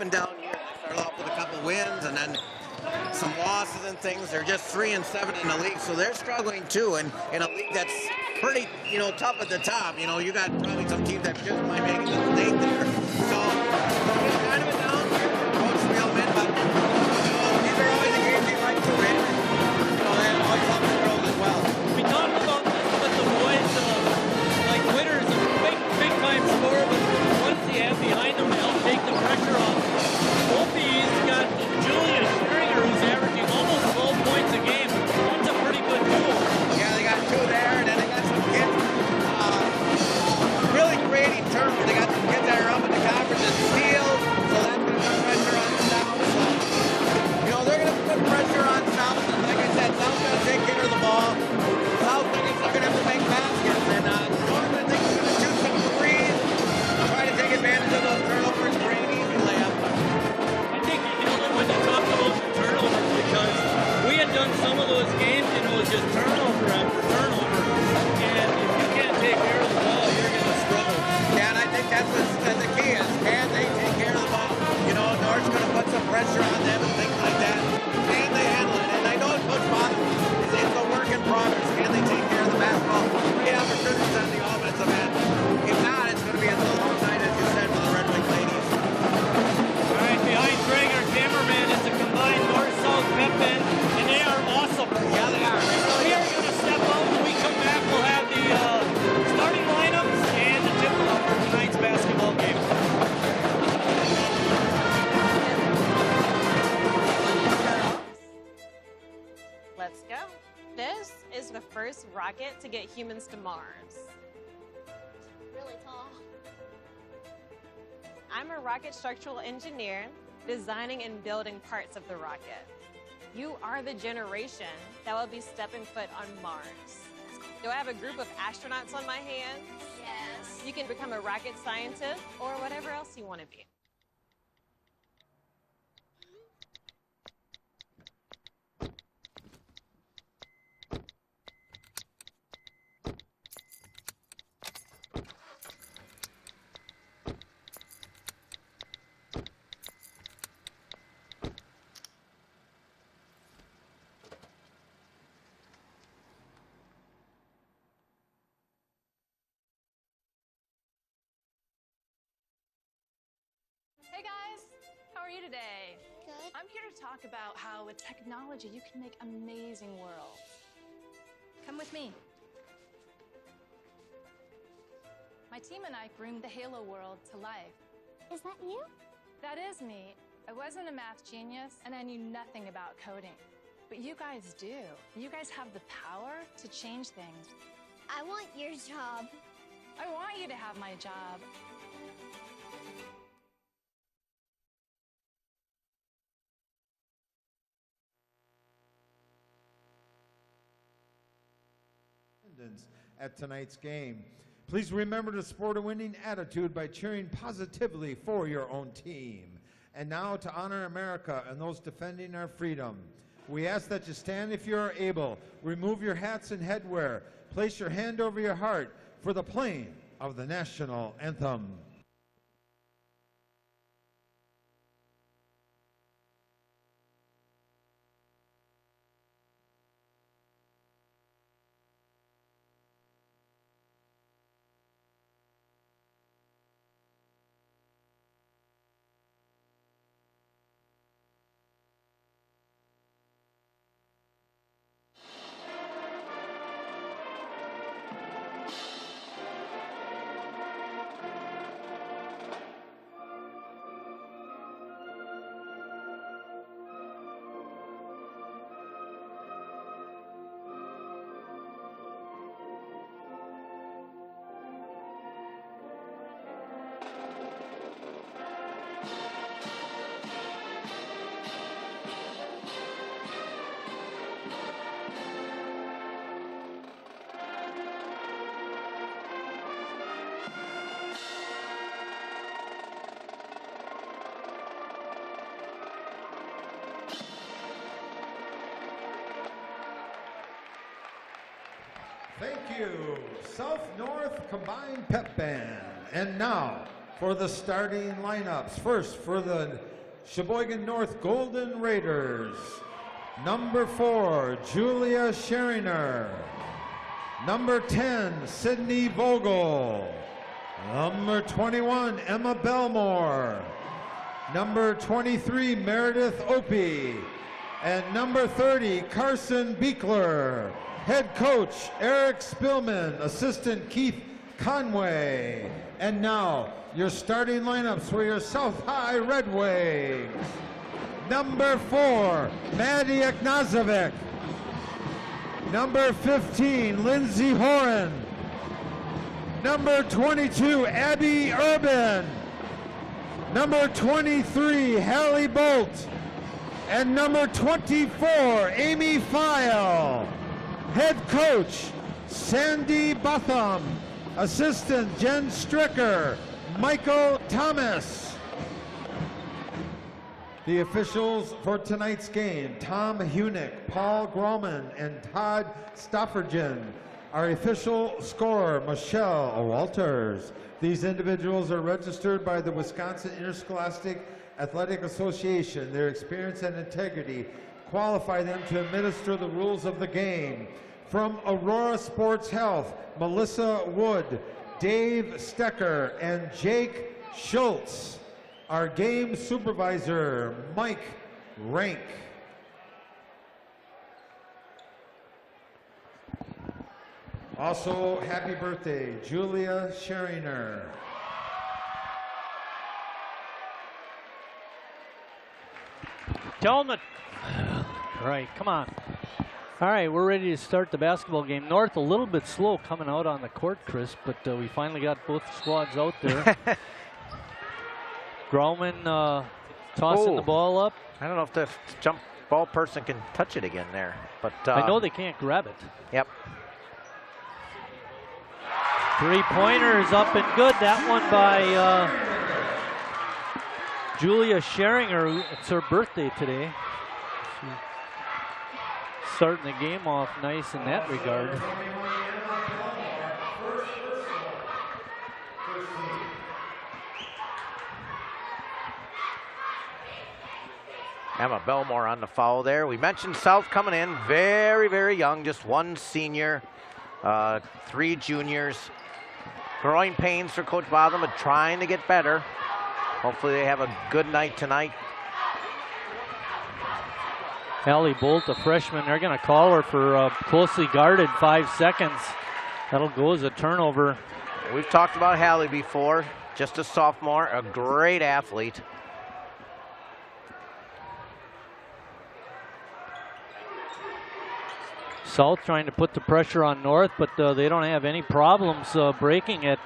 and down year. They started off with a couple wins and then some losses and things. They're just 3-7 in the league, so they're struggling too. And in a league that's pretty, tough at the top. You got probably some teams that just might make it to the state there. So it's kind of a down year for Coach Spielman, but these are always the games you like to win. They always help the girls as well. We talked about this with the boys. Like Witter's a big time scorer, but once you have behind them to help take the pressure off. Opie's got Julian Stringer, who's averaging almost 12 points a game. That's a pretty good duo. Yeah, they got two there, and then they got some kids really creating turnover. They got some kids that are up in the conference and steal, so that's going to put pressure on South. So, they're going to put pressure on South, and like I said, South's going to take care of the ball. South thinks they're going to have to make baskets, and North, I think, is going to shoot some threes, try to take advantage of those turnovers for an easy layup. I think you nailed it when you talked about the turnovers, because we had done some of those games, just turnover after turnover, and if you can't take care of the ball, you're going to struggle. Yeah, and I think that's what the key is. Can they take care of the ball? North's going to put some pressure on them and things like that. Can they handle it? And I know Coach Bob is a work in progress. Can they take care of the basketball? Great opportunities on the offensive end. If not, it's going to be a long night, as you said, for the Red Wing ladies. All right, behind Greg, our cameraman, is a combined north-south pep band, and they are awesome. Yeah, they are. So here we're going to step out. When we come back, we'll have the starting lineups and the tip-off for tonight's basketball game. Let's go. This is the first rocket to get humans to Mars. Really tall. I'm a rocket structural engineer, designing and building parts of the rocket. You are the generation that will be stepping foot on Mars. Do I have a group of astronauts on my hands? Yes. You can become a rocket scientist or whatever else you want to be. Hey guys, how are you today? Good. I'm here to talk about how with technology you can make amazing worlds. Come with me. My team and I bring the Halo world to life. Is that you? That is me. I wasn't a math genius and I knew nothing about coding. But you guys do. You guys have the power to change things. I want your job. I want you to have my job. At tonight's game. Please remember to sport a winning attitude by cheering positively for your own team. And now to honor America and those defending our freedom. We ask that you stand if you are able. Remove your hats and headwear. Place your hand over your heart for the playing of the national anthem. Thank you, South-North Combined Pep Band. And now for the starting lineups. First, for the Sheboygan North Golden Raiders. Number 4, Julia Scheringer. Number 10, Sydney Vogel. Number 21, Emma Belmore. Number 23, Meredith Opie. And number 30, Carson Beekler. Head coach, Eric Spillman. Assistant, Keith Conway. And now, your starting lineups for your South High Red Wings. Number 4, Maddie Ignazovic. Number 15, Lindsay Horan. Number 22, Abby Urban. Number 23, Hallie Bolt. And number 24, Amy File. Head coach, Sandy Botham. Assistant, Jen Stricker. Michael Thomas. The officials for tonight's game, Tom Hunick, Paul Groman, and Todd Stoffergen. Our official scorer, Michelle Walters. These individuals are registered by the Wisconsin Interscholastic Athletic Association. Their experience and integrity qualify them to administer the rules of the game. From Aurora Sports Health, Melissa Wood, Dave Stecker, and Jake Schultz. Our game supervisor, Mike Rank. Also, happy birthday, Julia Scheringer. Tell them that. All right, come on. All right, we're ready to start the basketball game. North a little bit slow coming out on the court, Chris, but we finally got both squads out there. Grauman tossing the ball up. I don't know if the jump ball person can touch it again there, but I know they can't grab it. Yep. Three-pointers up and good. That one by Julia Scheringer. It's her birthday today. She's starting the game off nice in that regard. Emma Belmore on the foul there. We mentioned South coming in very, very young, just one senior, 3 juniors. Growing pains for Coach Botham, but trying to get better. Hopefully they have a good night tonight. Hallie Bolt, a freshman, they're going to call her for closely guarded 5 seconds. That'll go as a turnover. We've talked about Hallie before, just a sophomore, a great athlete. South trying to put the pressure on North, but they don't have any problems breaking it.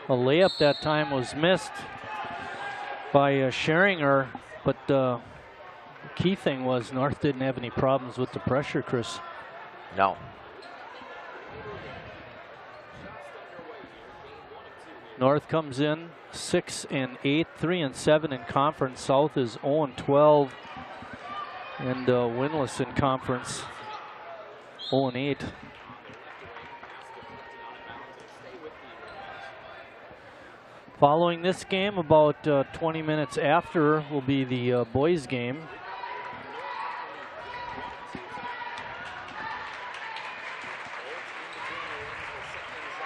A layup that time was missed by Scheringer, but the key thing was North didn't have any problems with the pressure, Chris. No. North comes in 6-8, 3-7 in conference. South is 0-12 and winless in conference. 0-8. Following this game, about 20 minutes after, will be the boys' game.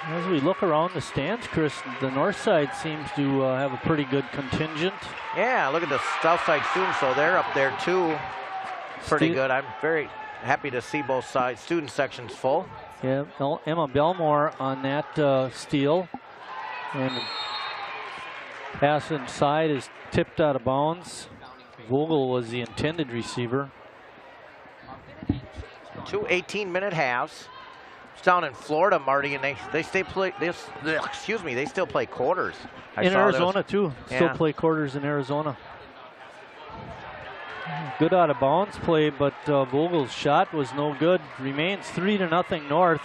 As we look around the stands, Chris, the north side seems to have a pretty good contingent. Yeah, look at the south side students, so they're up there too. Pretty good. I'm very happy to see both sides, student sections full. Yeah, Emma Belmore on that steal. And pass inside is tipped out of bounds. Vogel was the intended receiver. 2 18-minute halves. It's down in Florida, Marty, and they still play. They still play quarters. In Arizona too. Still play quarters in Arizona. Good out of bounds play, but Vogel's shot was no good. Remains 3-0 North.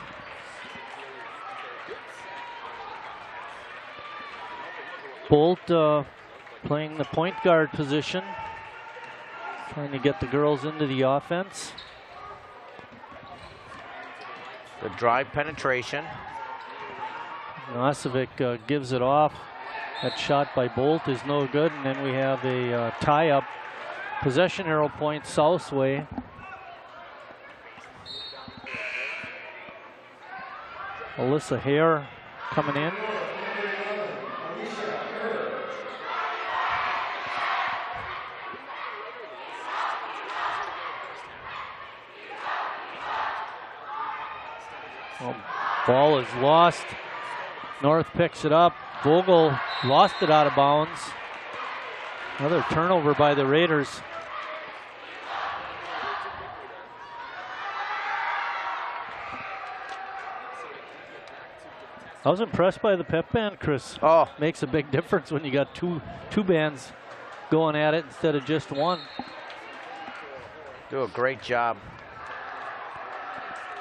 Bolt playing the point guard position, trying to get the girls into the offense. The drive penetration. Nosovic gives it off. That shot by Bolt is no good, and then we have a tie-up. Possession arrow point South's way. Alyssa Hare coming in. Ball is lost. North picks it up. Vogel lost it out of bounds. Another turnover by the Raiders. I was impressed by the pep band, Chris. Oh, Makes a big difference when you got two bands going at it instead of just one. do a great job.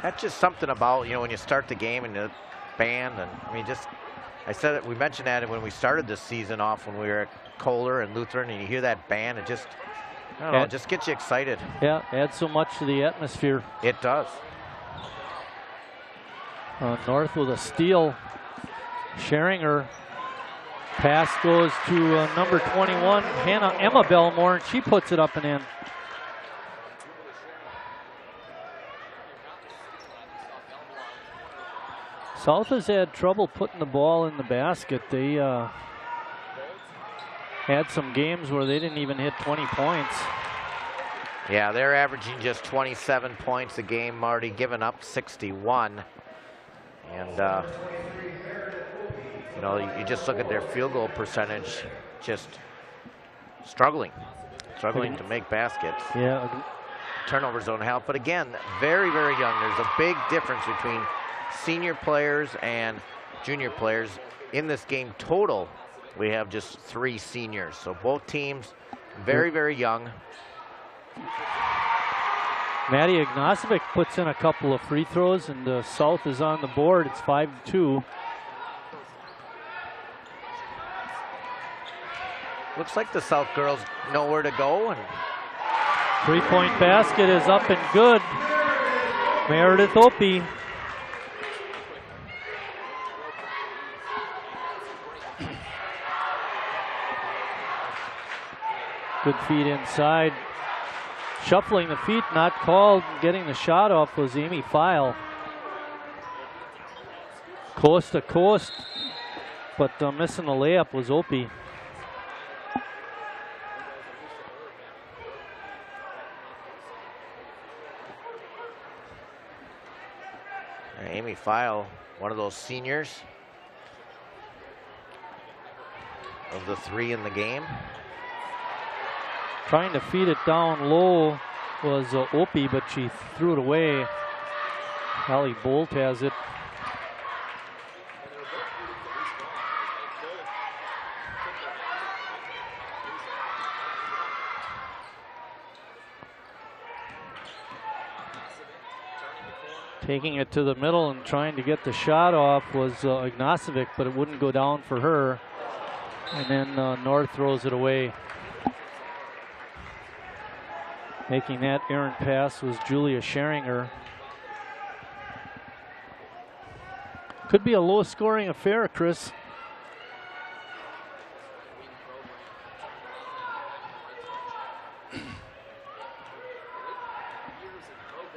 That's just something about, when you start the game and the band, and I mean, I said it, we mentioned that when we started this season off when we were at Kohler and Lutheran, and you hear that band, it just, I don't know, just gets you excited. Yeah, adds so much to the atmosphere. It does. North with a steal. Scheringer. Pass goes to number 21, Emma Belmore, and she puts it up and in. South has had trouble putting the ball in the basket. They had some games where they didn't even hit 20 points. Yeah, they're averaging just 27 points a game, Marty, giving up 61. And, you just look at their field goal percentage, just struggling to make baskets. Yeah. Turnovers don't help. But again, very, very young. There's a big difference between senior players and junior players. In this game total, we have just 3 seniors. So both teams very, very young. Maddie Ignacevic puts in a couple of free throws, and South is on the board. It's 5-2. Looks like the South girls know where to go. And 3-point basket is up and good. Meredith Opie. Good feet inside. Shuffling the feet, not called. Getting the shot off was Amy File. Coast to coast, but missing the layup was Opie. Amy File, one of those seniors of the 3 in the game. Trying to feed it down low was Opie, but she threw it away. Allie Bolt has it. Taking it to the middle and trying to get the shot off was Ignacevic, but it wouldn't go down for her. And then North throws it away. Making that errant pass was Julia Scheringer. Could be a low-scoring affair, Chris.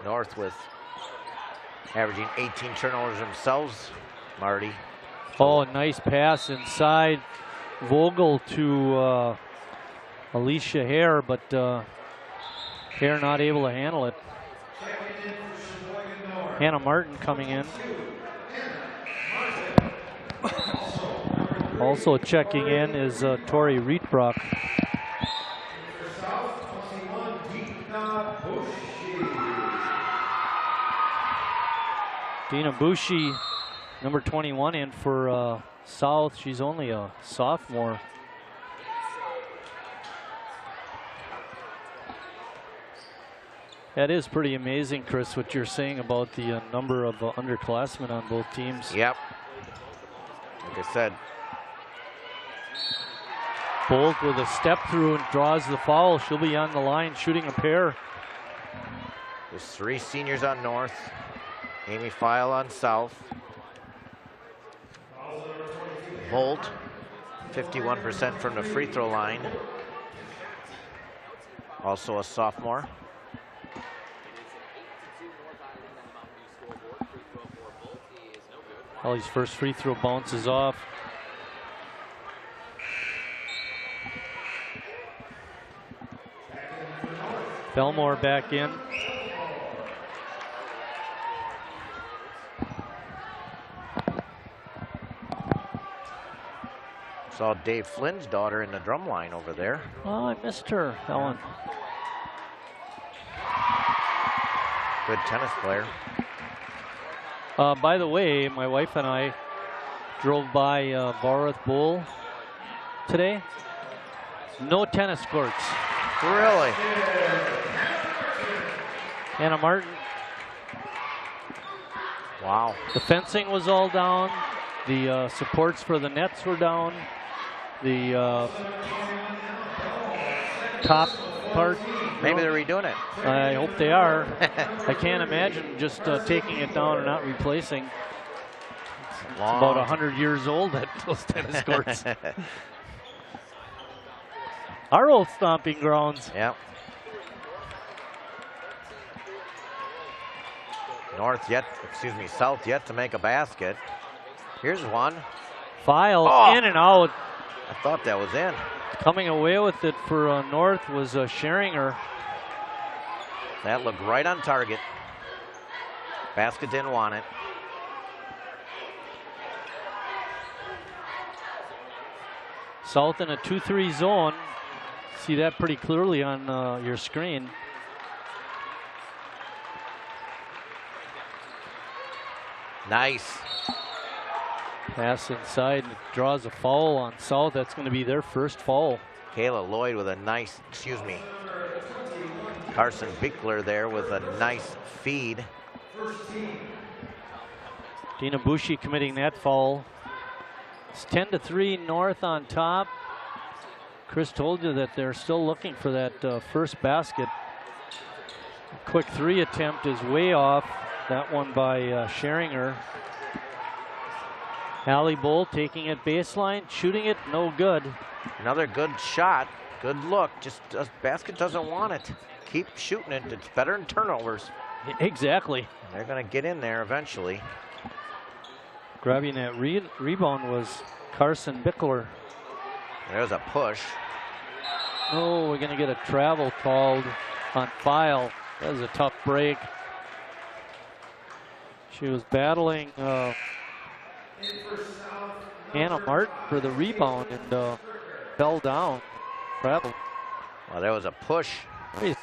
North with averaging 18 turnovers themselves, Marty. Oh, a nice pass inside. Vogel to Alicia Hare, but Hare not able to handle it. Hannah Martin coming in. Also checking in is Tori Rietbrock. Dina Bushi, number 21, in for South. She's only a sophomore. That is pretty amazing, Chris, what you're saying about the number of underclassmen on both teams. Yep. Like I said. Bolt with a step through and draws the foul. She'll be on the line shooting a pair. There's 3 seniors on North. Amy File on South. Bolt 51% from the free throw line. Also a sophomore. Holly's first free throw bounces off. Belmore back in. Saw Dave Flynn's daughter in the drum line over there. Oh, I missed her, Ellen. Good tennis player. By the way, my wife and I drove by Barworth Bowl today. No tennis courts. Really? Anna Martin. Wow. The fencing was all down. The supports for the nets were down. The top part. Maybe they're redoing it. I hope they are. I can't imagine just taking it down and not replacing. It's about 100 years old at those tennis courts. Our old stomping grounds. Yep. South yet to make a basket. Here's one. File in and out. I thought that was in. Coming away with it for North was Scheringer. That looked right on target. Basket didn't want it. South in a 2-3 zone. See that pretty clearly on your screen. Nice. Pass inside, draws a foul on South. That's going to be their first foul. Kayla Lloyd with a nice, Carson Bickler there with a nice feed. Dina Bushi committing that foul. It's 10-3 North on top. Chris told you that they're still looking for that first basket. A quick three attempt is way off. That one by Scheringer. Hallie Bull taking it baseline, shooting it, no good. Another good shot, good look. Just basket doesn't want it. Keep shooting it. It's better than turnovers. Exactly. They're going to get in there eventually. Grabbing that rebound was Carson Bickler. There's a push. Oh, we're going to get a travel called on File. That was a tough break. She was battling Anna Martin for the rebound and fell down. Travel. Well, there was a push. They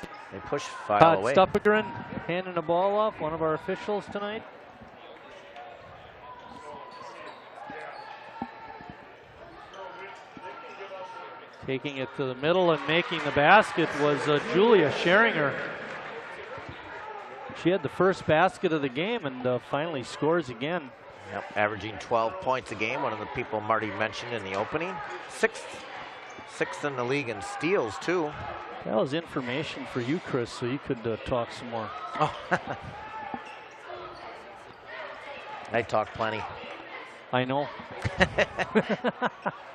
pushed File Todd away. Stuffigren handing the ball off, one of our officials tonight. Taking it to the middle and making the basket was Julia Scheringer. She had the first basket of the game and finally scores again. Yep, averaging 12 points a game, one of the people Marty mentioned in the opening. Sixth in the league in steals, too. That was information for you, Chris, so you could talk some more. Oh. I talk plenty. I know.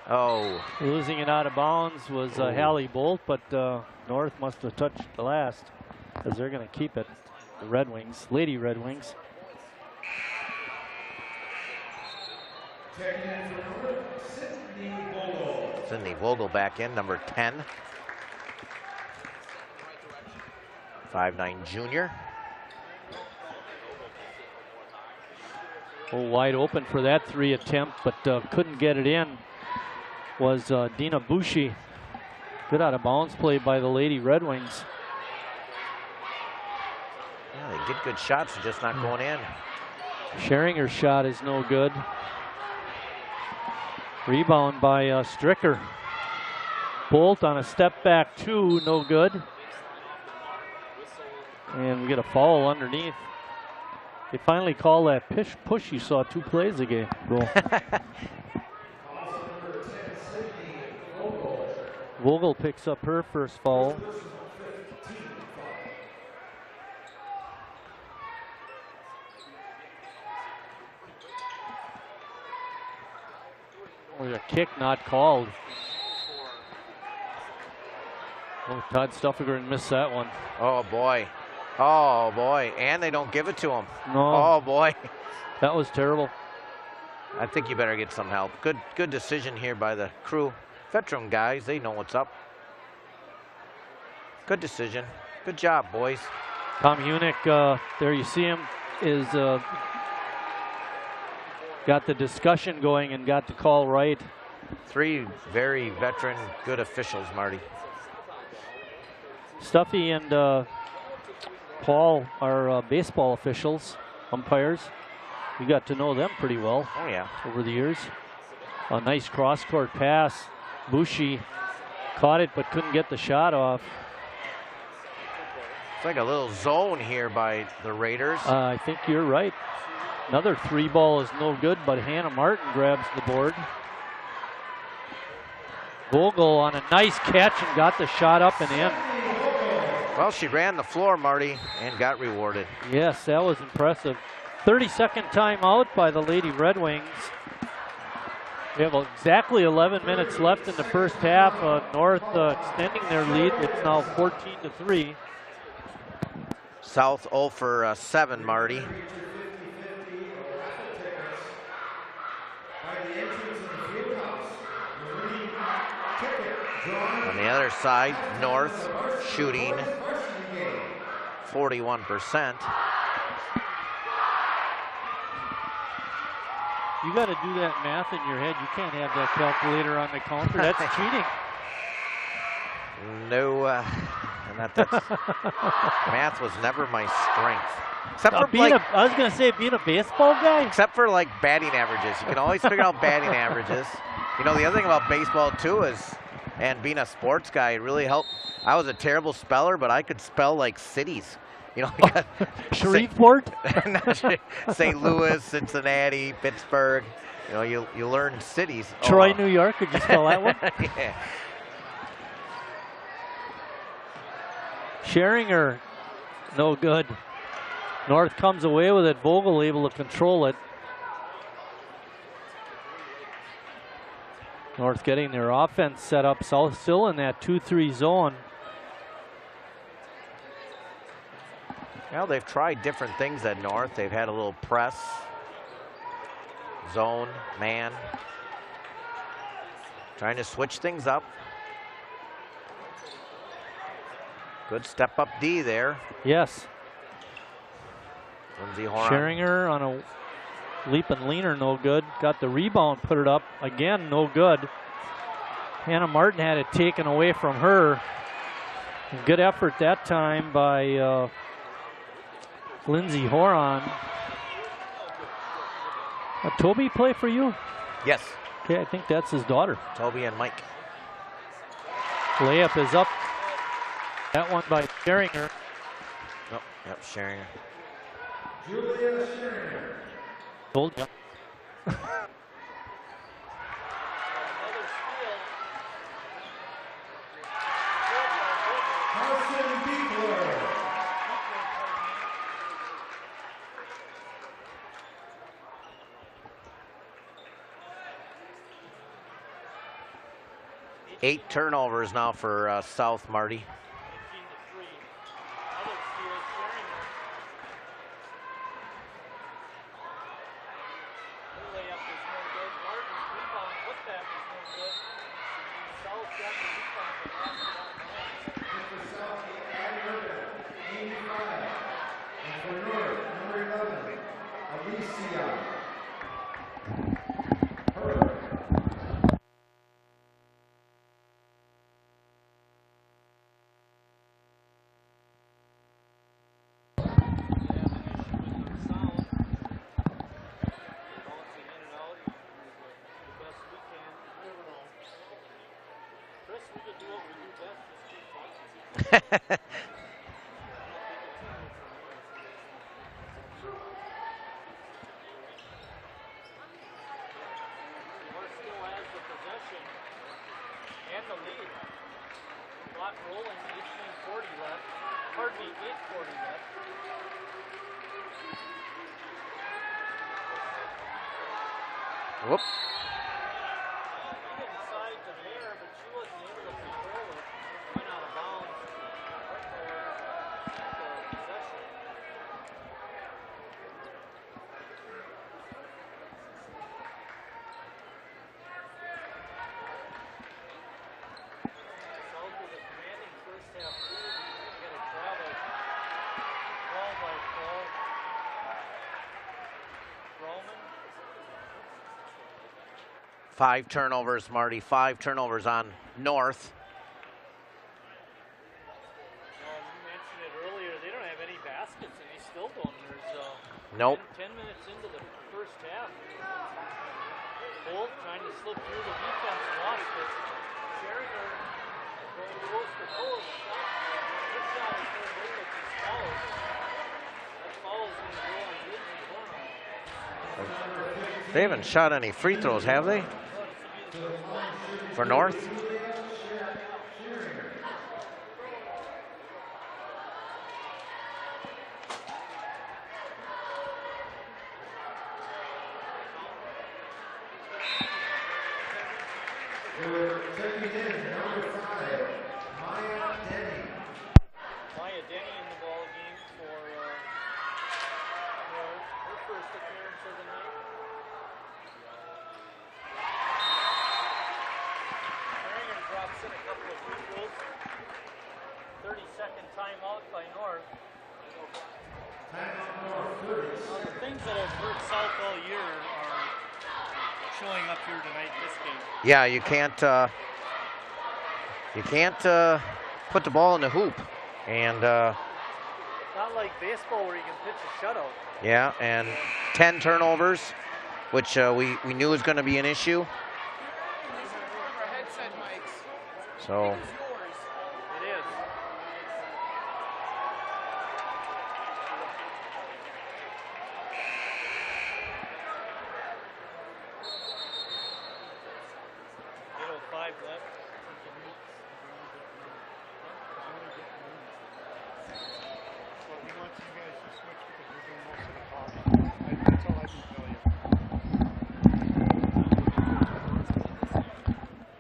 Oh. Losing it out of bounds was Hallie Bolt, but North must have touched the last because they're going to keep it. The Red Wings, Lady Red Wings. Sydney Vogel back in, number 10. 5'9" junior. Oh, wide open for that three attempt, but couldn't get it in. Was Dina Bushi. Good out of bounds play by the Lady Red Wings. Yeah, they get good shots, they're just not going in. Scheringer's shot is no good. Rebound by Stricker. Bolt on a step back two, no good. And we get a foul underneath. They finally call that push you saw 2 plays ago. Vogel picks up her first foul. There's a kick not called. Oh, Todd Stuffiger missed that one. Oh, boy. Oh, boy. And they don't give it to him. No. Oh, boy. That was terrible. I think you better get some help. Good decision here by the crew. Veteran guys, they know what's up. Good decision. Good job, boys. Tom Hunick, there you see him, is got the discussion going and got the call right. 3 very veteran, good officials, Marty. Stuffy and Paul are baseball officials, umpires. We got to know them pretty well. Oh, yeah. Over the years. A nice cross-court pass. Bushi caught it but couldn't get the shot off. It's like a little zone here by the Raiders. I think you're right. Another 3 ball is no good, but Hannah Martin grabs the board. Vogel on a nice catch and got the shot up and in. Well, she ran the floor, Marty, and got rewarded. Yes, that was impressive. 32nd timeout by the Lady Red Wings. We have exactly 11 minutes left in the first half. North extending their lead. It's now 14-3. South 0 for 7, Marty. On the other side, North shooting 41%. You got to do that math in your head. You can't have that calculator on the counter. That's cheating. No, that's math was never my strength. Except for I was going to say being a baseball guy. Except for like batting averages. You can always figure out batting averages. You know, the other thing about baseball too is, and being a sports guy, it really helped. I was a terrible speller, but I could spell like cities. You know, Shreveport, St. Louis, Cincinnati, Pittsburgh. You know, you learn cities. Troy, New York. Could you spell that one? Yeah. Scheringer, no good. North comes away with it. Vogel able to control it. North getting their offense set up. South still in that 2-3 zone. Well, they've tried different things at North. They've had a little press, zone, man. Trying to switch things up. Good step up D there. Yes. Lindsay Horan. Scheringer on a leap and leaner, no good. Got the rebound, put it up again, no good. Hannah Martin had it taken away from her. Good effort that time by Lindsay Horan. Toby play for you? Yes. Okay, I think that's his daughter. Toby and Mike. Layup is up. That one by Scheringer. Oh, yep, Scheringer. Julia Scheringer. Told you. Eight turnovers now for South, Marty. 5 turnovers, Marty. 5 turnovers on North. Well, you mentioned it earlier. They don't have any baskets, and they still don't. There's Nope. 10 minutes into the first half. Bolt trying to slip through the defense, lost it. Sheringer going close to goal. This shot is no good with these fouls. That foul is going to go on Lindsey. They haven't shot any free throws, have they? For North? Maya Denny in the ball game for North. Her first appearance of the night. Sheringer drops in a couple of free throws. 30-second timeout by North. Now, the things that have hurt South all year are showing up here tonight in this game. Yeah, you can't put the ball in the hoop. And Not like baseball where you can pitch a shutout. yeah, and 10 turnovers, which we knew was going to be an issue. So It is. Little 5 left. He wants you guys to switch because we're doing most of the talking. That's all I can tell you.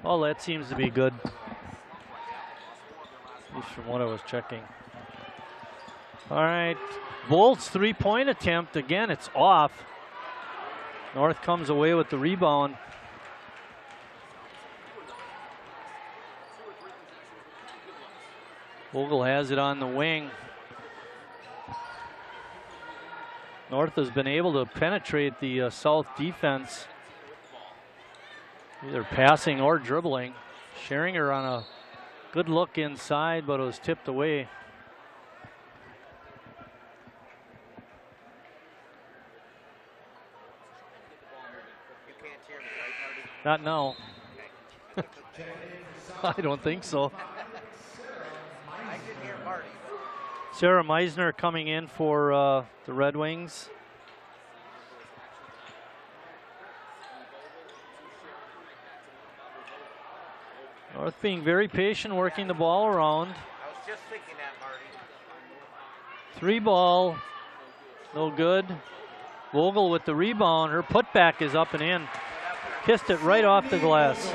Oh, that seems to be good. At least from what I was checking. All right. Bolt's 3-point attempt. Again, it's off. North comes away with the rebound. Vogel has it on the wing. North has been able to penetrate the South defense, either passing or dribbling. Sheringer on a good look inside, but it was tipped away. You can't hear me, right, Marty? Not now. I don't think so. I can hear Marty. Sarah Meisner coming in for the Red Wings. North being very patient, working the ball around. I was just thinking that, Marty. 3 ball, no good. Vogel with the rebound. Her putback is up and in. Kissed it right off the glass.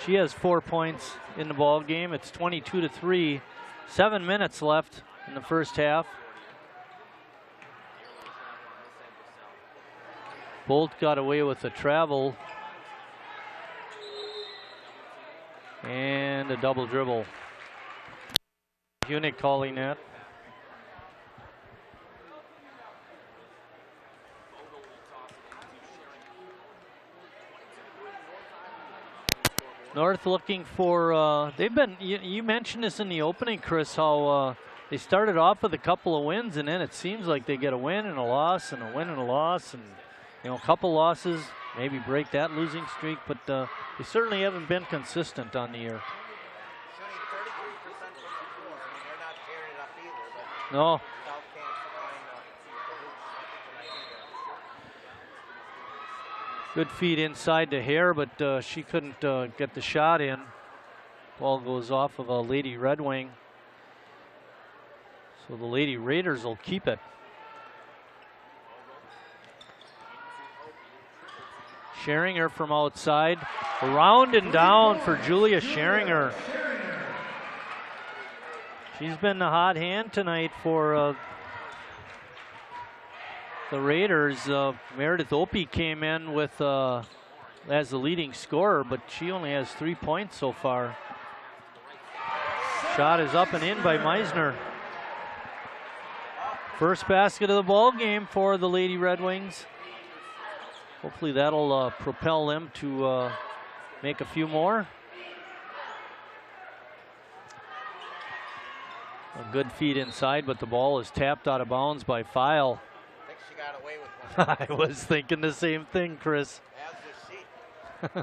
She has 4 points in the ball game. It's 22-3. 7 minutes left in the first half. Bolt got away with the travel. And a double dribble. Hunick calling that. North looking for, they've been, you mentioned this in the opening, Chris, how they started off with a couple of wins, and then it seems like they get a win and a loss and a win and a loss, and a couple losses, maybe break that losing streak, but they certainly haven't been consistent on the year. Shooting 33% from the floor. I mean, they're not tearing it up either, but No. South can't find the hoops tonight either. Good feed inside to Hare, but she couldn't get the shot in. Ball goes off of a Lady Red Wing. So the Lady Raiders will keep it. Sheringer from outside. Around and down for Julia Sheringer. She's been the hot hand tonight for the Raiders. Meredith Opie came in with as the leading scorer, but she only has 3 points so far. Shot is up and in by Meisner. First basket of the ball game for the Lady Red Wings. Hopefully that'll propel them to make a few more. A good feed inside, but the ball is tapped out of bounds by File. I think she got away with one. I was thinking the same thing, Chris. As was she.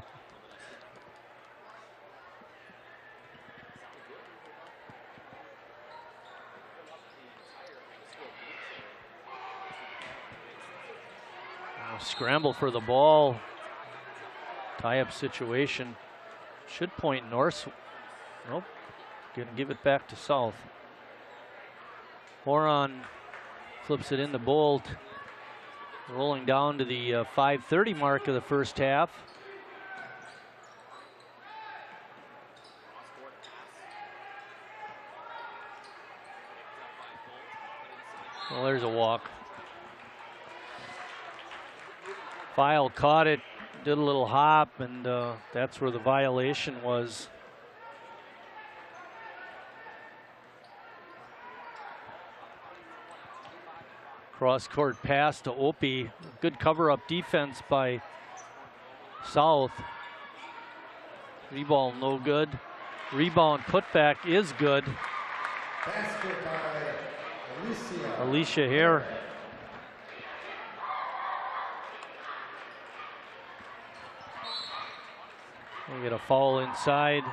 Scramble for the ball. Tie-up situation. Should point north. Nope. Gonna give it back to South. Horon flips it into Bolt. Rolling down to the 5:30 mark of the first half. Well, there's a walk. File caught it, did a little hop, and that's where the violation was. Cross-court pass to Opie. Good cover-up defense by South. Reball no good. Rebound putback is good. Basket by Alicia here. We get a foul inside.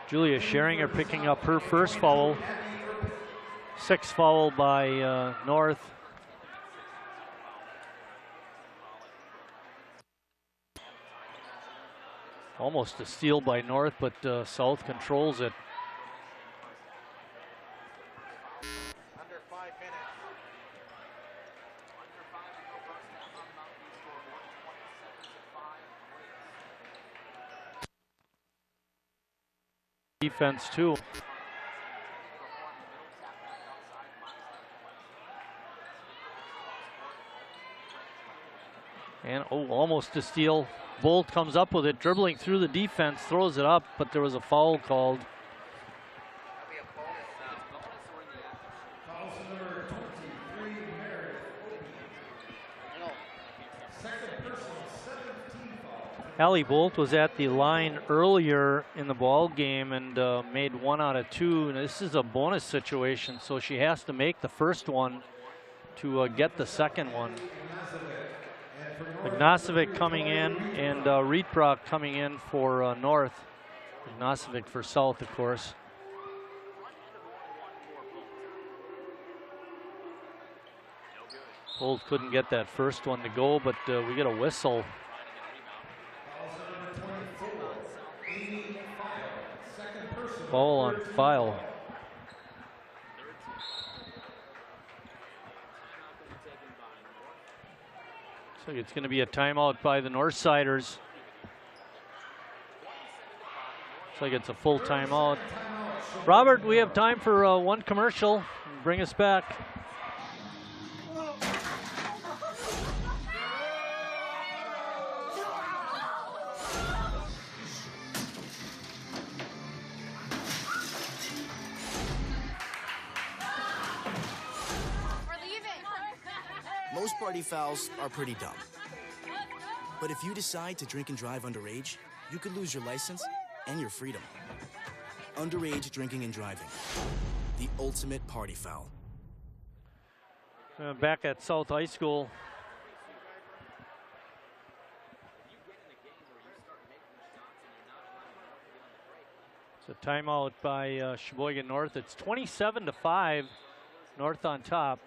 Julia Scheringer picking up her first foul. Sixth foul by North. Almost a steal by North, but South controls it. Under 5 minutes. Defense too. And almost a steal. Bolt comes up with it, dribbling through the defense, throws it up, but there was a foul called. Allie Bolt was at the line earlier in the ball game and made 1 out of 2. And this is a bonus situation, so she has to make the first one to get the second one. Ignacevic coming in and Rietbrock coming in for North. Ignacevic for South, of course. Bolt couldn't get that first one to go, but we get a whistle. Foul on File. So it's going to be a timeout by the Northsiders. Looks like it's a full timeout. Robert, we have time for one commercial. Bring us back. Most party fouls are pretty dumb. But if you decide to drink and drive underage, you could lose your license and your freedom. Underage drinking and driving. The ultimate party foul. Back at South High School. It's a timeout by Sheboygan North. It's 27-5, North on top.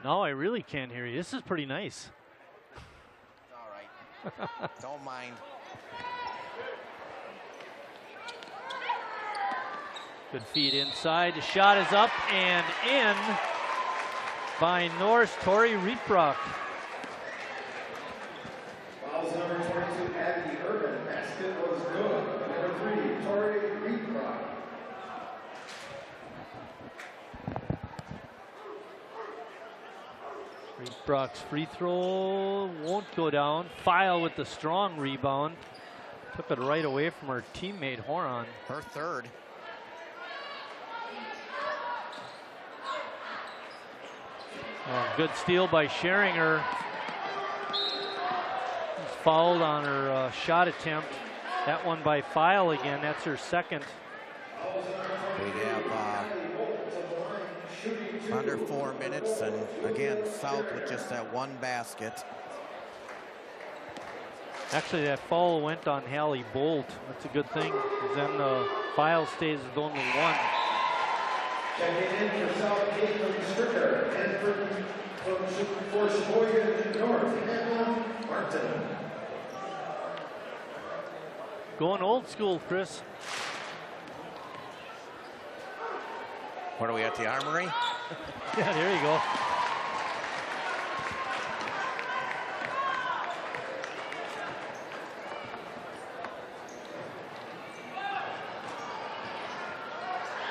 No, I really can't hear you. This is pretty nice. All right. Don't mind. Good feed inside. The shot is up and in by North Tori Rietbrock. Fouls number 22 at the Urban. Basket was good. Number 3, Tori Rietbrock. Brock's free throw won't go down. File with the strong rebound. Took it right away from her teammate Horan. Her third. Oh, good steal by Scheringer. She's fouled on her shot attempt. That one by File again. That's her second. We have under 4 minutes, and again, South with just that one basket. Actually, that foul went on Hallie Bolt. That's a good thing. Then the File stays with only one. Checking in for South Caitlin Stricker, and for Sheboygan North, Hannah Martin. Going old school, Chris. What are we at the Armory? Yeah, there you go.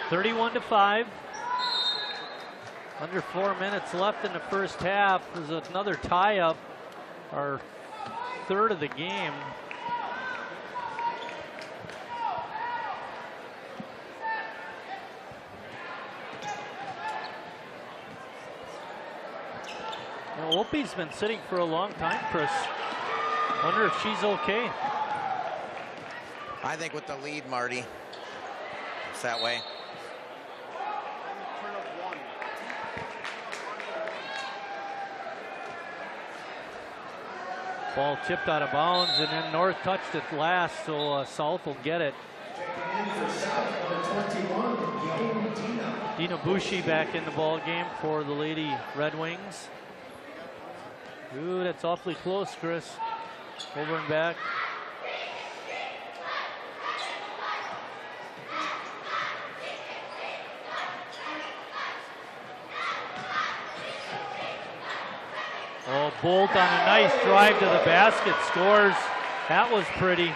(31-5). Under 4 minutes left in the first half. There's another tie-up, our third of the game. Well, Opie's been sitting for a long time, Chris. Wonder if she's okay. I think with the lead, Marty, it's that way. Ball tipped out of bounds, and then North touched it last, so South will get it. Dina Bushi back in the ball game for the Lady Red Wings. Ooh, that's awfully close, Chris. Over and back. Oh, Bolt on a nice drive to the basket, scores. That was pretty.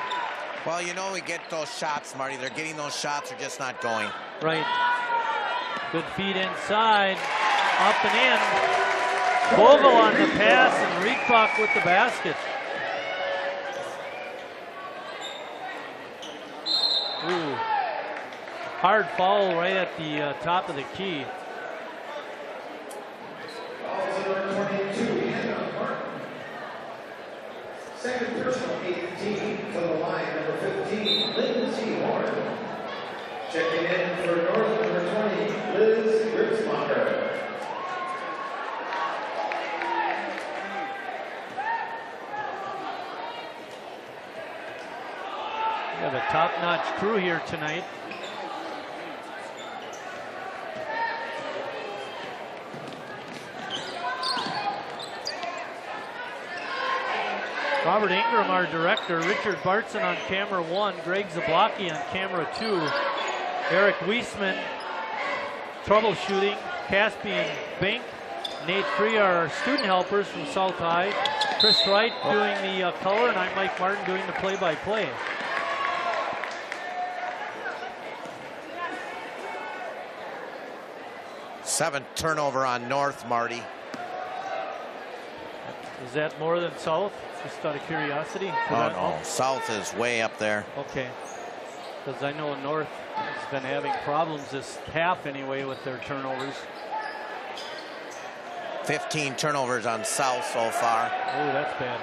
Well, you know we get those shots, Marty. They're getting those shots, they're just not going. Right. Good feed inside, up and in. Vogel on the pass and Rietbach with the basket. Ooh. Hard foul right at the top of the key. Second personal 18 to the line, number 15, Lindsay Horn. Checking in for North, number 20, Liz Ritzmacher. We have a top-notch crew here tonight. Robert Ingram, our director. Richard Bartson on camera 1. Greg Zablocki on camera 2. Eric Wiesman troubleshooting. Caspian Bink. Nate Free are our student helpers from South High. Chris Wright doing the color, and I'm Mike Martin doing the play-by-play. Seventh turnover on North, Marty. Is that more than South? Just out of curiosity. Oh, no. South is way up there. Okay. Because I know North has been having problems this half anyway with their turnovers. 15 turnovers on South so far. Oh, that's bad.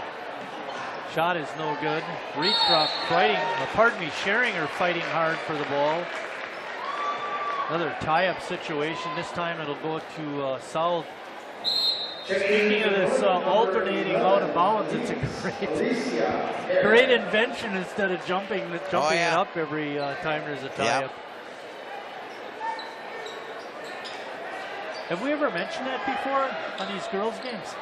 Shot is no good. Rietbach fighting, Scheringer fighting hard for the ball. Another tie-up situation. This time it'll go to South. Speaking of this alternating out of bounds, it's a great invention instead of jumping it up every time there's a tie-up. Yep. Have we ever mentioned that before on these girls' games?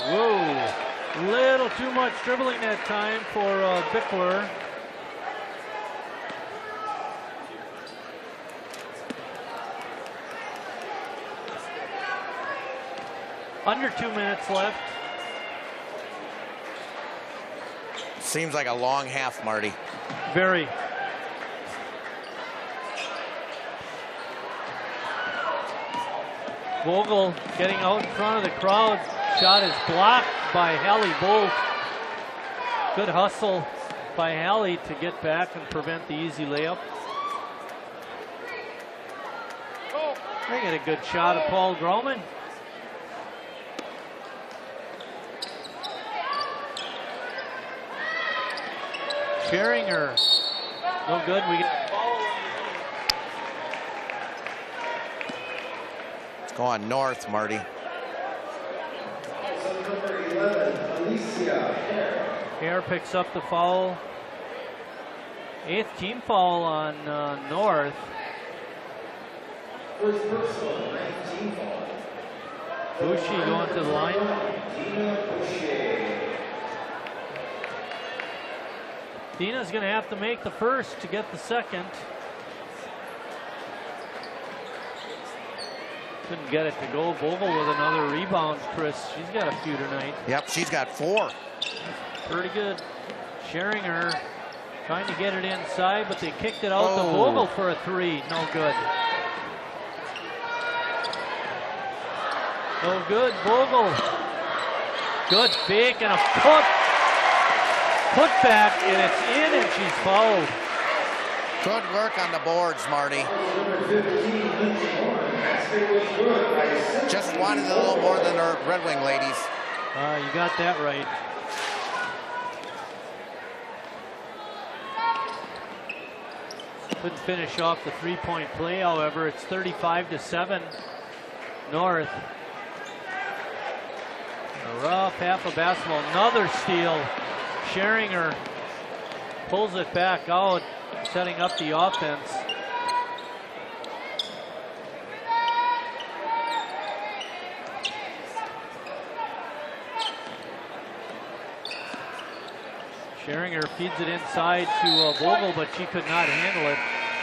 Whoa, little too much dribbling that time for Bickler. Under 2 minutes left. Seems like a long half, Marty. Very. Vogel getting out in front of the crowd. Shot is blocked by Hallie Bolt. Good hustle by Hallie to get back and prevent the easy layup. They get a good shot at Paul Groman. Scheringer, no good. We get It's going north, Marty. Hare picks up the foul. 8th team foul on North. Bushi going to the line. Dina's going to have to make the first to get the second. Couldn't get it to go. Vogel with another rebound, Chris. She's got a few tonight. Yep, she's got 4. Pretty good. Scheringer trying to get it inside, but they kicked it out to Vogel for a 3. No good. No good. Vogel. Good fake and a put back, and it's in, and she's fouled. Good work on the boards, Marty. Just wanted a little more than our Red Wing ladies. You got that right. Couldn't finish off the 3-point play, however. It's 35-7 North. A rough half of basketball. Another steal. Scheringer pulls it back out, setting up the offense. Scheringer feeds it inside to Vogel, but she could not handle it.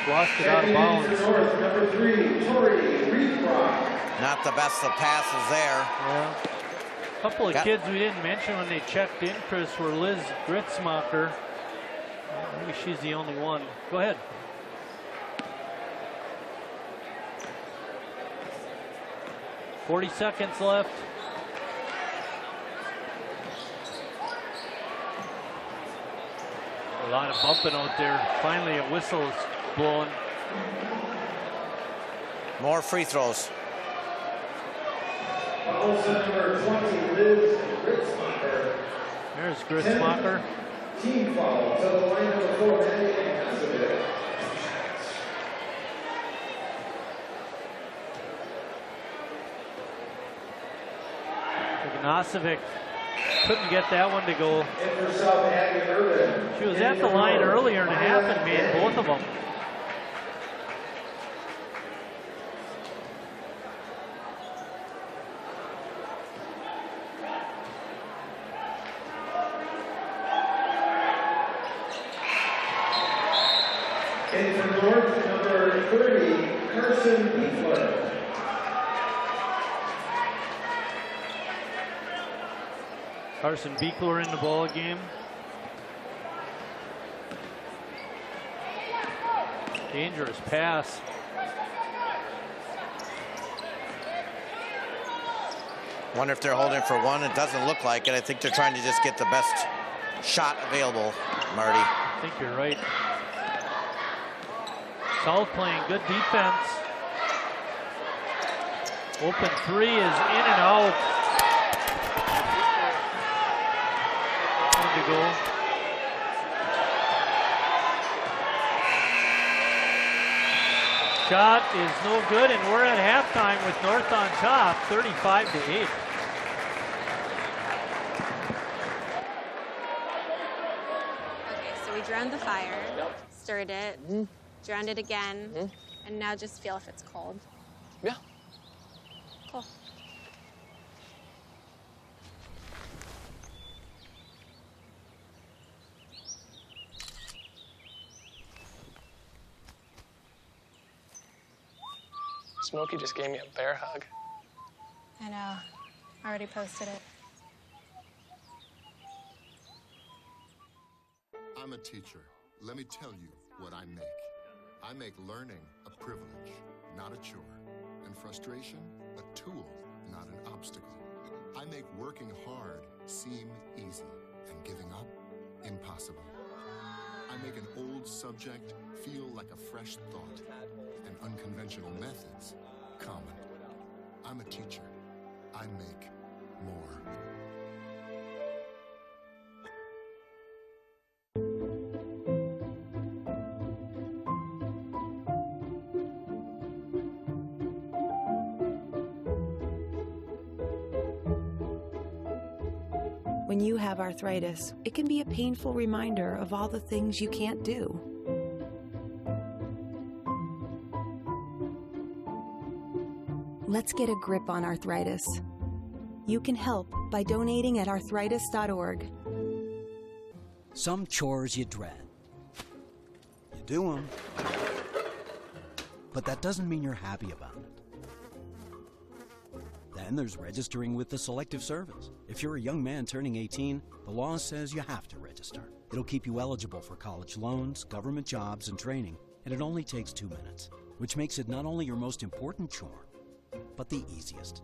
Lost it out of bounds. Number 3, Tori Reedbrock. Not the best of passes there. Yeah. A couple of kids we didn't mention when they checked in, Chris, were Liz Gritzmacher. Maybe she's the only one. Go ahead. .40 seconds left. A lot of bumping out there. Finally, a whistle is blown. More free throws. Number 20, Liz Gritzmacher. There's Gritzmacher. Team foul to the line number 4, Mandy Ignacevic couldn't get that one to go. She was at the line earlier in the half and made both of them. In for North, number 30, Carson Beefler. Carson Beekler in the ball game. Dangerous pass. Wonder if they're holding for one. It doesn't look like it. I think they're trying to just get the best shot available, Marty. I think you're right. South playing good defense. Open 3 is in and out. To go. Shot is no good, and we're at halftime with North on top, 35-8. Okay, so we drowned the fire, stirred it, drowned it again, and now just feel if it's cold. Yeah. Cool. Smokey just gave me a bear hug. I know. I already posted it. I'm a teacher. Let me tell you what I make. I make learning a privilege, not a chore, and frustration a tool. tool, not an obstacle. I make working hard seem easy and giving up impossible. I make an old subject feel like a fresh thought and unconventional methods common. I'm a teacher. I make more. When you have arthritis, it can be a painful reminder of all the things you can't do. Let's get a grip on arthritis. You can help by donating at arthritis.org. Some chores you dread. You do them, but that doesn't mean you're happy about it. Then there's registering with the Selective Service. If you're a young man turning 18, the law says you have to register. It'll keep you eligible for college loans, government jobs, and training, and it only takes 2 minutes, which makes it not only your most important chore, but the easiest.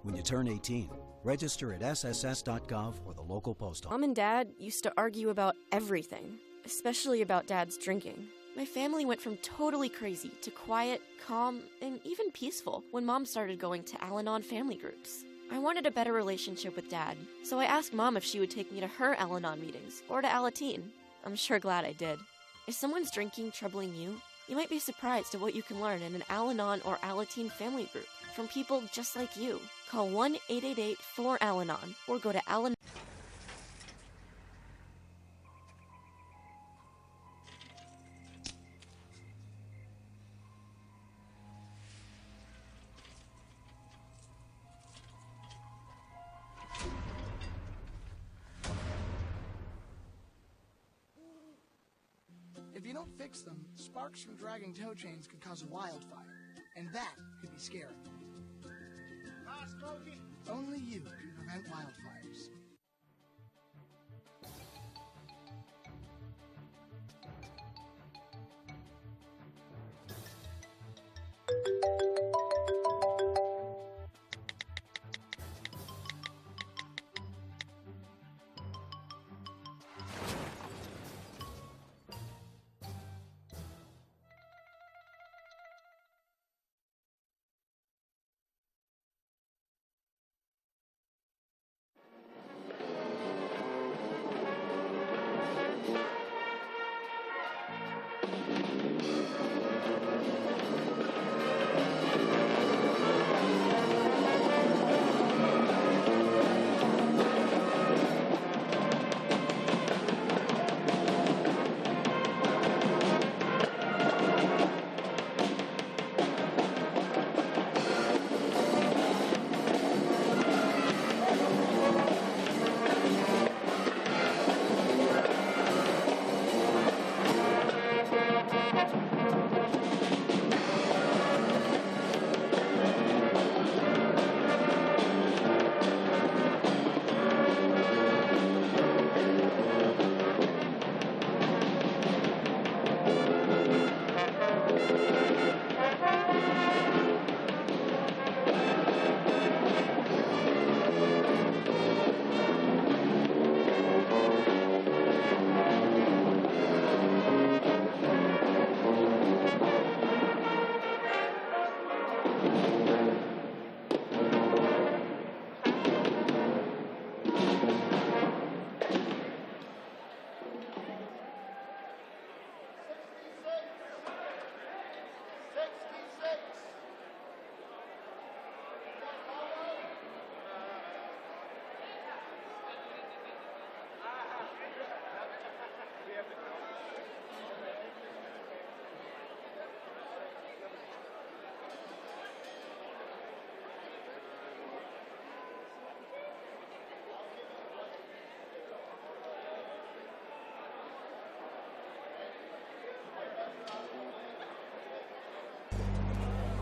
When you turn 18, register at sss.gov or the local post office. Mom and Dad used to argue about everything, especially about Dad's drinking. My family went from totally crazy to quiet, calm, and even peaceful when Mom started going to Al-Anon family groups. I wanted a better relationship with Dad, so I asked Mom if she would take me to her Al-Anon meetings or to Alateen. I'm sure glad I did. Is someone's drinking troubling you? You might be surprised at what you can learn in an Al-Anon or Alateen family group from people just like you. Call 1-888-4-ALANON or go to Al-Anon. If you don't fix them, sparks from dragging tow chains could cause a wildfire, and that could be scary. Only you can prevent wildfires.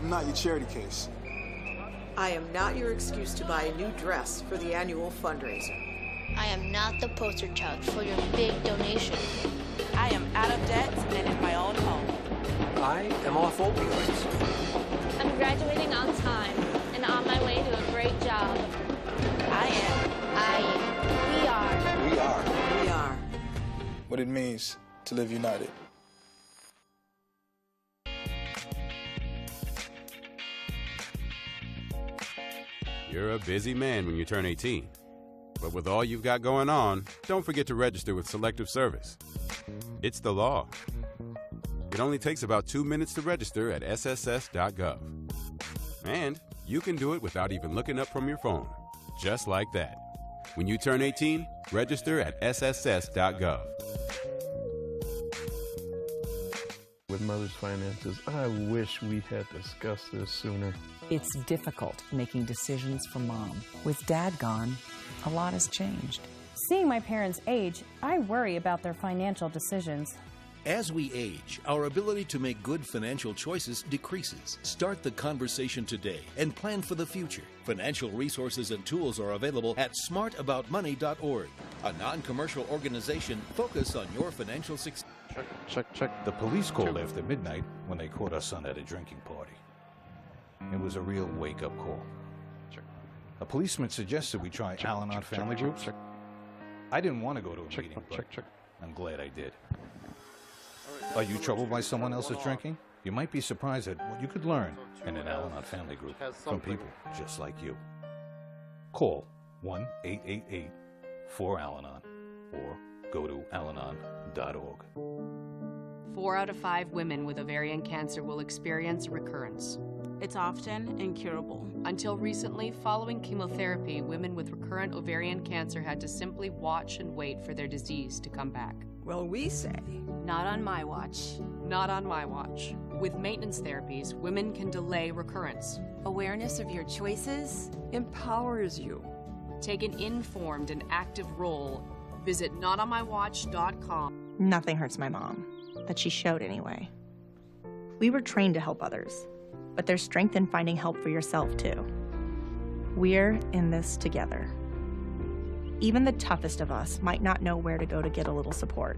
I'm not your charity case. I am not your excuse to buy a new dress for the annual fundraiser. I am not the poster child for your big donation. I am out of debt and in my own home. I am off opioids. I'm graduating on time, and on my way to a great job. I am. We are. We are. We are. What it means to live united. You're a busy man when you turn 18. But with all you've got going on, don't forget to register with Selective Service. It's the law. It only takes about 2 minutes to register at sss.gov. And you can do it without even looking up from your phone, just like that. When you turn 18, register at sss.gov. With mother's finances, I wish we had discussed this sooner. It's difficult making decisions for mom. With dad gone, a lot has changed. Seeing my parents age, I worry about their financial decisions. As we age, our ability to make good financial choices decreases. Start the conversation today and plan for the future. Financial resources and tools are available at smartaboutmoney.org, a non-commercial organization focused on your financial success. Check. The police called after midnight when they caught our son at a drinking party. It was a real wake-up call. A policeman suggested we try Al-Anon family groups. I didn't want to go to a meeting, but I'm glad I did. Are you troubled by someone else's drinking? You might be surprised at what you could learn in an Al-Anon family group from people just like you. Call 1-888-4-AL-ANON or go to alanon.org. 4 out of 5 women with ovarian cancer will experience recurrence. It's often incurable. Until recently, following chemotherapy, women with recurrent ovarian cancer had to simply watch and wait for their disease to come back. Well, we say, not on my watch. Not on my watch. With maintenance therapies, women can delay recurrence. Awareness of your choices empowers you. Take an informed and active role. Visit notonmywatch.com. Nothing hurts my mom, but she showed anyway. We were trained to help others, but there's strength in finding help for yourself too. We're in this together. Even the toughest of us might not know where to go to get a little support.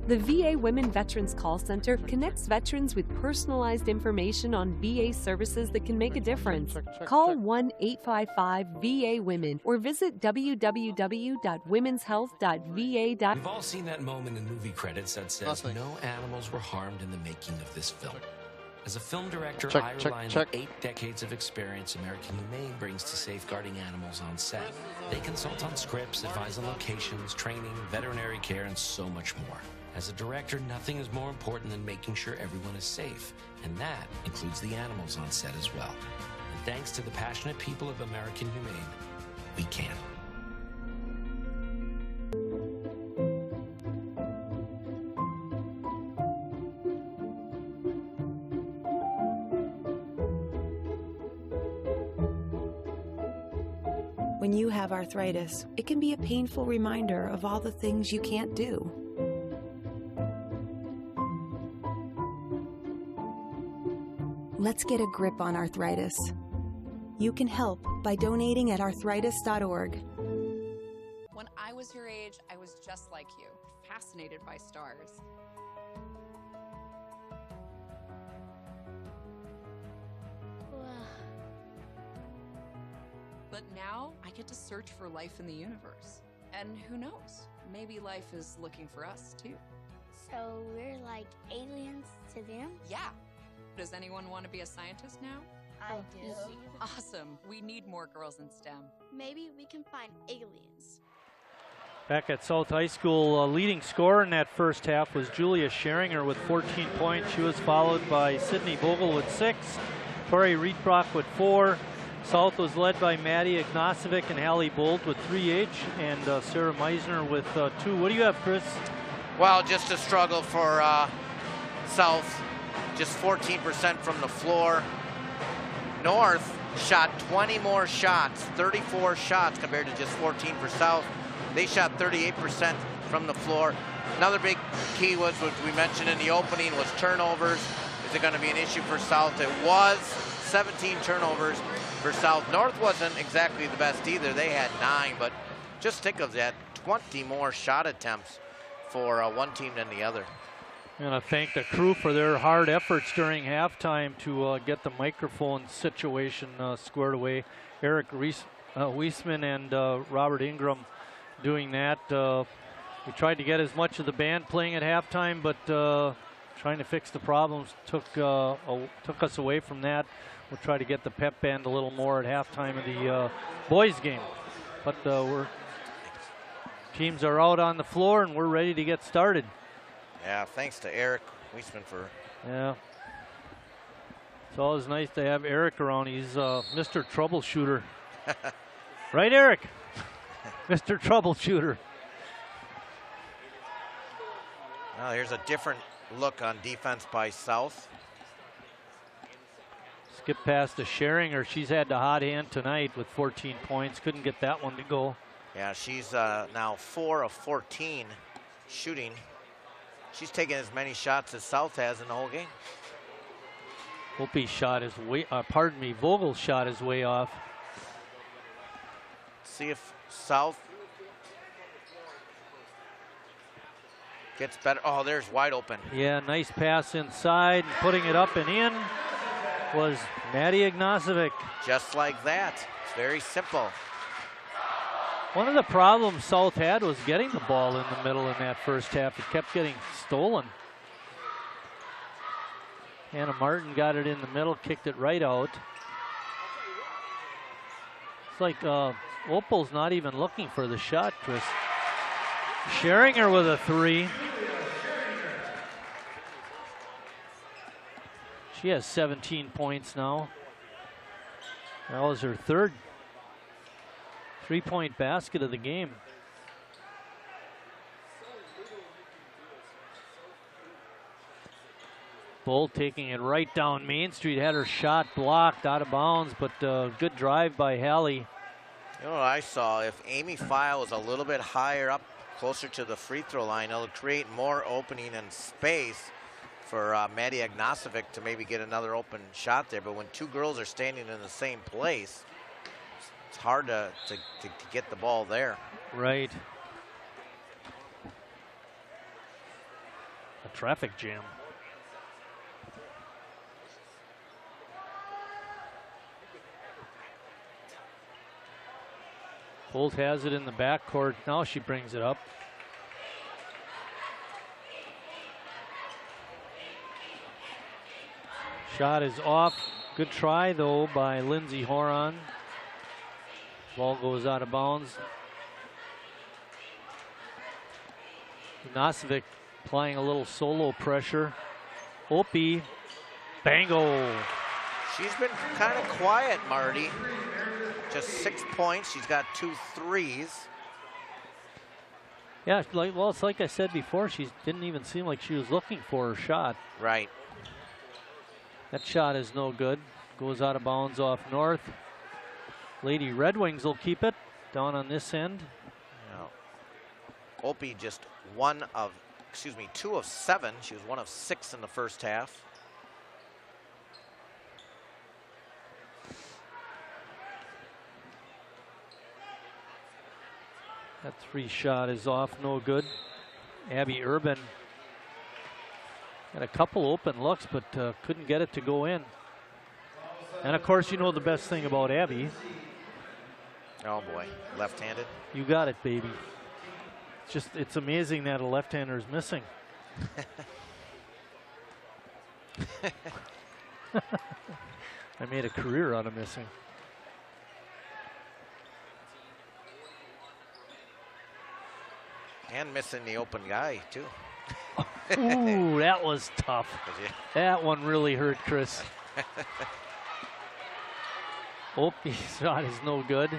The VA Women Veterans Call Center connects veterans with personalized information on VA services that can make a difference. Call 1-855-VA-WOMEN or visit www.womenshealth.va. We've all seen that moment in movie credits that says no animals were harmed in the making of this film. As a film director, I rely on the 8 decades of experience American Humane brings to safeguarding animals on set. They consult on scripts, advise on locations, training, veterinary care, and so much more. As a director, nothing is more important than making sure everyone is safe, and that includes the animals on set as well. And thanks to the passionate people of American Humane, we can. When you have arthritis, it can be a painful reminder of all the things you can't do. Let's get a grip on arthritis. You can help by donating at arthritis.org. When I was your age, I was just like you, fascinated by stars. But now I get to search for life in the universe. And who knows, maybe life is looking for us too. So we're like aliens to them? Yeah. Does anyone want to be a scientist now? I do. Awesome. We need more girls in STEM. Maybe we can find aliens. Back at South High School, leading scorer in that first half was Julia Scheringer with 14 points. She was followed by Sydney Bogle with 6, Tori Rietbrock with 4. South was led by Maddie Ignacevic and Hallie Bolt with 3 each, and Sarah Meisner with 2. What do you have, Chris? Well, just a struggle for South. Just 14% from the floor. North shot 20 more shots, 34 shots compared to just 14 for South. They shot 38% from the floor. Another big key was, what we mentioned in the opening, was turnovers. Is it going to be an issue for South? It was. 17 turnovers for South. North wasn't exactly the best either. They had 9, but just think of that, 20 more shot attempts for one team than the other. And I thank the crew for their hard efforts during halftime to get the microphone situation squared away. Eric Weisman and Robert Ingram doing that. We tried to get as much of the band playing at halftime, but trying to fix the problems took us away from that. We'll try to get the pep band a little more at halftime of the boys game. But teams are out on the floor and we're ready to get started. Yeah, thanks to Eric Weisman for. Yeah. It's always nice to have Eric around. He's Mr. Troubleshooter. Right, Eric? Mr. Troubleshooter. Now here's a different look on defense by South. Skip past to Scheringer. She's had the hot hand tonight with 14 points. Couldn't get that one to go. Yeah, she's now 4 of 14 shooting. She's taken as many shots as South has in the whole game. Opie's shot is way, Vogel's shot is way off. See if South gets better. Oh, there's wide open. Yeah, nice pass inside. Putting it up and in was Maddie Ignacevic. Just like that. It's very simple. One of the problems South had was getting the ball in the middle in that first half. It kept getting stolen. Hannah Martin got it in the middle, kicked it right out. It's like Opal's not even looking for the shot, Chris. Scheringer with a 3. She has 17 points now. That was her third 3-point basket of the game. Bull taking it right down Main Street, had her shot blocked out of bounds, but good drive by Hallie. You know what I saw? If Amy File was a little bit higher up, closer to the free throw line, it'll create more opening and space for Maddie Ignacevic to maybe get another open shot there. But when two girls are standing in the same place, it's hard to get the ball there. Right. A traffic jam. Holt has it in the backcourt. Now she brings it up. Shot is off. Good try, though, by Lindsay Horon. Ball goes out of bounds. Ignacevic applying a little solo pressure. Opie, bango. She's been kind of quiet, Marty. Just 6 points. She's got 2 threes. Yeah, well, it's like I said before. She didn't even seem like she was looking for her shot. Right. That shot is no good. Goes out of bounds off North. Lady Red Wings will keep it down on this end. No. Opie just 2 of 7. She was 1 of 6 in the first half. That 3 shot is off, no good. Abby Urban had a couple open looks, but couldn't get it to go in. And of course, you know the best thing about Abby. Oh boy, left-handed. You got it, baby. It's amazing that a left-hander is missing. I made a career out of missing. And missing the open guy, too. Ooh, that was tough. That one really hurt Chris. Opie's shot is no good.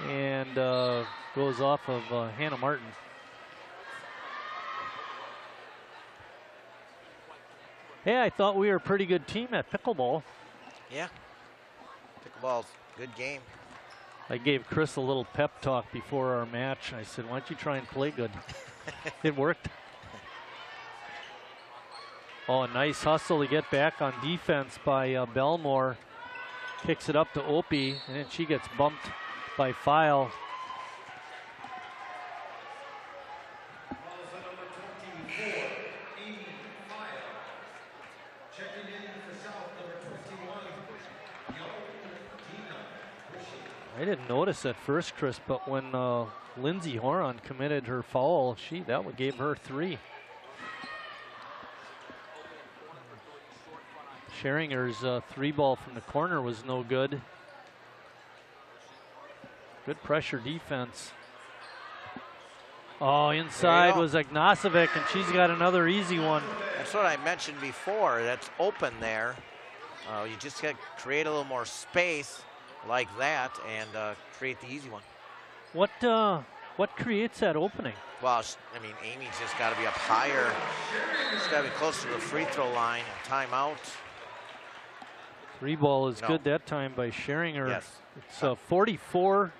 And goes off of Hannah Martin. Hey, I thought we were a pretty good team at pickleball. Yeah. Pickleball's a good game. I gave Chris a little pep talk before our match. I said, why don't you try and play good? It worked. Oh, a nice hustle to get back on defense by Belmore. Kicks it up to Opie, and then she gets bumped by File. I didn't notice at first, Chris, but when Lindsay Horan committed her foul, that gave her 3. Scheringer's 3 ball from the corner was no good. Good pressure defense. Oh, inside was Ignacevic, and she's got another easy one. That's what I mentioned before. That's open there. You just got to create a little more space like that and create the easy one. What creates that opening? Well, I mean, Amy's just got to be up higher. She's got to be closer to the free throw line. Timeout. 3 ball is good that time by Scheringer. Yes. It's 44-12.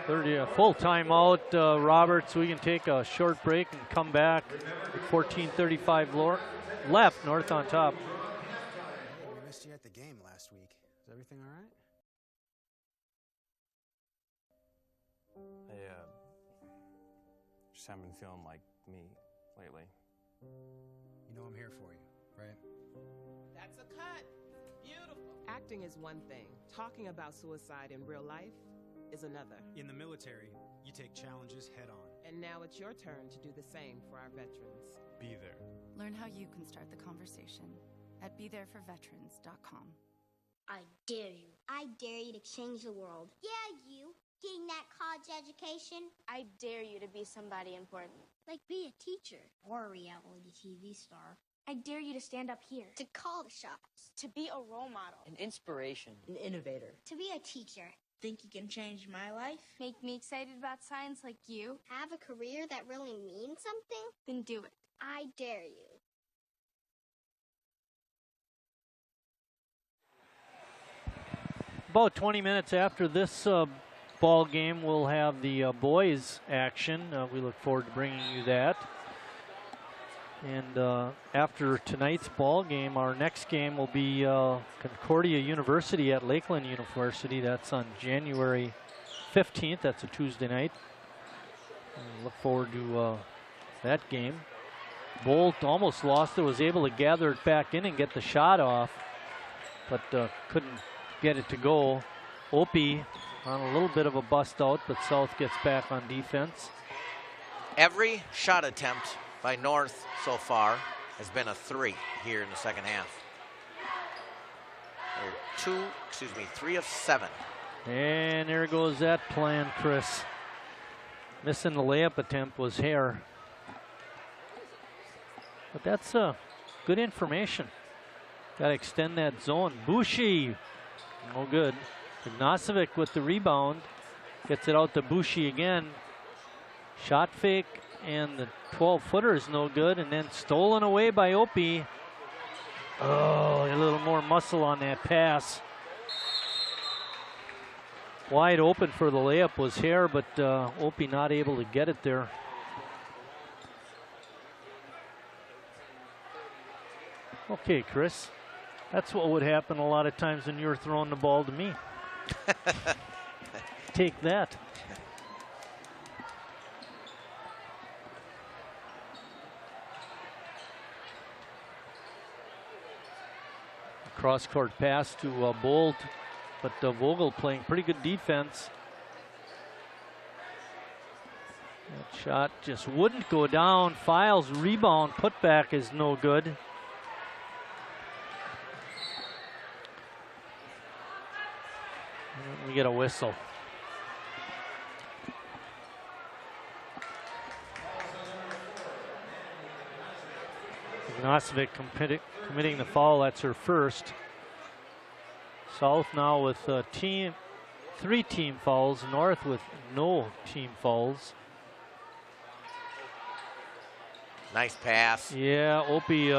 30, full timeout, Roberts. We can take a short break and come back. 14:35 left, North on top. We missed you at the game last week. Is everything all right? I just haven't been feeling like me lately. You know I'm here for you, right? That's a cut. Beautiful. Acting is one thing. Talking about suicide in real life is another. In the military, you take challenges head on. And now it's your turn to do the same for our veterans. Be there. Learn how you can start the conversation at BeThereForVeterans.com. I dare you. I dare you to change the world. Yeah, you. Getting that college education. I dare you to be somebody important. Like be a teacher or a reality TV star. I dare you to stand up here. To call the shots. To be a role model. An inspiration. An innovator. To be a teacher. Think you can change my life? Make me excited about science like you. Have a career that really means something? Then do it. I dare you. About 20 minutes after this ball game, we'll have the boys action. We look forward to bringing you that. And after tonight's ball game, our next game will be Concordia University at Lakeland University. That's on January 15th. That's a Tuesday night. And look forward to that game. Bolt almost lost it, was able to gather it back in and get the shot off, but couldn't get it to go. Opie on a little bit of a bust out, but South gets back on defense. Every shot attempt by North so far has been a 3 here in the second half. They're 3 of 7. And there goes that plan, Chris. Missing the layup attempt was Hare. But that's good information. Got to extend that zone. Bushi, no good. Ignacevic with the rebound. Gets it out to Bushi again. Shot fake, and the 12-footer is no good, and then stolen away by Opie. Oh, a little more muscle on that pass. Wide open for the layup was Hare, but Opie not able to get it there. Okay, Chris. That's what would happen a lot of times when you were throwing the ball to me. Take that. Cross-court pass to Bolt, but Vogel playing pretty good defense. That shot just wouldn't go down. Files rebound, putback is no good. And we get a whistle. Ignacevic committing the foul. That's her first. South now with 3 team fouls. North with no team fouls. Nice pass. Yeah, Opie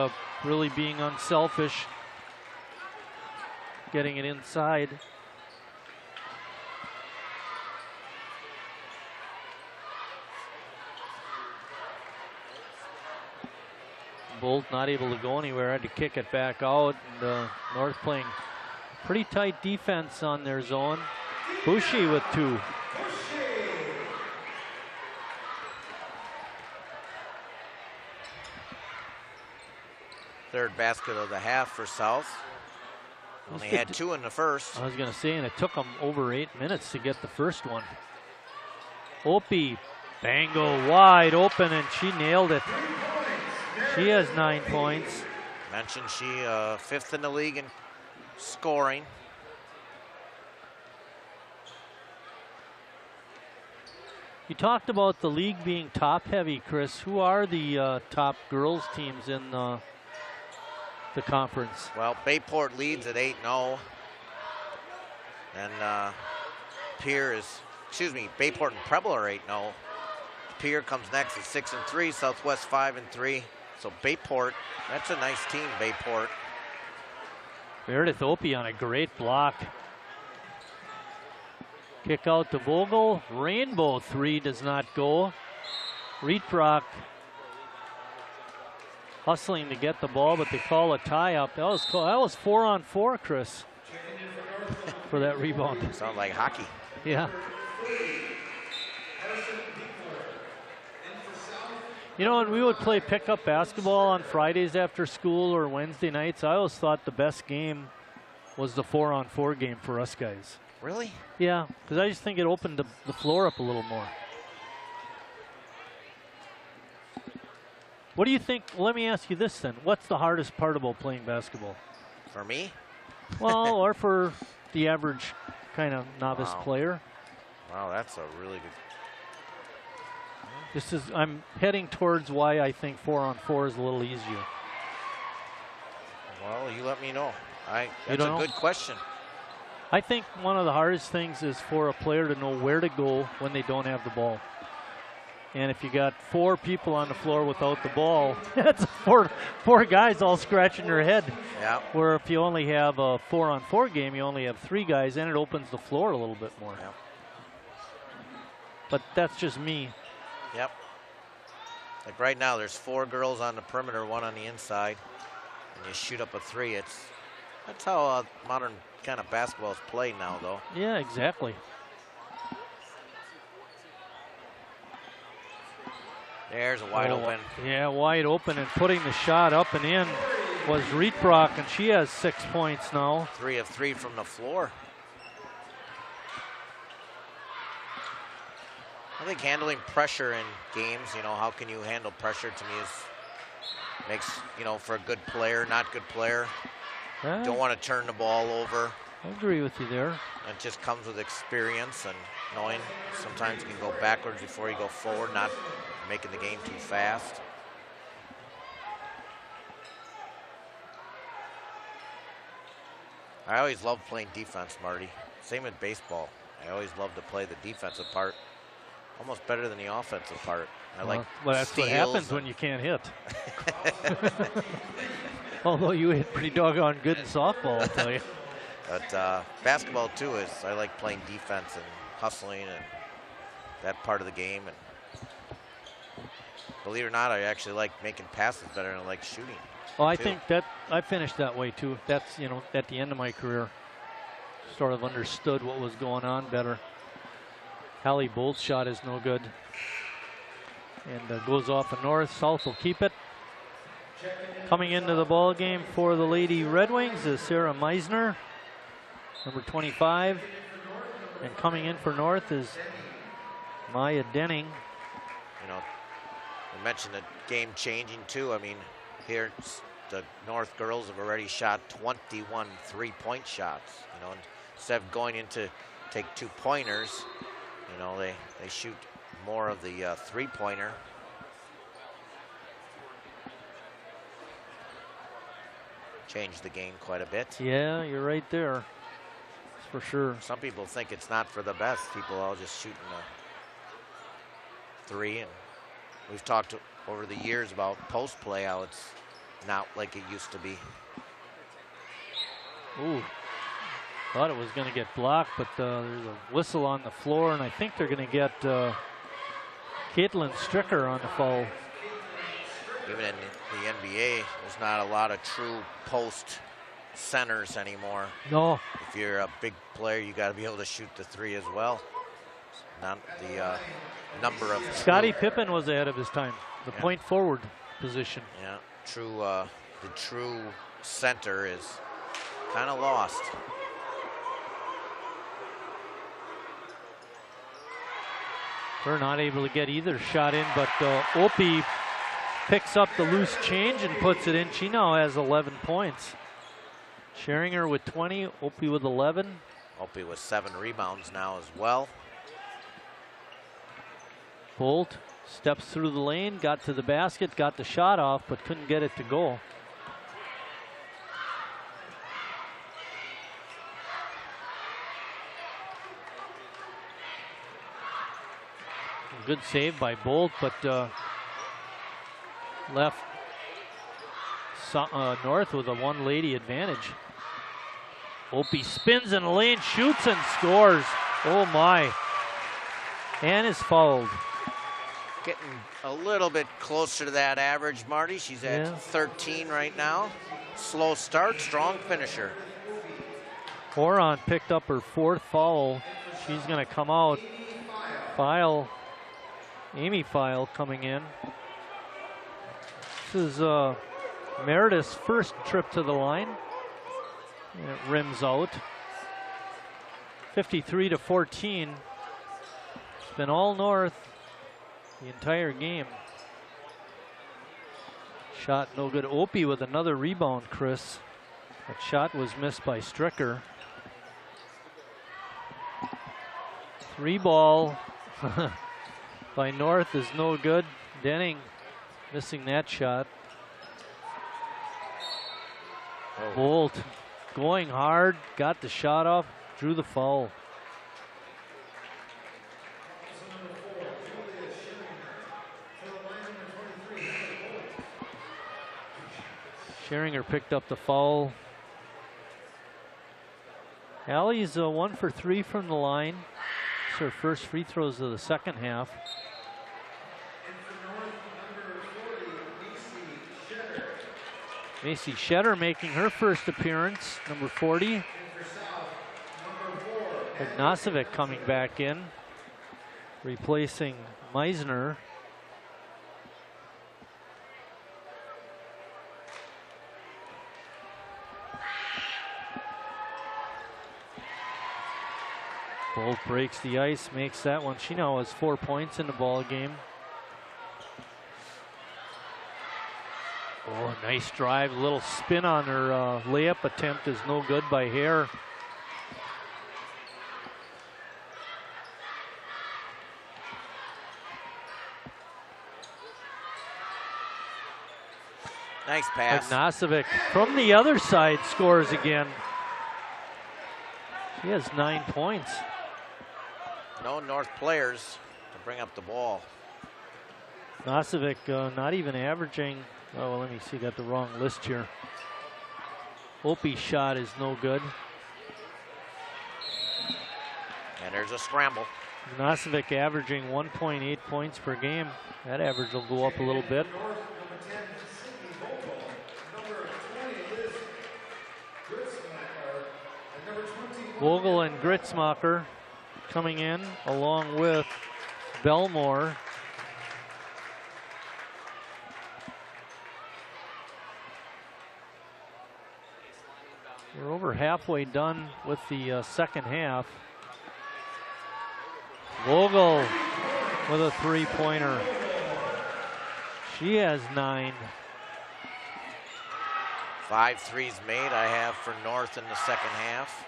really being unselfish. Getting it inside. Bolt not able to go anywhere, had to kick it back out. And North playing pretty tight defense on their zone. Bushi with 2. Third basket of the half for South. Only had 2 in the first. I was going to say, and it took them over 8 minutes to get the first one. Opie, Bango wide open, and she nailed it. She has 9 points. Mentioned she 5th in the league in scoring. You talked about the league being top-heavy, Chris. Who are the top girls teams in the conference? Well, Bayport leads at 8-0. And Bayport and Preble are 8-0. Pierre comes next at 6-3, Southwest 5-3. So Bayport, that's a nice team, Bayport. Meredith Opie on a great block. Kick out to Vogel. Rainbow 3 does not go. Rietrock hustling to get the ball, but they call a tie-up. That was 4-on-4, Chris, for that rebound. Sounds like hockey. Yeah. You know, when we would play pickup basketball on Fridays after school or Wednesday nights, I always thought the best game was the 4-on-4 game for us guys. Really? Yeah, because I just think it opened the floor up a little more. What do you think? Let me ask you this then. What's the hardest part about playing basketball? For me? Well, or for the average kind of novice player? Wow, that's a really good... I'm heading towards why I think 4-on-4 is a little easier. Well, you let me know. That's a good question. I think one of the hardest things is for a player to know where to go when they don't have the ball. And if you got 4 people on the floor without the ball, that's four guys all scratching their head. Yeah. Where if you only have a 4-on-4 game, you only have 3 guys, and it opens the floor a little bit more. Yeah. But that's just me. Yep. Like right now, there's 4 girls on the perimeter, 1 on the inside, and you shoot up a 3. That's how modern kind of basketball is played now, though. Yeah, exactly. There's a wide open. Yeah, wide open, and putting the shot up and in was Rietrock, and she has 6 points now. 3 of 3 from the floor. I think handling pressure in games, how can you handle pressure, to me makes, for a good player, not good player. Don't want to turn the ball over. I agree with you there. It just comes with experience and knowing sometimes you can go backwards before you go forward, not making the game too fast. I always love playing defense, Marty. Same with baseball. I always love to play the defensive part, almost better than the offensive part. Well, that's what happens when you can't hit. Although you hit pretty doggone good in softball, I'll tell you. But basketball, too, I like playing defense and hustling and that part of the game. And believe it or not, I actually like making passes better than I like shooting. Well, I think that I finished that way, too. That's, at the end of my career, sort of understood what was going on better. Hallie Bolt's shot is no good. And goes off the north. South will keep it. Coming into the ball game for the Lady Red Wings is Sarah Meisner, number 25. And coming in for North is Maya Denning. I mentioned the game changing too. I mean, here the North girls have already shot 21 3-point shots. Instead of going into take 2-pointers, they shoot more of the 3-pointer. Changed the game quite a bit. Yeah, you're right there. For sure. Some people think it's not for the best. People all just shooting a 3, and we've talked over the years about post play, how it's not like it used to be. Ooh, thought it was going to get blocked, but there's a whistle on the floor, and I think they're going to get Caitlin Stricker on the foul. Even in the NBA, there's not a lot of true post centers anymore. No. If you're a big player, you got to be able to shoot the 3 as well. Not the number of. Scottie Pippen was ahead of his time. The point forward position. Yeah, the true center is kind of lost. They're not able to get either shot in, but Opie picks up the loose change and puts it in. She now has 11 points. Scheringer with 20, Opie with 11. Opie with 7 rebounds now as well. Bolt steps through the lane, got to the basket, got the shot off, but couldn't get it to go. Good save by Bolt, but left North with a one-lady advantage. Opie spins in the lane, shoots and scores. Oh my. And is fouled. Getting a little bit closer to that average, Marty. She's at 13 right now. Slow start, strong finisher. Horon picked up her 4th foul. She's going to come out. Amy File coming in. This is Meredith's first trip to the line. And it rims out. 53-14. It's been all North the entire game. Shot no good. Opie with another rebound, Chris. That shot was missed by Stricker. 3 ball by North is no good. Denning missing that shot. Bolt going hard, got the shot off, drew the foul. Scheringer picked up the foul. Allie's 1 for 3 from the line. It's her first free throws of the second half. Macy Shetter making her first appearance, number 40. Ignacevic coming back in, replacing Meisner. Bolt breaks the ice, makes that one. She now has 4 points in the ball game. Oh, nice drive. A little spin on her layup attempt is no good by Hare. Nice pass. Ignacevic from the other side scores again. She has 9 points. No North players to bring up the ball. Ignacevic not even averaging. Oh, well, let me see, got the wrong list here. Opie's shot is no good. And there's a scramble. Ignacevic averaging 1.8 points per game. That average will go up a little bit. Vogel and Gritzmacher coming in along with Belmore. We're over halfway done with the second half. Vogel with a 3-pointer. She has 9. 5 threes made I have for North in the second half.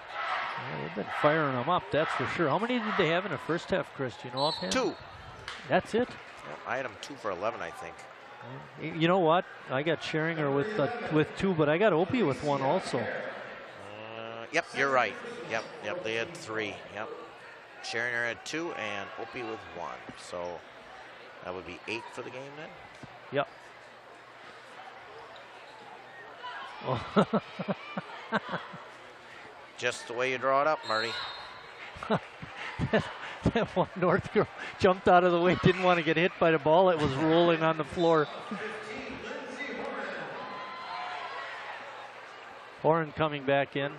Yeah, they've been firing them up, that's for sure. How many did they have in the first half, Chris? Do you know offhand? 2. That's it? Yep, I had them 2 for 11, I think. You know what? I got Scheringer with 2, but I got Opie with 1 also. Yep, you're right. Yep, they had 3. Yep. Scheringer had 2 and Opie with 1. So that would be 8 for the game then? Yep. Just the way you draw it up, Marty. That one North girl jumped out of the way, didn't want to get hit by the ball. It was rolling on the floor. Horan coming back in.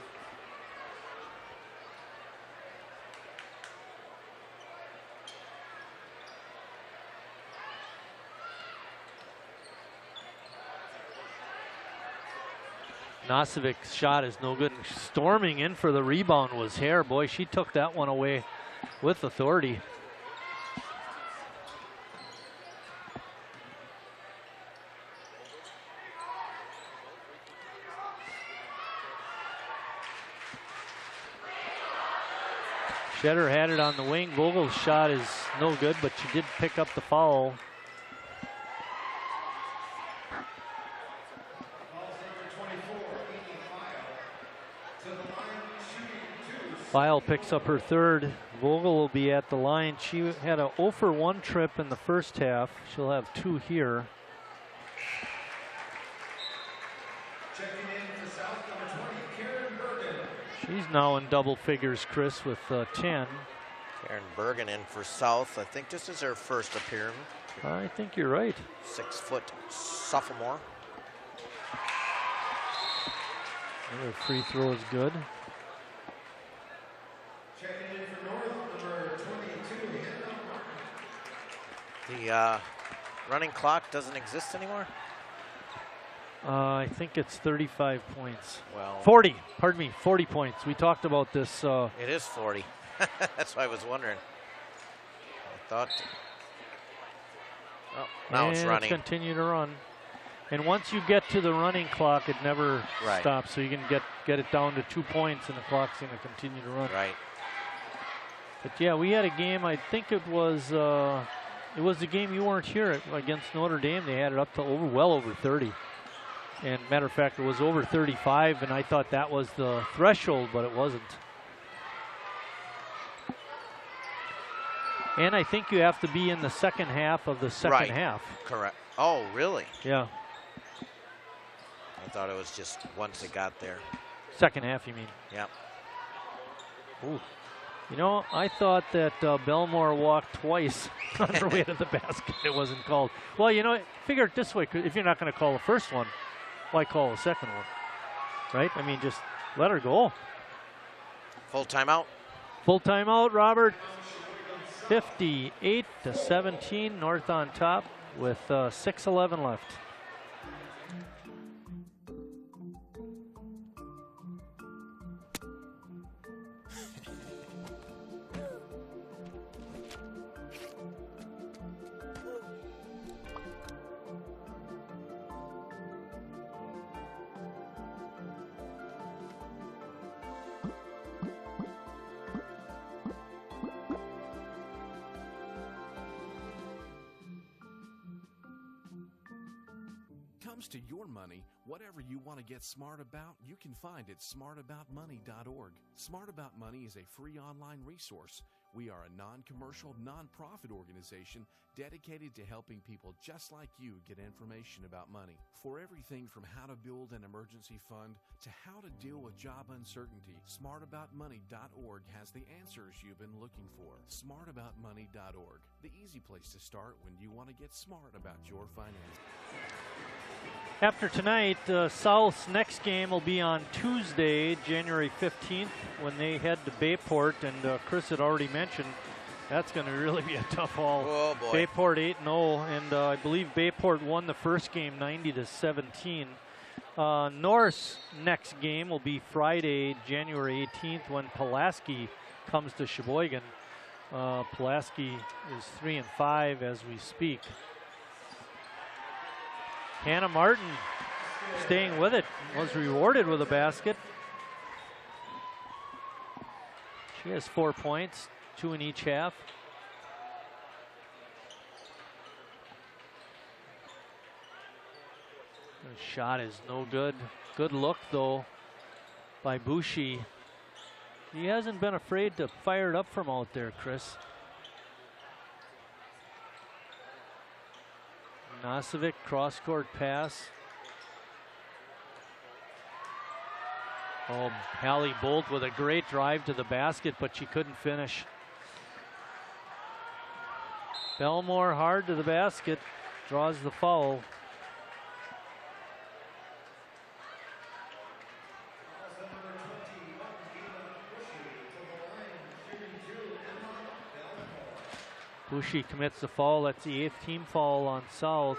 Nosovic's shot is no good. Storming in for the rebound was Hare. Boy, she took that one away with authority. Shedder had it on the wing. Vogel's shot is no good, but she did pick up the foul. File picks up her third. Vogel will be at the line. She had a 0 for 1 trip in the first half. She'll have 2 here. She's now in double figures, Chris, with 10. Karen Bergen in for South. I think this is her first appearance. I think you're right. 6-foot sophomore. Another free throw is good. The running clock doesn't exist anymore? I think it's 35 points. Well, 40, pardon me, 40 points. We talked about this. It is 40. That's why I was wondering. I thought. Oh, now it's running. It's continue to run. And once you get to the running clock, it never stops. So you can get it down to 2 points, and the clock's going to continue to run. Right. But yeah, we had a game. I think it was the game you weren't here against Notre Dame. They had it up to well over 30. And matter of fact, it was over 35, and I thought that was the threshold, but it wasn't. And I think you have to be in the second half of the second half. Correct. Oh, really? Yeah. I thought it was just once it got there. Second half, you mean? Yeah. Ooh. You know, I thought that Belmore walked twice on her way to the basket. It wasn't called. Well, you know, figure it this way. If you're not going to call the first one, why call the second one? Right? I mean, just let her go. Full timeout. Full timeout, Robert. 58-17, North on top with 6:11 left. Comes to your money, whatever you want to get smart about, you can find at smartaboutmoney.org. Smart About Money is a free online resource. We are a non-commercial, non-profit organization dedicated to helping people just like you get information about money. For everything from how to build an emergency fund to how to deal with job uncertainty, smartaboutmoney.org has the answers you've been looking for. Smartaboutmoney.org, the easy place to start when you want to get smart about your finances. After tonight, South's next game will be on Tuesday, January 15th, when they head to Bayport. And Chris had already mentioned that's going to really be a tough haul. Oh, boy. Bayport 8-0, and I believe Bayport won the first game 90-17. North's next game will be Friday, January 18th, when Pulaski comes to Sheboygan. Pulaski is 3-5 as we speak. Hannah Martin staying with it, was rewarded with a basket. She has 4 points, 2 in each half. The shot is no good. Good look though by Boucher. He hasn't been afraid to fire it up from out there, Chris. Nosovic, cross-court pass. Oh, Hallie Bolt with a great drive to the basket, but she couldn't finish. Belmore hard to the basket, draws the foul. Boucher commits the foul. That's the 8th team foul on South.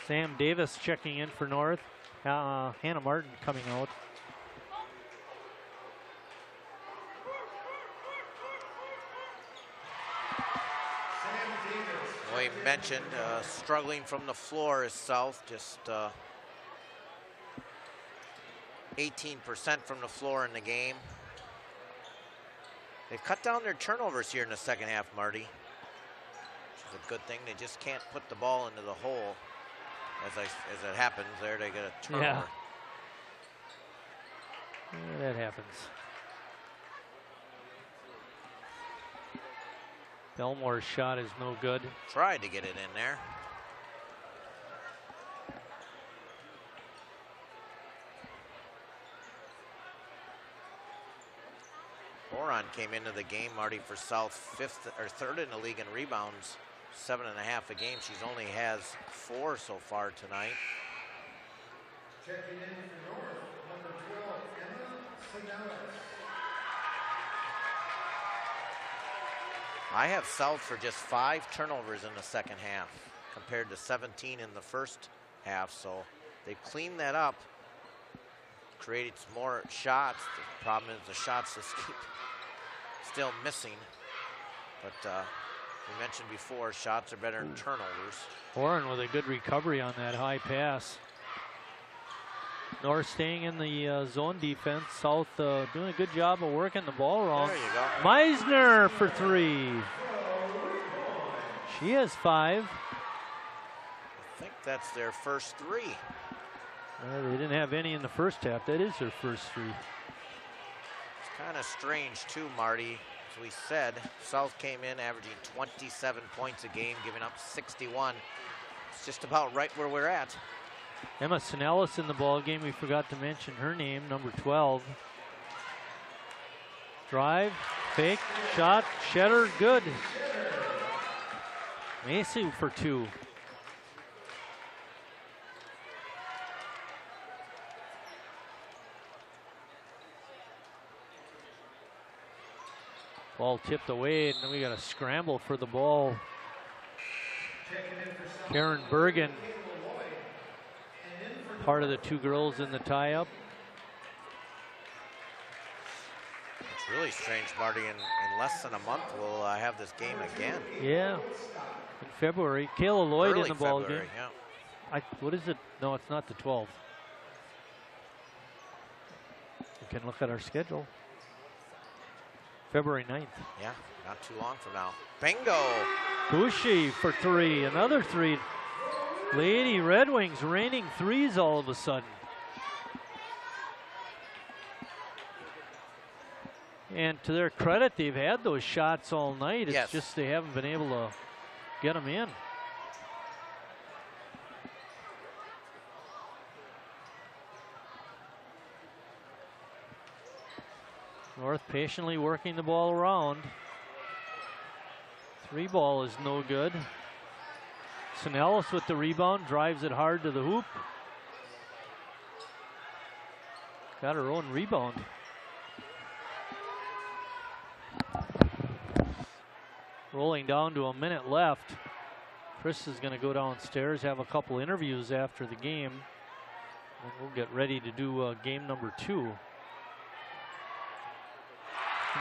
Sam Davis checking in for North. Hannah Martin coming out. We mentioned struggling from the floor is South, just 18% from the floor in the game. They've cut down their turnovers here in the second half, Marty. Which is a good thing. They just can't put the ball into the hole. As it happens there, they get a turnover. Yeah. That happens. Belmore's shot is no good. Tried to get it in there. Boron came into the game, Marty, for South third in the league in rebounds, 7.5 a game. She's only has 4 so far tonight. Checking in for North, number 12, Emma Sinellis. I have South for just 5 turnovers in the second half compared to 17 in the first half, so they've cleaned that up, created some more shots. The problem is the shots just keep still missing, but we mentioned before, shots are better than turnovers. Warren with a good recovery on that high pass. North staying in the zone defense. South doing a good job of working the ball around. There you go. Meisner for 3. She has 5. I think that's their first 3. They didn't have any in the first half. That is their first 3. It's kind of strange too, Marty. As we said, South came in averaging 27 points a game, giving up 61. It's just about right where we're at. Emma Sinellis in the ball game. We forgot to mention her name, number 12. Drive, fake, shot, Shetter, good. Macy for 2. Ball tipped away, and then we got to scramble for the ball. Karen Bergen, part of the 2 girls in the tie-up. It's really strange, Marty. In less than a month, we'll have this game again. Yeah, in February. Kayla Lloyd Early in the ball February, game. Yeah. What is it? No, it's not the 12th. We can look at our schedule. February 9th. Yeah, not too long from now. Bingo! Bushi for 3, another 3. Lady Red Wings raining 3s all of a sudden. And to their credit, they've had those shots all night. It's just they haven't been able to get them in. North patiently working the ball around. 3 ball is no good. Sinellis with the rebound, drives it hard to the hoop. Got her own rebound. Rolling down to a minute left. Chris is going to go downstairs, have a couple interviews after the game, and we'll get ready to do game number 2.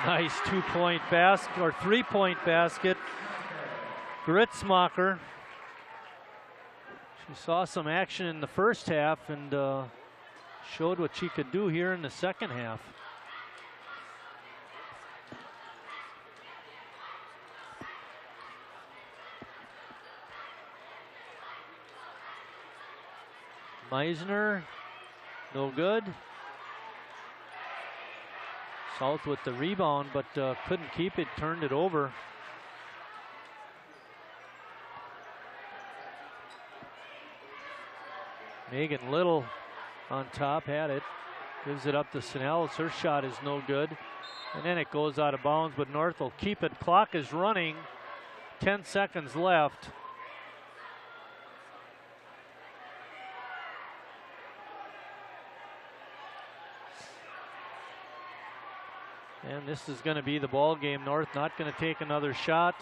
Nice 2-point basket, or 3-point basket. Gritzmacher. She saw some action in the first half and showed what she could do here in the second half. Meisner, no good. South with the rebound, but couldn't keep it, turned it over. Megan Little on top, had it. Gives it up to Sinellis. Her shot is no good. And then it goes out of bounds, but North will keep it. Clock is running. 10 seconds left. And this is going to be the ball game. North not going to take another shot.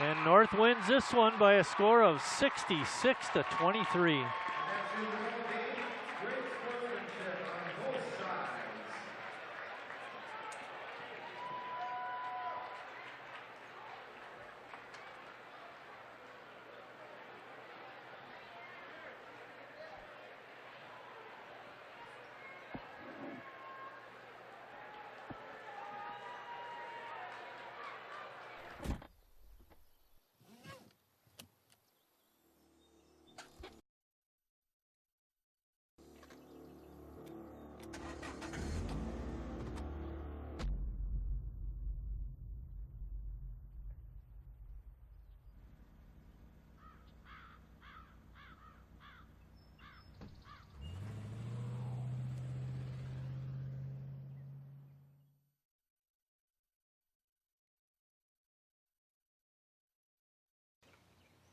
And North wins this one by a score of 66-23.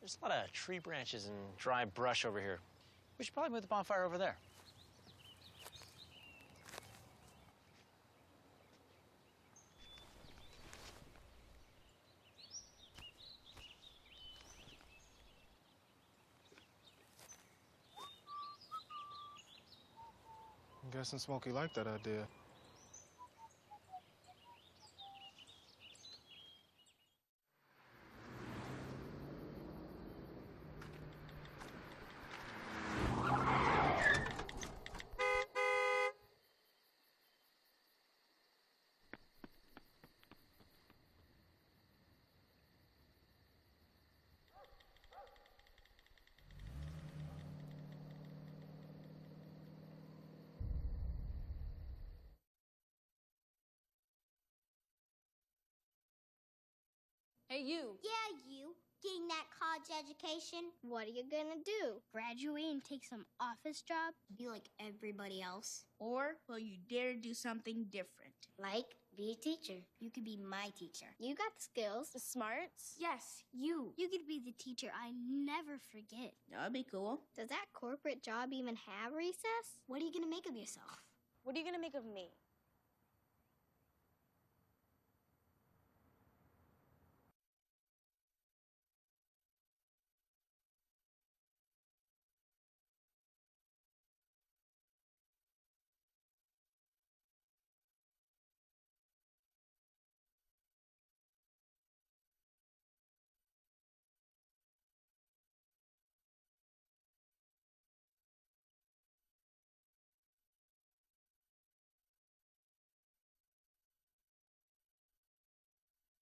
There's a lot of tree branches and dry brush over here. We should probably move the bonfire over there. I'm guessing Smokey liked that idea. Hey, you. Yeah, you. Getting that college education. What are you gonna do? Graduate and take some office job? Be like everybody else? Or will you dare do something different? Like, be a teacher. You could be my teacher. You got the skills. The smarts. Yes, you. You could be the teacher I never forget. That'd be cool. Does that corporate job even have recess? What are you gonna make of yourself? What are you gonna make of me?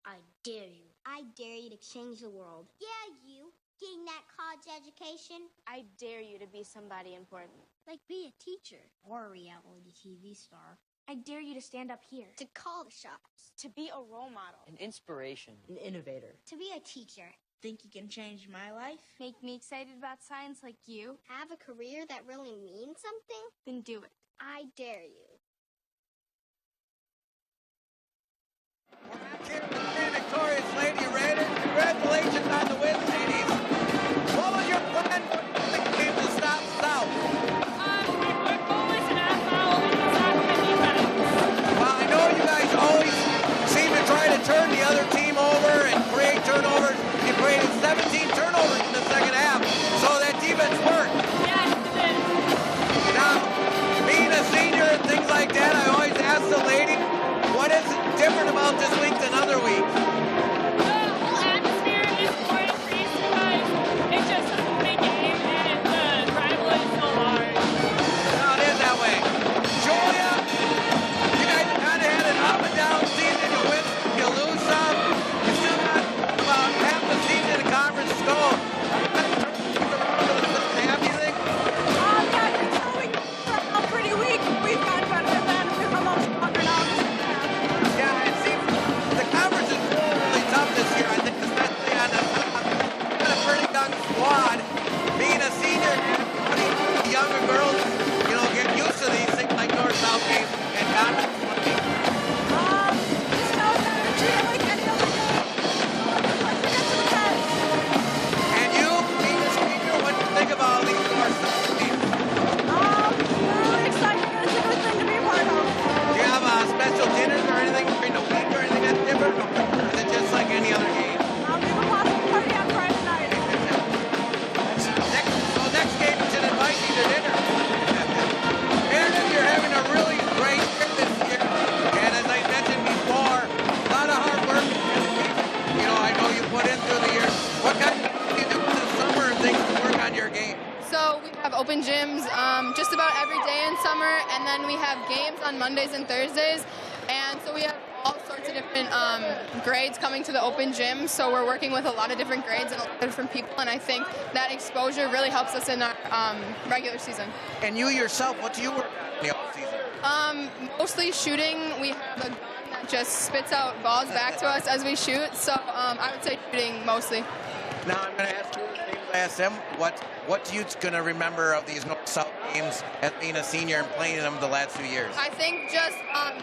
I dare you. I dare you to change the world. Yeah, you. Getting that college education. I dare you to be somebody important. Like be a teacher. Or a reality TV star. I dare you to stand up here. To call the shots. To be a role model. An inspiration. An innovator. To be a teacher. Think you can change my life? Make me excited about science like you? Have a career that really means something? Then do it. I dare you. Victorious Lady Raiders, congratulations on the win, ladies. What was your plan for the game to stop South? We're always an foul and it's not going to be better. Well, I know you guys always seem to try to turn the other team over and create turnovers. You created 17 turnovers in the second half, so that defense worked. Yes, it did. Now, being a senior and things like open gyms just about every day in summer, and then we have games on Mondays and Thursdays, and so we have all sorts of different grades coming to the open gym, so we're working with a lot of different grades and a lot of different people, and I think that exposure really helps us in our regular season. And you yourself, what do you work on in the off season? Mostly shooting. We have a gun that just spits out balls back to us as we shoot, so I would say shooting mostly. Now I'm going to ask you the same as I asked them, what you going to remember of these North-South games as being a senior and playing in them the last few years? I think just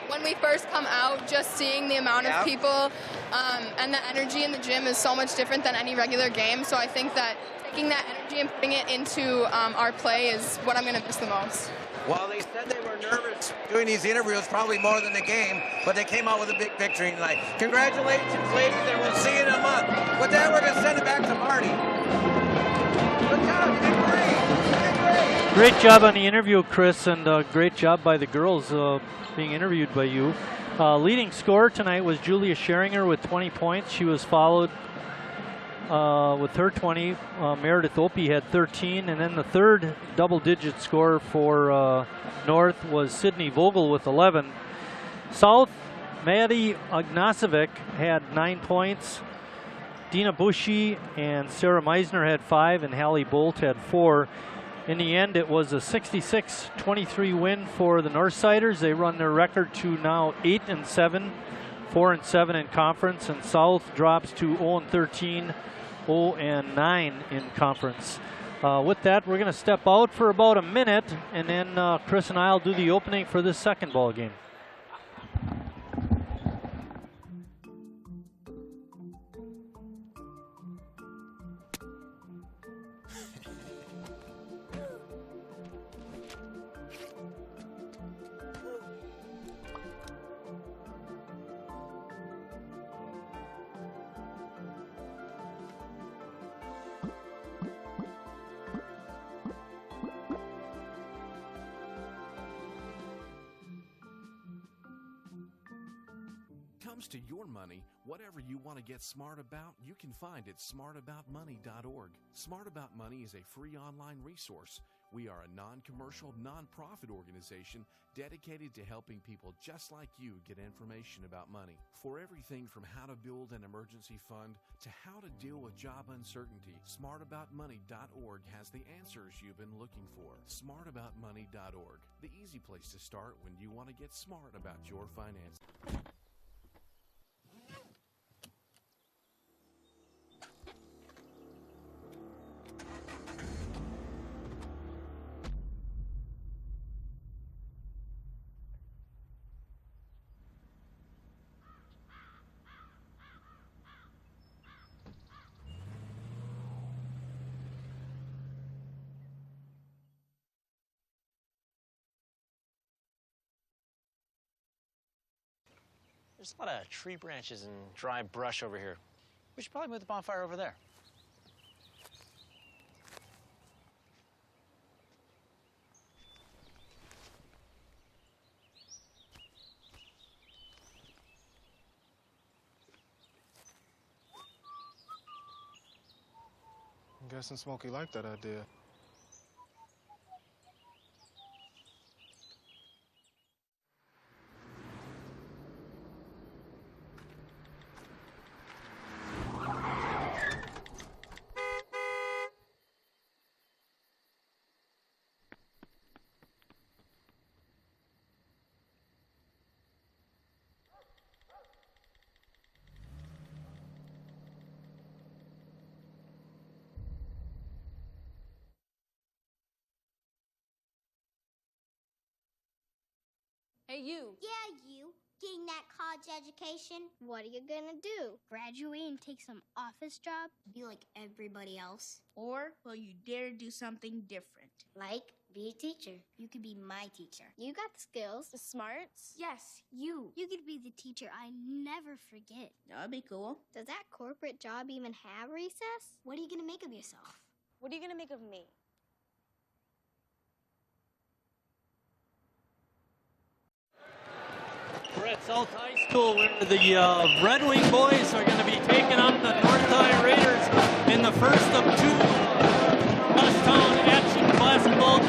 when we first come out, just seeing the amount of people and the energy in the gym is so much different than any regular game, so I think that taking that energy and putting it into our play is what I'm going to miss the most. Well, they said they were nervous doing these interviews, probably more than the game, but they came out with a big victory tonight. Congratulations, ladies, and we'll see you in a month. With that, we're going to send it back to Marty. Good job, you did great. You did great. Great job on the interview, Chris, and great job by the girls being interviewed by you. Leading scorer tonight was Julia Scheringer with 20 points. She was followed with her 20. Meredith Opie had 13, and then the third double-digit scorer for North was Sydney Vogel with 11. South, Maddie Ognasovic had 9 points. Dina Bushy and Sarah Meisner had 5, and Hallie Bolt had 4. In the end, it was a 66-23 win for the Northsiders. They run their record to now 8-7, 4-7 in conference, and South drops to 0-13, 0-9 in conference. With that, we're going to step out for about a minute, and then Chris and I will do the opening for this second ball game. Comes to your money, whatever you want to get smart about, you can find at smartaboutmoney.org. Smart About Money is a free online resource. We are a non-commercial, non-profit organization dedicated to helping people just like you get information about money. For everything from how to build an emergency fund to how to deal with job uncertainty, smartaboutmoney.org has the answers you've been looking for. Smartaboutmoney.org, the easy place to start when you want to get smart about your finances. There's a lot of tree branches and dry brush over here. We should probably move the bonfire over there. I'm guessing Smokey liked that idea. Hey, you. Yeah, you. Getting that college education. What are you gonna do? Graduate and take some office job? Be like everybody else? Or will you dare do something different? Like, be a teacher. You could be my teacher. You got the skills. The smarts. Yes, you. You could be the teacher I never forget. That'd be cool. Does that corporate job even have recess? What are you gonna make of yourself? What are you gonna make of me? We're at South High School where the Red Wing boys are going to be taking on the North High Raiders in the first of two Crosstown action basketball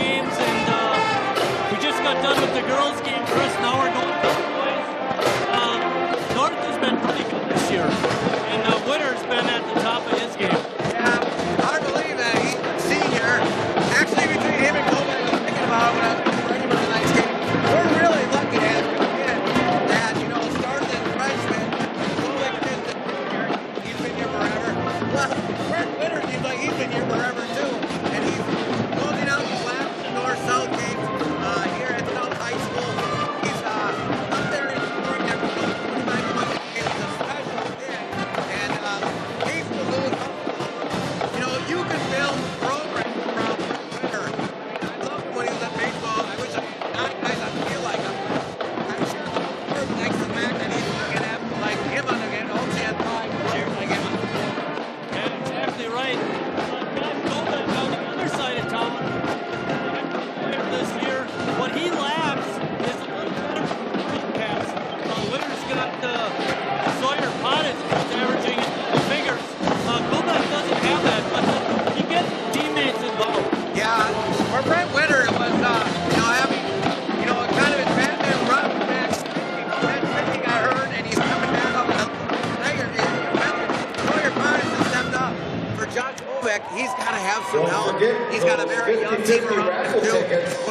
Brent Witters, he's been here forever too, and he's closing out these last north-south games here at South High School. He's up there in scoring every 29 months. He's a special kid, and he's the lose. You can build programs around Witter. I loved him when he was at baseball. I wish I had guys that feel like him. I'm sure Herb likes the fact that he's looking at like him on again. Hopes he has 5 players like him. Yeah, exactly right. Matt Goldman on the other side of town. This year, what he lacks is a little better pass. Witter's got Sawyer Pottage averaging figures. Goldman doesn't have that, but he gets teammates involved. Yeah, for Brent Witter, it was having kind of his Batman run back. He got hurt, and he's coming back up. Sawyer Pottage has stepped up. For Josh Kovac, he's got to have some help. He's got a very young team around him too.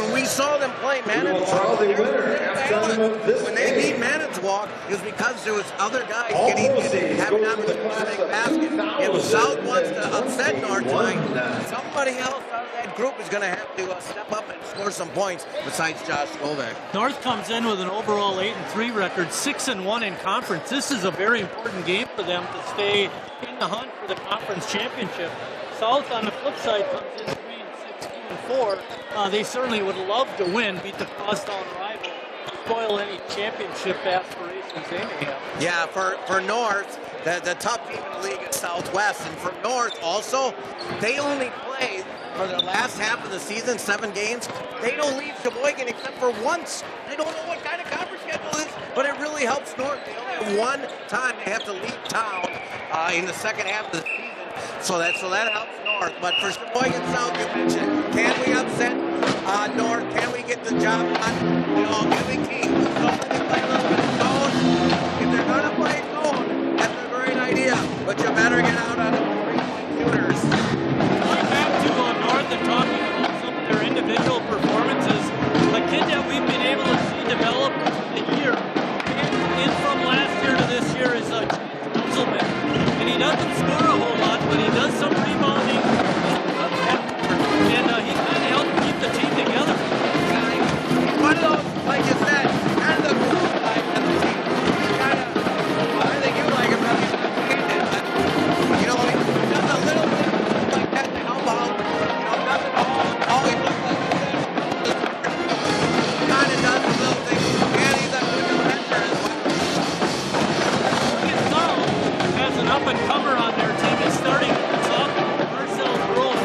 When we saw them play Manitowoc, when they beat Manitowoc, it was because there was other guys having opportunities to make baskets. If South wants to upset North tonight, somebody else out of that group is going to have to step up and score some points besides Josh Kovac. North comes in with an overall 8-3 record, 6-1 in conference. This is a very important game for them to stay in the hunt for the conference championship. South, on the flip side, comes in 3-6, 2-4. They certainly would love to win, beat the crosstown rival, spoil any championship aspirations they may have. Yeah, for North, the top team in the league is Southwest, and for North also, they only play for the last half of the season, 7 games. They don't leave Sheboygan except for once. I don't know what kind of conference schedule it is, but it really helps North. They only have one time they have to leave town in the second half of the season. So that helps North. But for Sheboygan South, you mentioned, can we upset North? Can we get the job done? Can we keep? So they play a little bit of zone. If they're going to play zone, that's a great idea. But you better get out on the 3-point shooters. Going back to North and talking about some of their individual performances, a kid that we've been able to see develop a year in from last year to this year is Russellman. And he doesn't score a whole lot, but he does some rebounding. And he kind of helps keep the team together. One of those, like you said, kind of the cool guy of the team. I think you like him, but he does a little bit like that to help out. Doesn't always look like this. Kind of does a little thing, and he's a good defender as well. South has an up-and-comer on their team. He's starting sophomore Marcel Grove.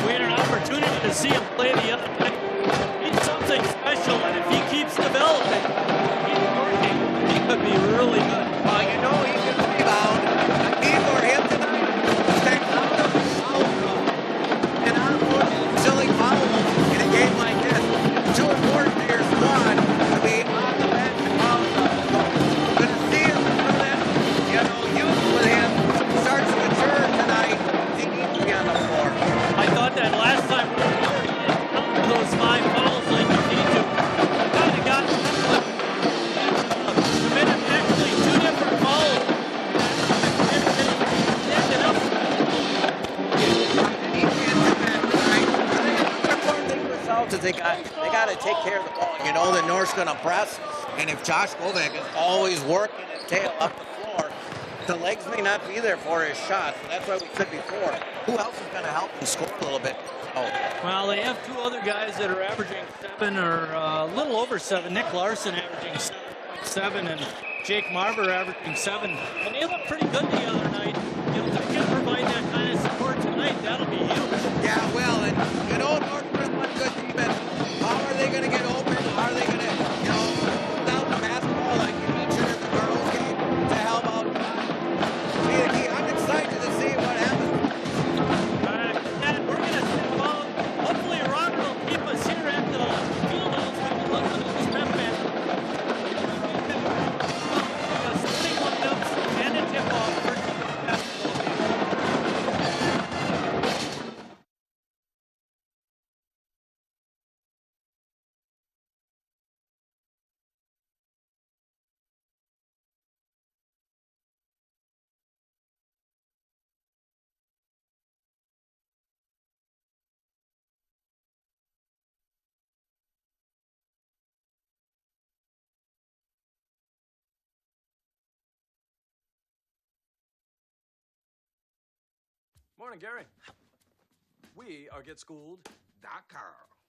We had an opportunity to see him play the other night. He's something special, and if he keeps developing, he's working, he could be really good. He can rebound. The key for him tonight is that out of foul trouble. And unfortunately, silly fouls in a game like this. It's too important to your squad to be on the bench and foul trouble. So good to see him through that. Youth with him starts to mature tonight. He needs to be on the floor. I thought that last time we were here, he didn't count those 5 fouls like you need to. Kind of got committed actually 2 different fouls. Ended up. Is they got to take care of the ball. The North's going to press, and if Josh Kovac is always working his tail up the floor, the legs may not be there for his shot. So that's why we said before, who else is going to help him score a little bit? Well, they have 2 other guys that are averaging 7 or a little over 7. Nick Larson averaging 7.7 and Jake Marver averaging 7. And they look pretty good the other night. If they can provide that kind of support tonight, that'll be huge. Yeah, well, and Northwood's one good team, but how are they going to get open? How are they going to, down the basketball like you mentioned in the girls' game to help out? I'm excited to see what happens. And we're going to step out. Hopefully, Robert will keep us here at the field house. We can listen to the step back. Starting lineups and a tip-off. Morning, Gary. We are GetSchooled.com.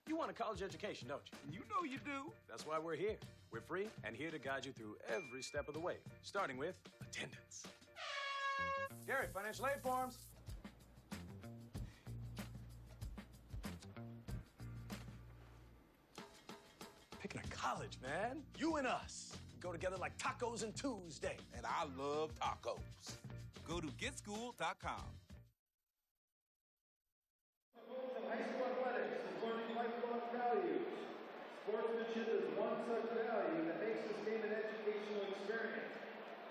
You want a college education, don't you? You know you do. That's why we're here. We're free and here to guide you through every step of the way, starting with attendance. Gary, financial aid forms. Picking a college, man. You and us. Go together like tacos and Tuesday. And I love tacos. Go to GetSchooled.com. High school athletics is learning lifelong values. Sportsmanship is one such value that makes this game an educational experience.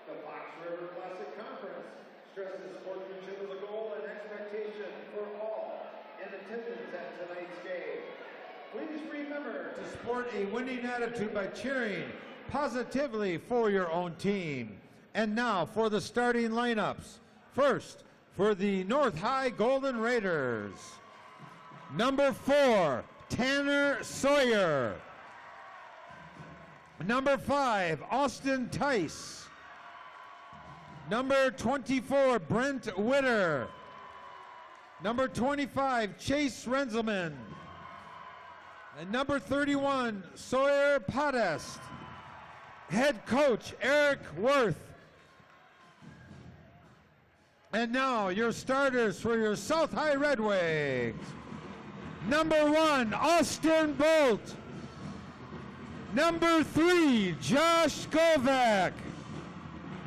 The Fox River Classic Conference stresses sportsmanship as a goal and expectation for all in attendance at tonight's game. Please remember to sport a winning attitude by cheering positively for your own team. And now for the starting lineups. First, for the North High Golden Raiders. Number 4, Tanner Sawyer. Number 5, Austin Tice. Number 24, Brent Witter. Number 25, Chase Renzelman. And number 31, Sawyer Podest. Head coach, Eric Worth. And now your starters for your South High Red Wings. Number 1, Austin Bolt. Number 3, Josh Govak.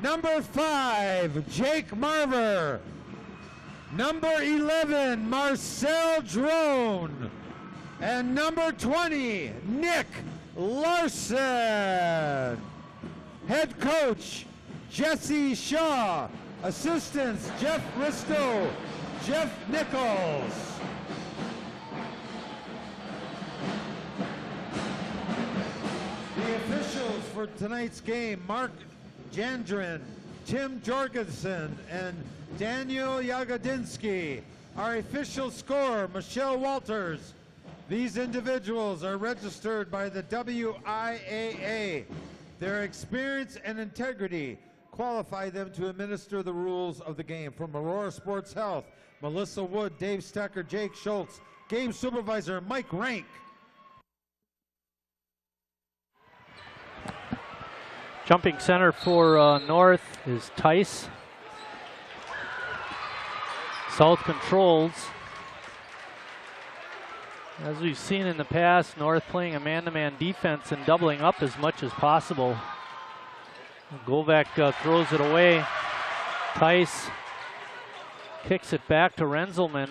Number 5, Jake Marver. Number 11, Marcel Drone. And number 20, Nick Larson. Head coach, Jesse Shaw. Assistants, Jeff Risto, Jeff Nichols. The officials for tonight's game, Mark Jandrin, Tim Jorgensen, and Daniel Yagodinsky. Our official scorer, Michelle Walters. These individuals are registered by the WIAA. Their experience and integrity qualify them to administer the rules of the game. From Aurora Sports Health, Melissa Wood, Dave Stecker, Jake Schultz, game supervisor Mike Rank. Jumping center for North is Tice. South controls. As we've seen in the past, North playing a man-to-man defense and doubling up as much as possible. Govak throws it away. Tice kicks it back to Renzelman.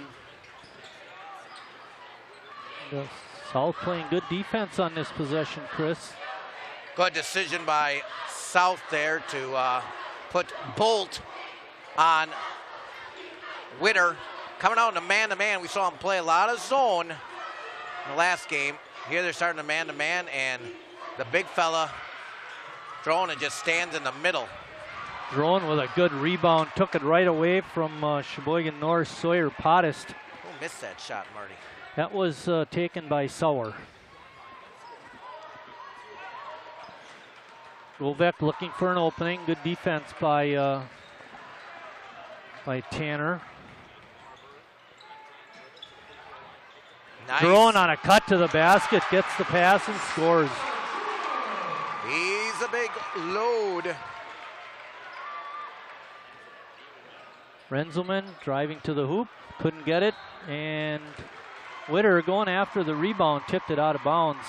South playing good defense on this possession, Chris. Good decision by South there to put Bolt on Witter. Coming out in a man-to-man, we saw him play a lot of zone in the last game. Here they're starting a man-to-man, and the big fella Drone and just stands in the middle. Drone with a good rebound, took it right away from Sheboygan North Sawyer Podest. Who missed that shot, Marty? That was taken by Sauer. Govek looking for an opening. Good defense by Tanner. Nice. Drone on a cut to the basket, gets the pass and scores. He's a big load. Renzelman driving to the hoop, couldn't get it, and Witter going after the rebound, tipped it out of bounds.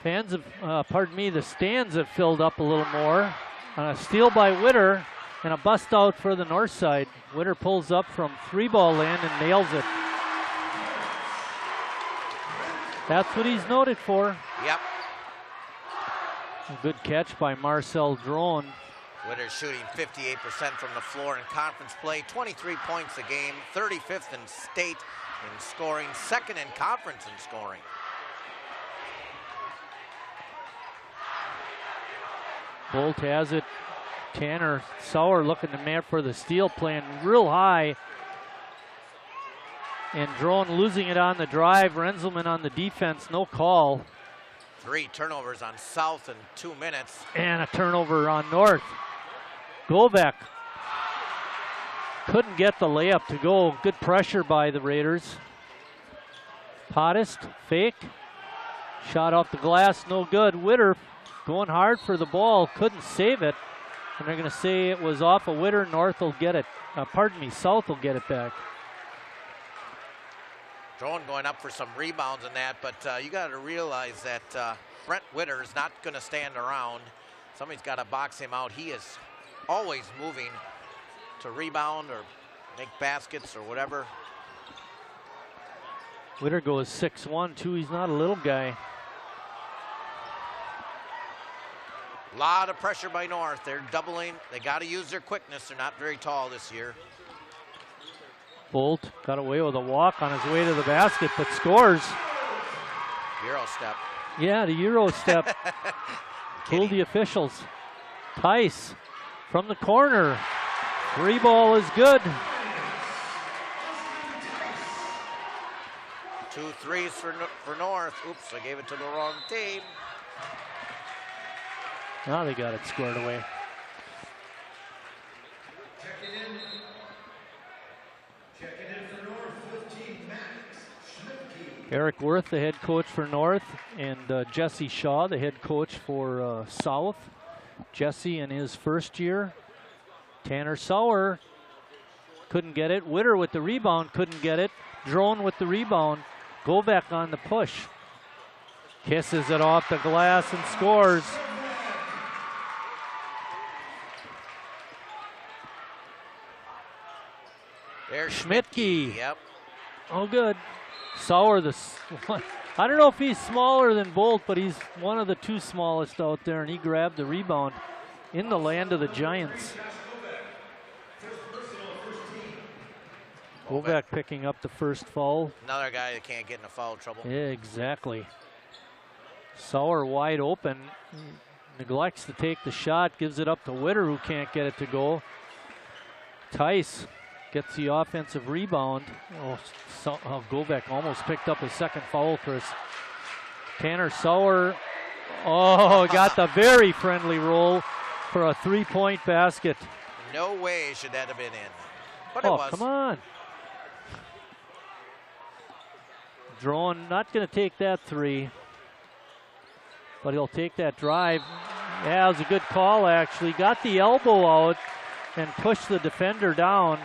Fans have, the stands have filled up a little more. On a steal by Witter and a bust out for the north side. Witter pulls up from 3-ball land and nails it. That's what he's noted for. Yep. A good catch by Marcel Drone. Witter shooting 58% from the floor in conference play, 23 points a game, 35th in state in scoring, second in conference in scoring. Bolt has it. Tanner Sauer looking to man for the steal, playing real high. And Drone losing it on the drive. Renzelman on the defense, no call. 3 turnovers on South in 2 minutes. And a turnover on North. Golbeck couldn't get the layup to go. Good pressure by the Raiders. Pottist, fake. Shot off the glass, no good. Witter going hard for the ball, couldn't save it. And they're going to say it was off of Witter. North will get it. South will get it back. Drone going up for some rebounds in that, but you got to realize that Brent Witter is not going to stand around. Somebody's got to box him out. He is always moving to rebound or make baskets or whatever. Witter goes 6'1", too. He's not a little guy. A lot of pressure by North. They're doubling. They got to use their quickness. They're not very tall this year. Bolt got away with a walk on his way to the basket, but scores. Euro step. Yeah, the Euro step. Fooled the officials. Tice from the corner. 3 ball is good. 2 threes for North. Oops, I gave it to the wrong team. Now they got it squared away. Checking in for North, 15, Max Schmidtke. Eric Worth, the head coach for North, and Jesse Shaw, the head coach for South. Jesse in his first year. Tanner Sauer couldn't get it. Witter with the rebound, couldn't get it. Drone with the rebound. Golbeck on the push. Kisses it off the glass and scores. There's Schmidtke. Yep. Oh, good. Sauer, I don't know if he's smaller than Bolt, but he's one of the 2 smallest out there, and he grabbed the rebound in the land of the Giants. Golbeck picking up the first foul. Another guy that can't get into foul trouble. Yeah, exactly. Sauer wide open. Neglects to take the shot. Gives it up to Witter, who can't get it to go. Tice gets the offensive rebound. Golbeck almost picked up his second foul, Chris. Tanner Sauer, got the very friendly roll for a 3-point basket. No way should that have been in. But it was. Come on. Drone not going to take that 3, but he'll take that drive. Yeah, it was a good call, actually. Got the elbow out and pushed the defender down.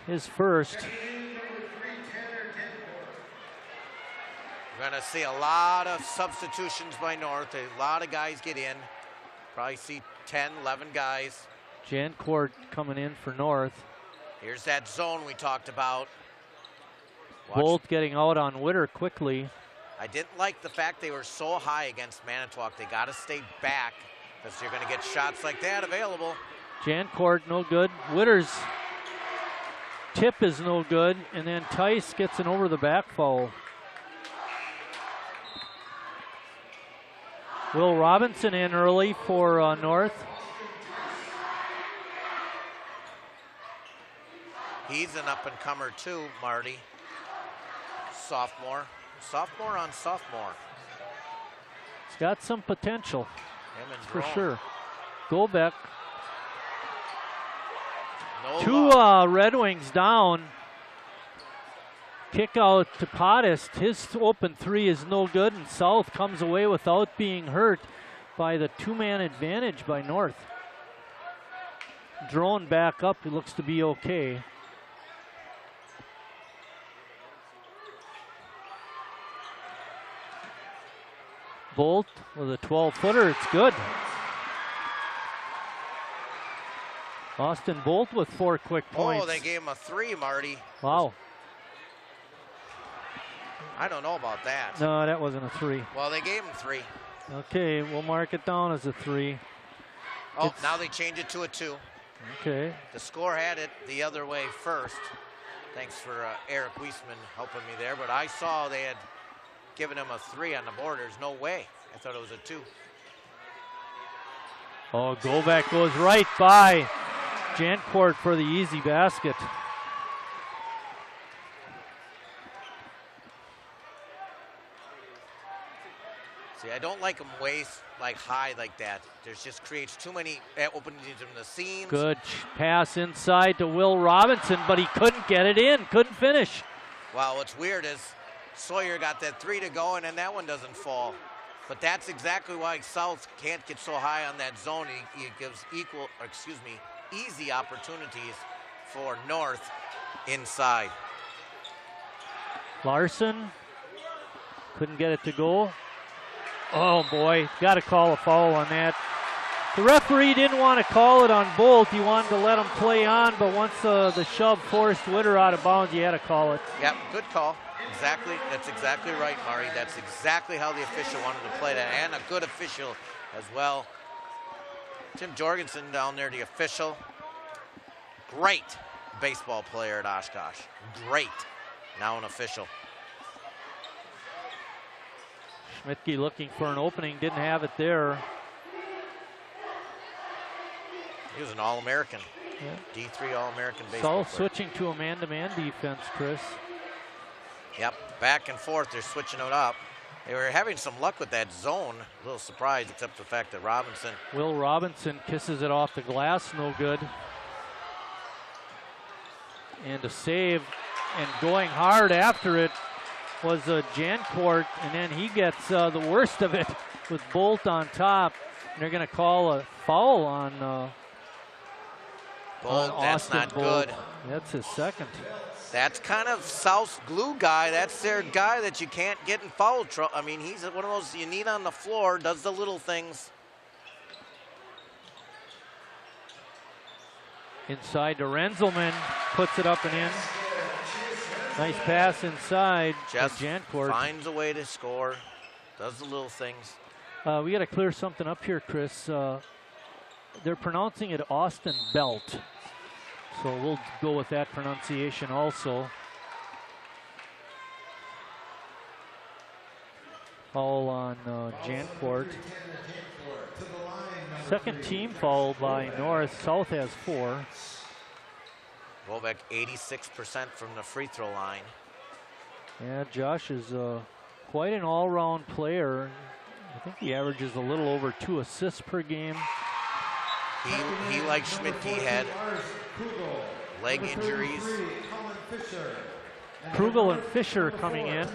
His first. We're going to see a lot of substitutions by North. A lot of guys get in. Probably see 10, 11 guys. Jancourt coming in for North. Here's that zone we talked about. Bolt getting out on Witter quickly. I didn't like the fact they were so high against Manitowoc. They got to stay back because you're going to get shots like that available. Jancourt, no good. Witter's tip is no good. And then Tice gets an over-the-back foul. Will Robinson in early for North. He's an up-and-comer too, Marty. Sophomore. Sophomore on sophomore. He's got some potential, for Drone. sure. Golbeck. No 2 Red Wings down. Kick out to Pottist. His open 3 is no good, and South comes away without being hurt by the 2-man advantage by North. Drone back up. He looks to be okay. Bolt with a 12-footer. It's good. Austin Bolt with 4 quick points. Oh, they gave him a 3, Marty. Wow. I don't know about that. No, that wasn't a 3. Well, they gave him 3. Okay, we'll mark it down as a 3. Oh, now they change it to a 2. Okay. The score had it the other way first. Thanks for Eric Wiesman helping me there. But I saw they had given him a 3 on the board. There's no way. I thought it was a 2. Oh, Golbeck goes right by Jancourt for the easy basket. See, I don't like them way like high like that. There's just creates too many openings in the seams. Good pass inside to Will Robinson, but he couldn't get it in, couldn't finish. Wow, what's weird is Sawyer got that 3 to go, and then that one doesn't fall. But that's exactly why South can't get so high on that zone. He gives easy opportunities for North inside. Larson couldn't get it to go. Oh boy, got to call a foul on that. The referee didn't want to call it on Bolt. He wanted to let him play on, but once the shove forced Witter out of bounds, he had to call it. Yep, good call. Exactly, that's exactly right, Murray. That's exactly how the official wanted to play that, and a good official as well. Tim Jorgensen down there, the official. Great baseball player at Oshkosh. Great. Now an official. Schmidtke looking for an opening, didn't have it there. He was an All-American. Yeah. D3 All-American baseball So player. switching to a man-to-man defense, Chris. Yep, back and forth, they're switching it up. They were having some luck with that zone. A little surprised, except for the fact that Robinson. Will Robinson kisses it off the glass, no good. And a save, and going hard after it was Jancourt, and then he gets the worst of it with Bolt on top. And they're going to call a foul on Bolt. That's Austin not Bolt. good. That's his second. That's kind of South's glue guy. That's their guy that you can't get in foul trouble. I mean, he's one of those you need on the floor, does the little things. Inside to Renzelman, puts it up and in. Nice pass inside. Just Jancourt finds a way to score, does the little things. We got to clear something up here, Chris. They're pronouncing it Austin Belt. So we'll go with that pronunciation also. Foul on Jancourt. Second team foul by North. South has 4. Volbeck 86% from the free throw line. Yeah, Josh is quite an all-round player. I think he averages a little over 2 assists per game. He like Schmidtke, had leg injuries. Krugel and Fisher coming in.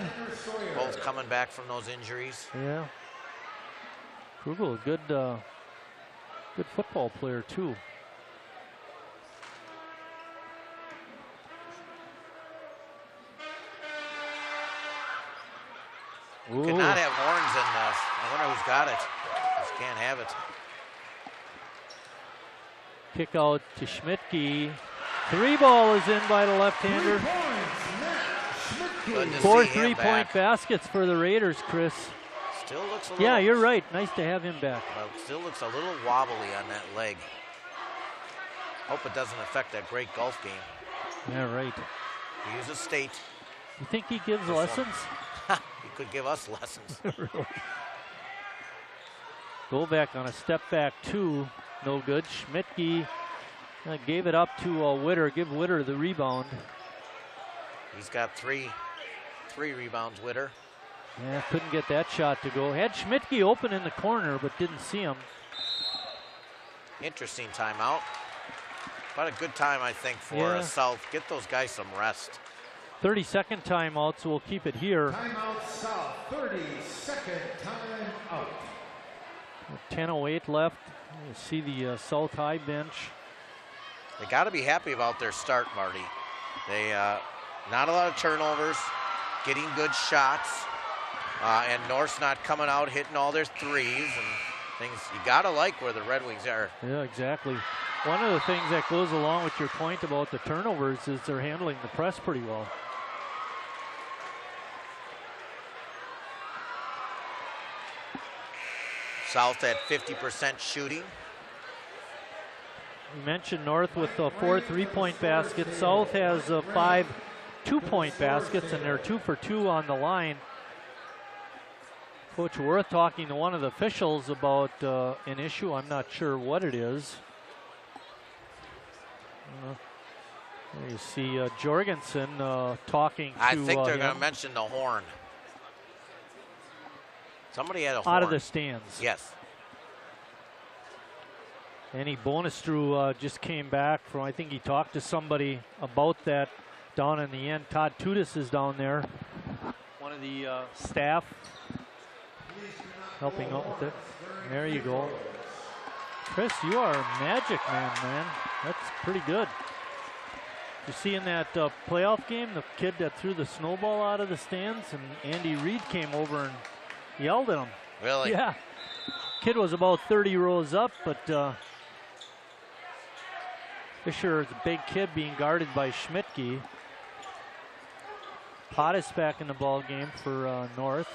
Both coming back from those injuries. Yeah. Krugel, a good football player too. You cannot have horns in this. I wonder who's got it. Just can't have it. Kick out to Schmidtke. 3 ball is in by the left-hander. 4 3-point baskets for the Raiders, Chris. Still looks a little. Yeah, you're right. Nice to have him back. Well, still looks a little wobbly on that leg. Hope it doesn't affect that great golf game. Yeah, right. He uses state. You think he gives lessons? He could give us lessons. Really? Go back on a step back 2. No good. Schmidtke gave it up to Witter. Give Witter the rebound. He's got three rebounds, Witter. Yeah, couldn't get that shot to go. Had Schmidtke open in the corner, but didn't see him. Interesting timeout. But a good time, I think, for South. Get those guys some rest. 30-second timeout, so we'll keep it here. Timeout South, 30-second timeout. 10:08 left. You see the South High bench. They got to be happy about their start, Marty. They not a lot of turnovers, getting good shots, and North's not coming out hitting all their threes and things. You got to like where the Red Wings are. Yeah, exactly. One of the things that goes along with your point about the turnovers is they're handling the press pretty well. South at 50% shooting. You mentioned North with 4 3-point baskets. South has 5 2-point baskets, and they're 2 for 2 on the line. Coach Worth talking to one of the officials about an issue. I'm not sure what it is. There you see Jorgensen talking to I think they're him. going to mention the horn. Somebody had a horn. Out of the stands. Yes. Annie Bonestrew just came back from, I think he talked to somebody about that down in the end. Todd Tudis is down there, one of the staff helping out with it. There you go. Chris, you are a magic man. That's pretty good. You see in that playoff game, the kid that threw the snowball out of the stands, and Andy Reid came over and yelled at him. Really? Yeah. Kid was about 30 rows up, but Fisher is a big kid being guarded by Schmidtke. Pottis back in the ball game for North.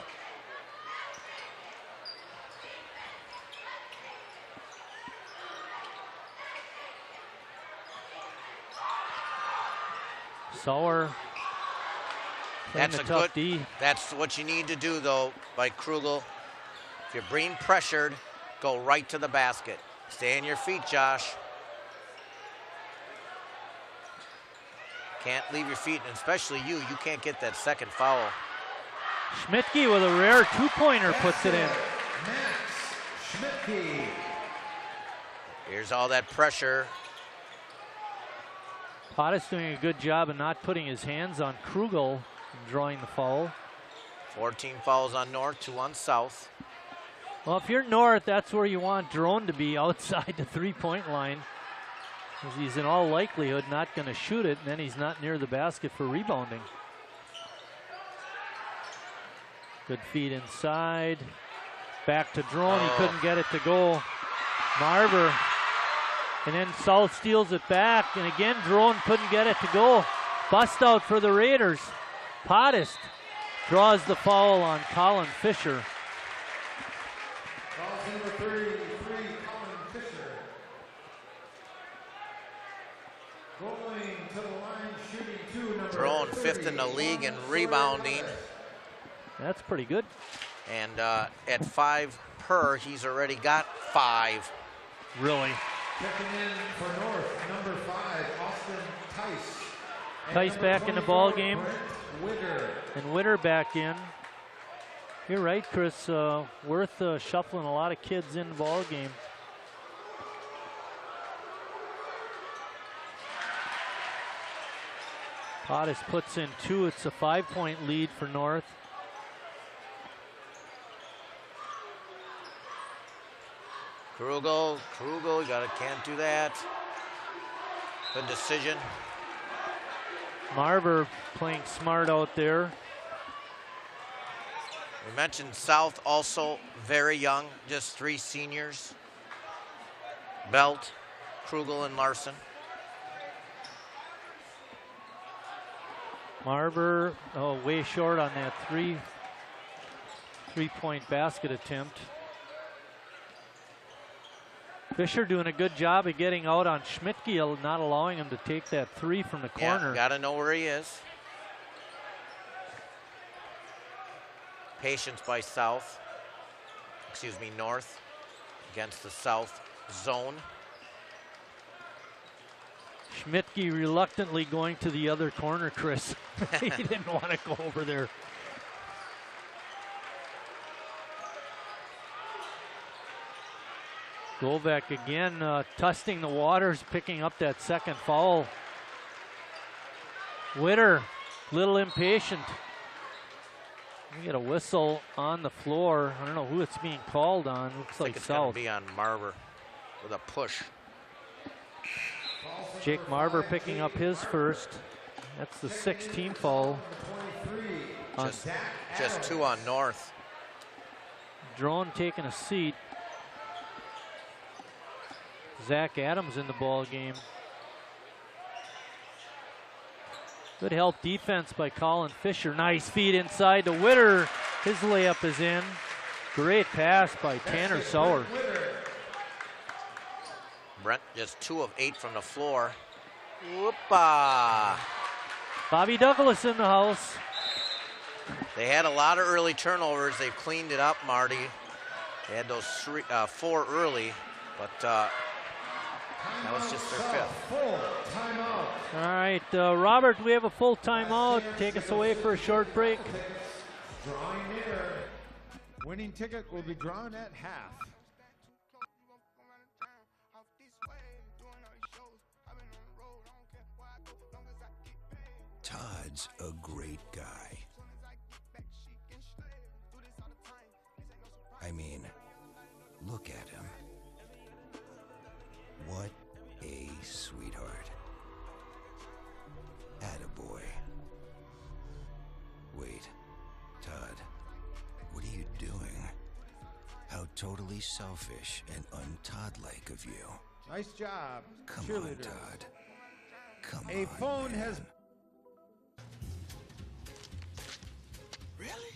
Sauer. That's a tough good. D. That's what you need to do, though, by Krugel. If you're being pressured, go right to the basket. Stay on your feet, Josh. Can't leave your feet, and especially you. You can't get that second foul. Schmidtke with a rare two-pointer puts it in. Schmidtke. Here's all that pressure. Pottis doing a good job of not putting his hands on Krugel and drawing the foul. 14 fouls on North, 2 on South. Well, if you're North, that's where you want Drone to be, outside the three-point line, because he's in all likelihood not going to shoot it, and then he's not near the basket for rebounding. Good feed inside. Back to Drone. He couldn't get it to go. Marver. And then South steals it back. And again, Drone couldn't get it to go. Bust out for the Raiders. Pottis draws the foul on Colin Fisher. Foul number 33, Colin Fisher. Going to the line, shooting 2, number Drone 30, 5th in the league in rebounding. That's pretty good. And at 5 per, he's already got 5. Really? Checking in for North, number 5, Austin Tice. Tice back in the ball game. Witter. And Witter back in. You're right, Chris. Worth shuffling a lot of kids in the ball game. Pottis puts in 2. It's a 5-point lead for North. Krugel, can't do that. Good decision. Marver playing smart out there. We mentioned South also very young, just 3 seniors. Belt, Krugel, and Larson. Marver, way short on that three-point basket attempt. Fisher doing a good job of getting out on Schmidtke, not allowing him to take that 3 from the corner. Yeah, gotta know where he is. Patience by North against the South zone. Schmidtke reluctantly going to the other corner, Chris. He didn't want to go over there. Govek again, testing the waters, picking up that second foul. Witter, little impatient. We get a whistle on the floor. I don't know who it's being called on. Looks like it's South. Gonna be on Marver with a push. Jake Marver picking up his first. That's the 6th team foul. Just 2 on North. Drone taking a seat. Zach Adams in the ball game. Good help defense by Colin Fisher. Nice feed inside to Witter. His layup is in. Great pass by Tanner Sauer. Brent just 2 of 8 from the floor. Whoopa! Bobby Douglas in the house. They had a lot of early turnovers. They've cleaned it up, Marty. They had those 4 early, but That was just their fifth. Full timeout. All right, Robert, we have a full timeout. Take us away for a short break. Drawing near. Winning ticket will be drawn at half. Todd's a great guy. I mean, look at him. What a sweetheart. Attaboy. Wait, Todd, what are you doing? How totally selfish and un-Todd-like of you. Nice job, Come on, cheerleader. Todd. Come A on, phone man. has. Really?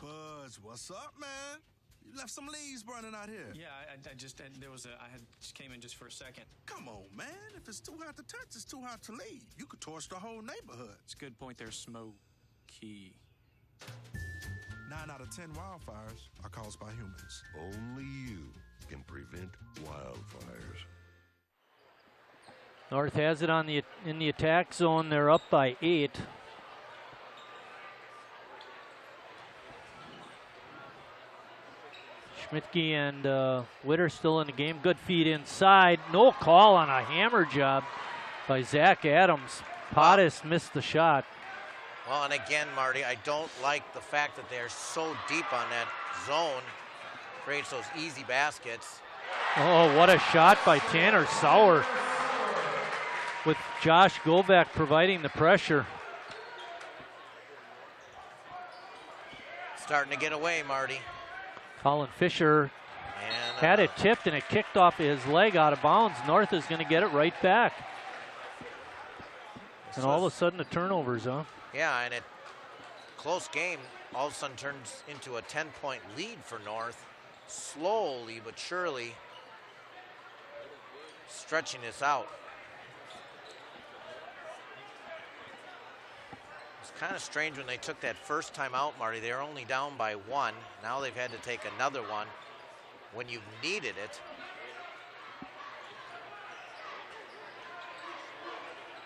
Buzz, what's up, man? You left some leaves burning out here. Yeah, I just just came in just for a second. Come on, man. If it's too hot to touch, it's too hot to leave. You could torch the whole neighborhood. It's a good point there, Smokey. 9 out of 10 wildfires are caused by humans. Only you can prevent wildfires. North has it in the attack zone. They're up by 8. Schmidtke and Witter still in the game. Good feed inside. No call on a hammer job by Zach Adams. Pottis missed the shot. Well, and again, Marty, I don't like the fact that they're so deep on that zone. Creates those easy baskets. Oh, what a shot by Tanner Sauer, with Josh Govak providing the pressure. Starting to get away, Marty. Colin Fisher And, had it tipped and it kicked off his leg out of bounds. North is going to get it right back. And all of a sudden the turnovers, huh? Yeah, and it close game all of a sudden turns into a 10-point lead for North. Slowly but surely stretching this out. It's kind of strange when they took that first time out, Marty. They were only down by 1. Now they've had to take another one when you've needed it.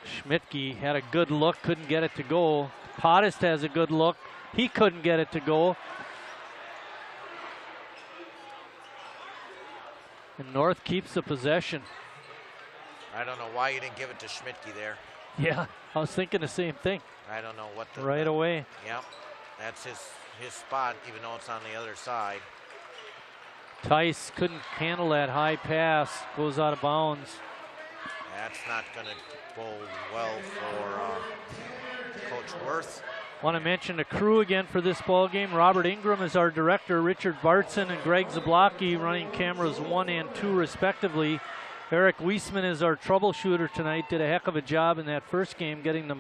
Schmidtke had a good look, couldn't get it to go. Pottis has a good look. He couldn't get it to go. And North keeps the possession. I don't know why you didn't give it to Schmidtke there. Yeah, I was thinking the same thing. I don't know what the... Right away. Yep, that's his spot, even though it's on the other side. Tice couldn't handle that high pass, goes out of bounds. That's not going to go well for Coach Worth. Want to mention the crew again for this ball game. Robert Ingram is our director, Richard Bartson and Greg Zablocki running cameras 1 and 2 respectively. Eric Wiesman is our troubleshooter tonight. Did a heck of a job in that first game getting the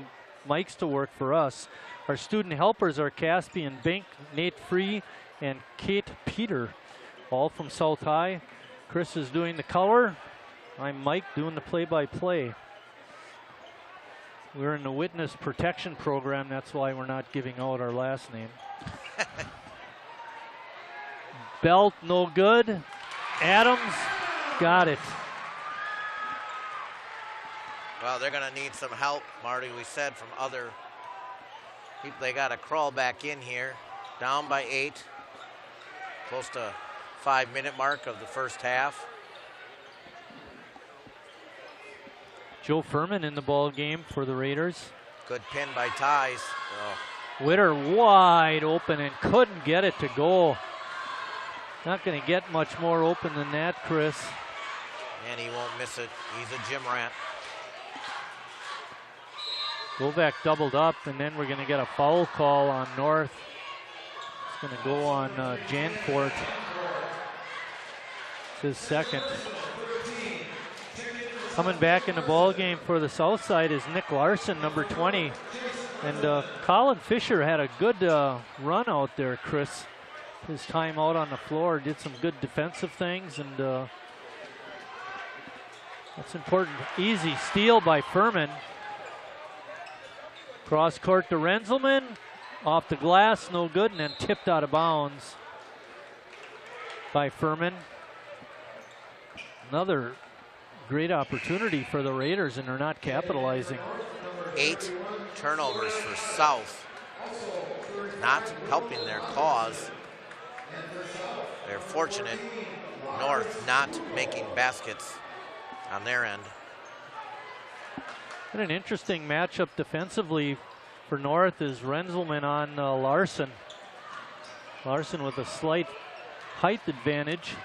mics to work for us. Our student helpers are Caspian Bink, Nate Free, and Kate Peter, all from South High. Chris is doing the color. I'm Mike doing the play-by-play. We're in the witness protection program. That's why we're not giving out our last name. Belt, no good. Adams, got it. Well, they're going to need some help, Marty. We said from other people, they got to crawl back in here. Down by 8. Close to 5-minute mark of the first half. Joe Furman in the ball game for the Raiders. Good pin by Ties. Oh. Witter wide open and couldn't get it to go. Not going to get much more open than that, Chris. And he won't miss it. He's a gym rat. Govak doubled up, and then we're going to get a foul call on North. It's going to go on Jancourt. It's his second. Coming back in the ball game for the south side is Nick Larson, number 20. And Colin Fisher had a good run out there, Chris. His time out on the floor, did some good defensive things, and that's important. Easy steal by Furman. Cross court to Renzelman. Off the glass, no good, and then tipped out of bounds. by Furman. Another great opportunity for the Raiders, and they're not capitalizing. 8 turnovers for South. Not helping their cause. They're fortunate. North not making baskets on their end. And an interesting matchup defensively for North is Renzelman on Larson. Larson with a slight height advantage.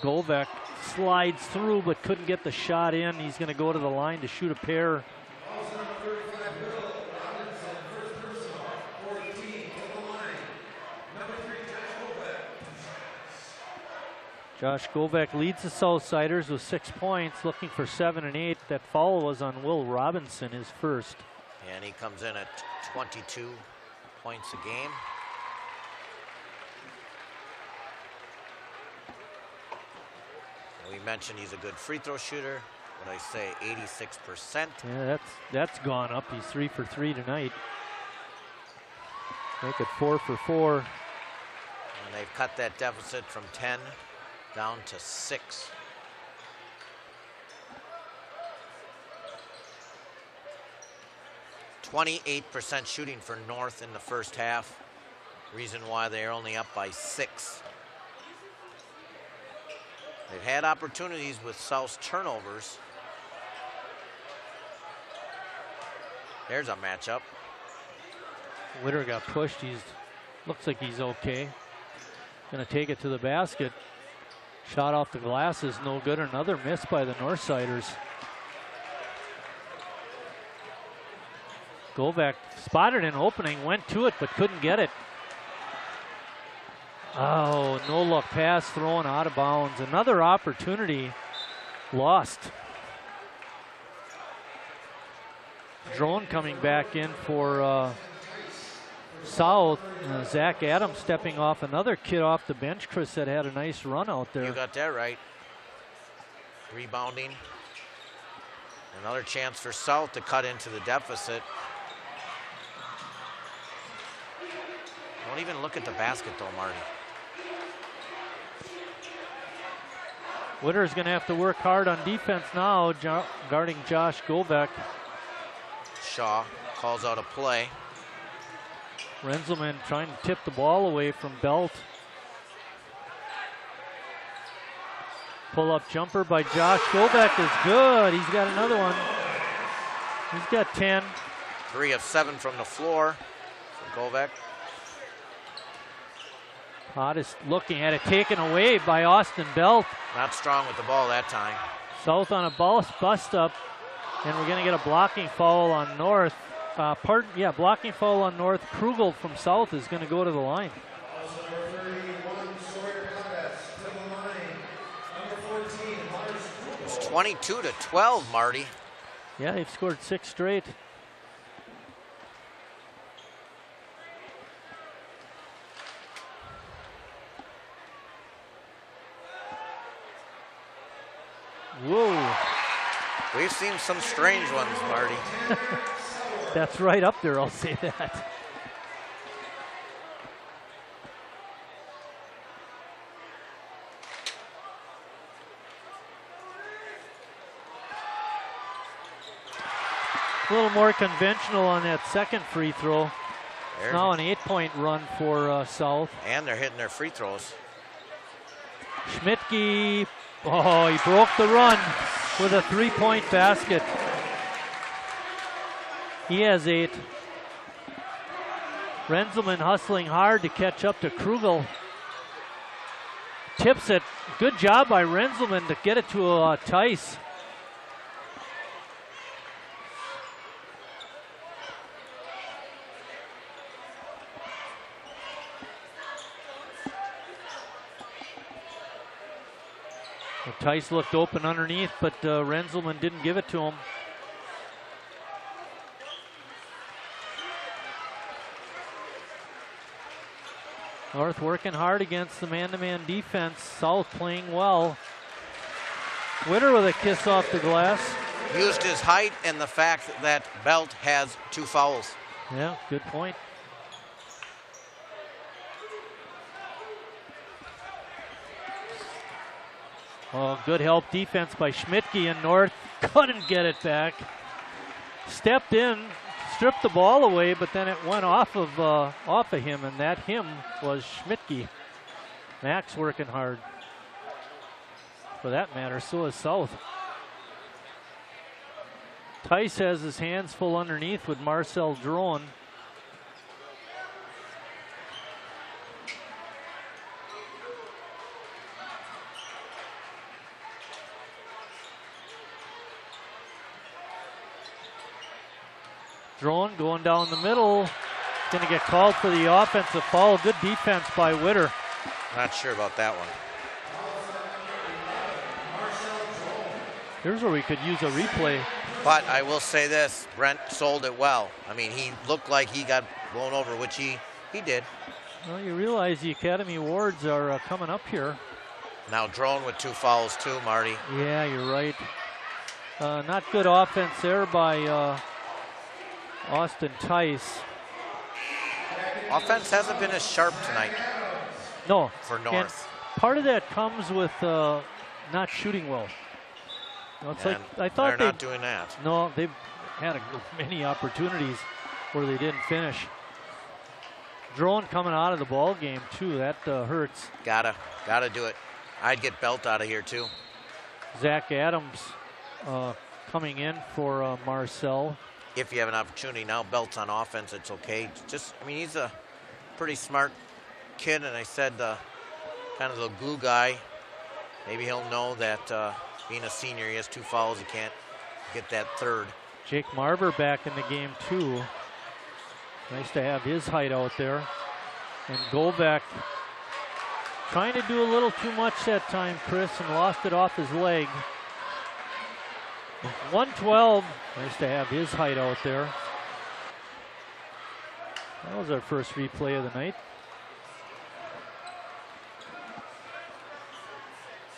Govek slides through but couldn't get the shot in. He's going to go to the line to shoot a pair. Josh Govek leads the Southsiders with 6 points, looking for 7 and 8. That foul was on Will Robinson, his first. And he comes in at 22 points a game. We mentioned he's a good free throw shooter. What I say, 86%. Yeah, that's gone up. He's 3 for 3 tonight. Make it 4 for 4. And they've cut that deficit from 10 down to 6. %28 shooting for North in the first half. Reason why they're only up by 6. They've had opportunities with South's turnovers. There's a matchup. Witter got pushed. Looks like he's okay. Gonna take it to the basket. Shot off the glass is no good. Another miss by the Northsiders. Govek spotted an opening, went to it, but couldn't get it. Oh, no look pass thrown out of bounds. Another opportunity lost. Drone coming back in for South. Zach Adams stepping off. Another kid off the bench, Chris, that had a nice run out there. You got that right. Rebounding. Another chance for South to cut into the deficit. Don't even look at the basket though, Marty. Witter's going to have to work hard on defense now, guarding Josh Govek. Shaw calls out a play. Renzelman trying to tip the ball away from Belt. Pull-up jumper by Josh Govek is good. He's got another one. He's got 10. 3 of 7 from the floor for Govek. Hottest looking at it, taken away by Austin Belt. Not strong with the ball that time. South on a bust up, and we're going to get a blocking foul on North. Blocking foul on North. Krugel from South is going to go to the line. It's 22-12, Marty. Yeah, they've scored 6 straight. Whoa. We've seen some strange ones, Marty. That's right up there, I'll say that. A little more conventional on that second free throw. It's now an 8-point run for South. And they're hitting their free throws. Schmidtke, oh, he broke the run with a 3-point basket. He has 8. Renzelman hustling hard to catch up to Krugel. Tips it. Good job by Renzelman to get it to Tice. Tice looked open underneath, but Renzelman didn't give it to him. North working hard against the man-to-man defense. South playing well. Witter with a kiss off the glass. Used his height and the fact that Belt has 2 fouls. Yeah, good point. Oh, good help defense by Schmidtke, and North couldn't get it back. Stepped in, stripped the ball away, but then it went off of him, and that him was Schmidtke. Max working hard. For that matter, so is South. Tice has his hands full underneath with Marcel Drone. Drone going down the middle. Going to get called for the offensive foul. Good defense by Witter. Not sure about that one. Here's where we could use a replay. But I will say this, Brent sold it well. I mean, he looked like he got blown over, which he did. Well, you realize the Academy Awards are coming up here. Now Drone with 2 fouls too, Marty. Yeah, you're right. Not good offense there by Austin Tice. Offense hasn't been as sharp tonight. No. For North. And part of that comes with not shooting well. It's like, I thought they're not doing that. No, they've had many opportunities where they didn't finish. Drone coming out of the ball game too. That hurts. Gotta do it. I'd get Belt out of here too. Zach Adams coming in for Marcel. If you have an opportunity now, Belt's on offense. It's okay. I mean, he's a pretty smart kid, and I said kind of the glue guy. Maybe he'll know that. Being a senior, he has 2 fouls. He can't get that third. Jake Marber back in the game too. Nice to have his height out there. And Golbeck trying to do a little too much that time, Chris, and lost it off his leg. 112. Nice to have his height out there. That was our first replay of the night.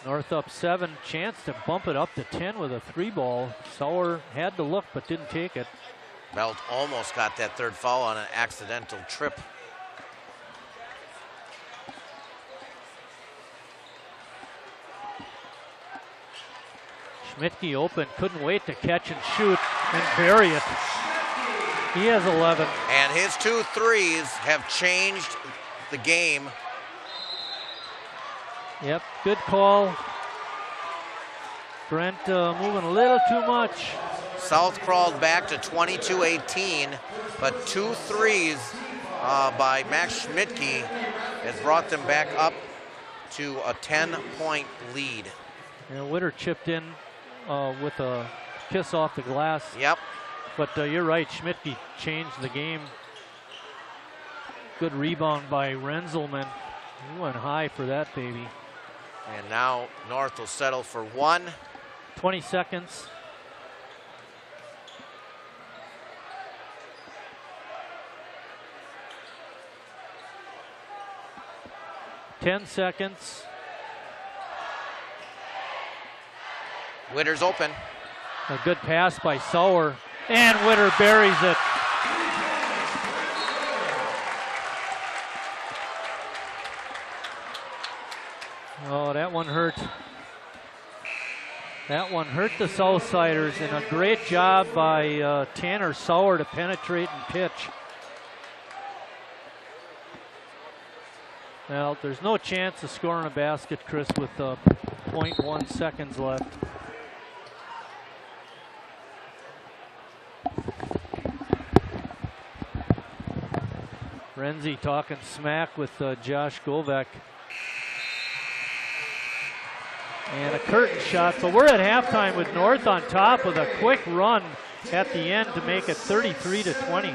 North up 7, chance to bump it up to 10 with a 3-ball. Sauer had to look but didn't take it. Belt almost got that 3rd foul on an accidental trip. Schmidtke open, couldn't wait to catch and shoot and bury it. He has 11. And his 2 threes have changed the game. Yep, good call. Brent moving a little too much. South crawled back to 22-18, but 2 threes by Max Schmidtke has brought them back up to a 10-point lead. And Witter chipped in with a kiss off the glass. Yep. But you're right, Schmidtke changed the game. Good rebound by Renzelman. He went high for that baby. And now North will settle for 1. 20 seconds. Ten seconds. Witter's open. A good pass by Sauer, and Witter buries it. Oh, that one hurt. That one hurt the Southsiders, and a great job by Tanner Sauer to penetrate and pitch. Well, there's no chance of scoring a basket, Chris, with 0.1 seconds left. Renzi talking smack with Josh Govek. And a curtain shot. So we're at halftime with North on top with a quick run at the end to make it 33-20. 2-6,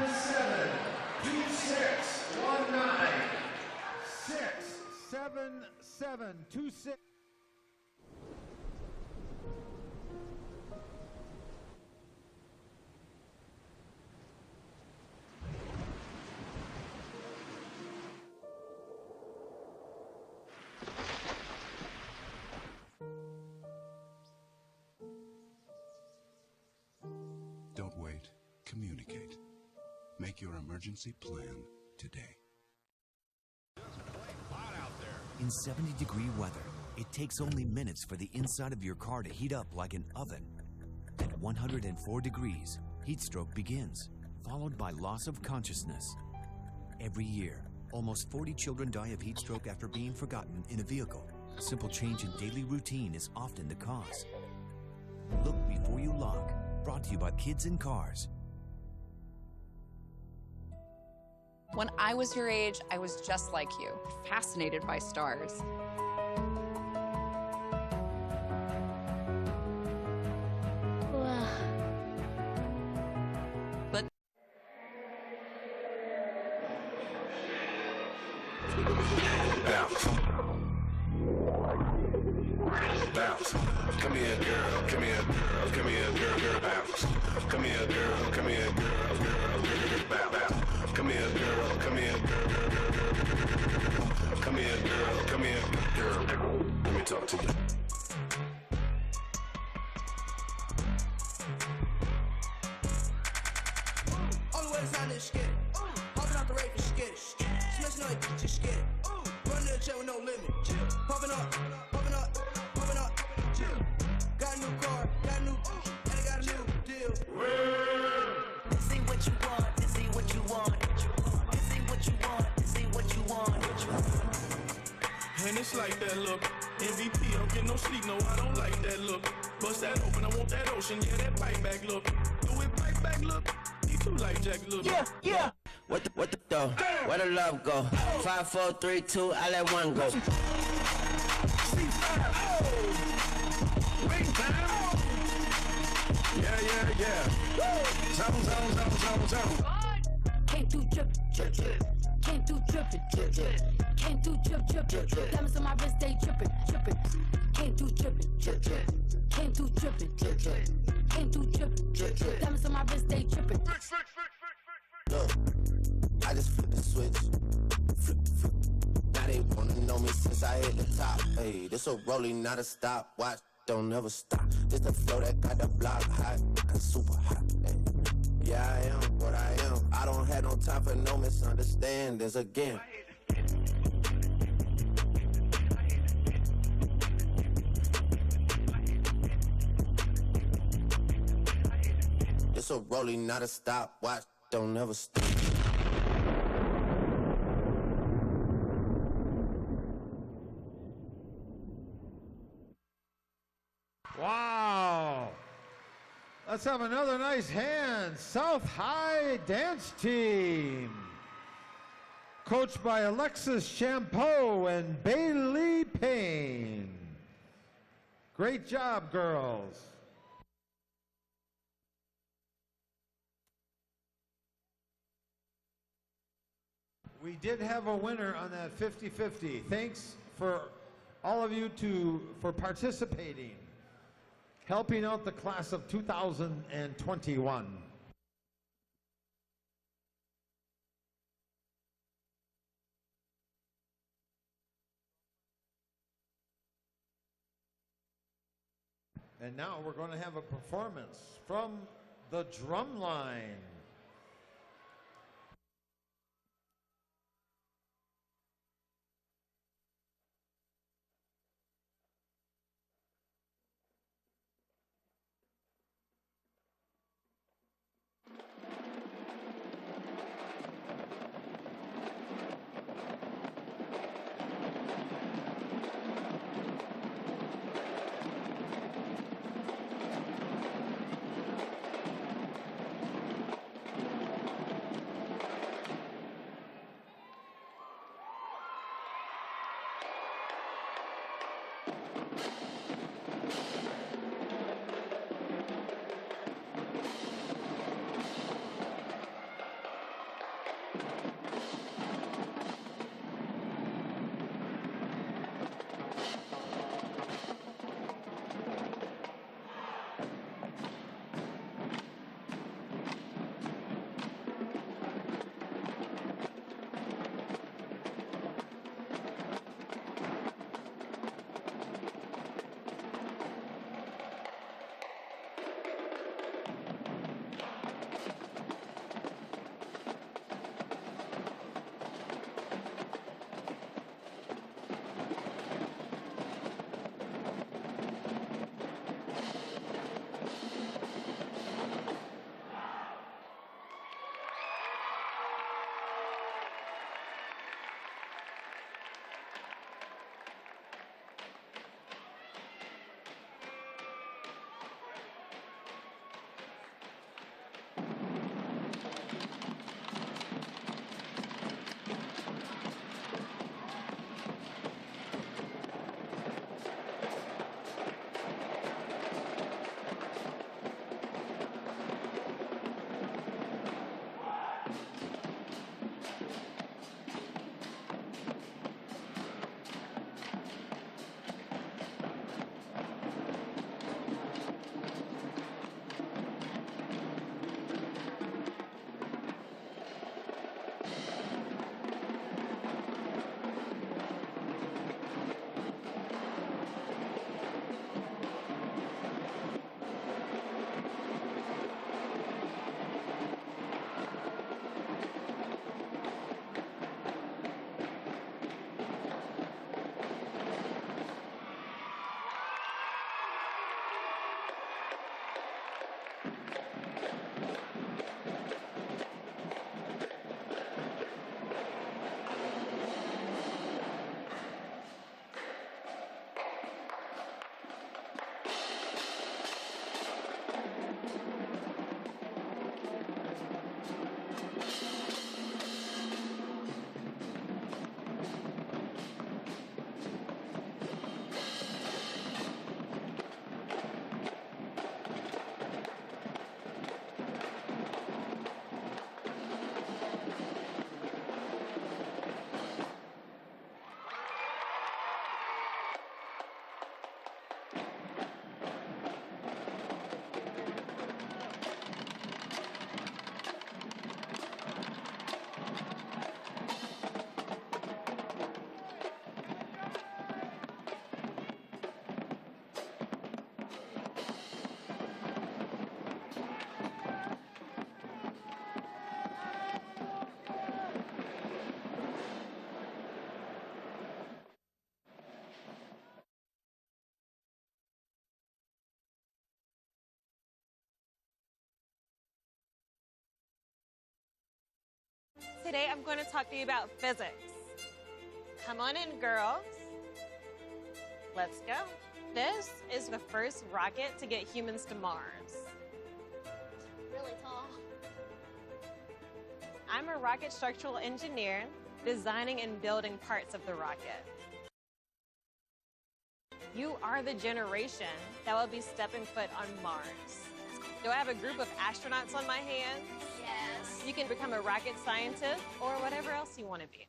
1-9, 6-7-7, 2-6. Don't wait. Communicate. Make your emergency plan today. In 70-degree weather, It takes only minutes for the inside of your car to heat up like an oven. At 104 degrees, heat stroke begins, followed by loss of consciousness. Every year, almost 40 children die of heat stroke after being forgotten in a vehicle. A simple change in daily routine is often the cause. Look before you lock. Brought to you by Kids in Cars. When I was your age, I was just like you, fascinated by stars. But Bounce. Bounce. Come here, girl. Come here, girl. Come here, girl. Girl, bounce. Come here, girl. Come here, girl. Girl, girl, bounce. Come here, girl. Come here, girl. Come here, girl. Come here, girl. Let me talk to you. Only way to sign this skit. Hopping out the rave for skit. Smashing on it, just skit. Running to the chair with no limit. Pumping up, pumping up, pumping up. Got a new car, got a new, and I got a new deal. This ain't what you want, this ain't what you want. This ain't what you want, this ain't what you want. And it's like that look. MVP, don't get no sleep, no, I don't like that look. Bust that open, I want that ocean, yeah, that bite back look. Do it bite back look. Need two life jack look. Yeah. What the though? Where the love go? 5, 4, 3, 2, I let one go. Yeah. Zone. Came through drip. Came through drippin'. Came through drip. Diamonds on my wrist, they drippin'. Came through drippin'. Came through drippin'. Came through drippin'. Diamonds on my wrist, they drippin'. Look, I just flipped the switch. Flip. Now they wanna know me since I hit the top. Hey, this a rolling, not a stop. Watch, don't ever stop. This the flow that got the block hot, and super hot. Hey. Yeah, I am what I am. I don't have no time for no misunderstandings again. This a rolling, not a stop. Watch, don't ever stop. Wow. Let's have another nice hand. South High Dance Team. Coached by Alexis Champeau and Bailey Payne. Great job, girls. We did have a winner on that 50-50. Thanks for all of you for participating, helping out the class of 2021. And now we're going to have a performance from the drum line. Today I'm going to talk to you about physics. Come on in, girls. Let's go. This is the first rocket to get humans to Mars. Really tall. I'm a rocket structural engineer, designing and building parts of the rocket. You are the generation that will be stepping foot on Mars. Do I have a group of astronauts on my hands? Yes. You can become a rocket scientist or whatever else you want to be.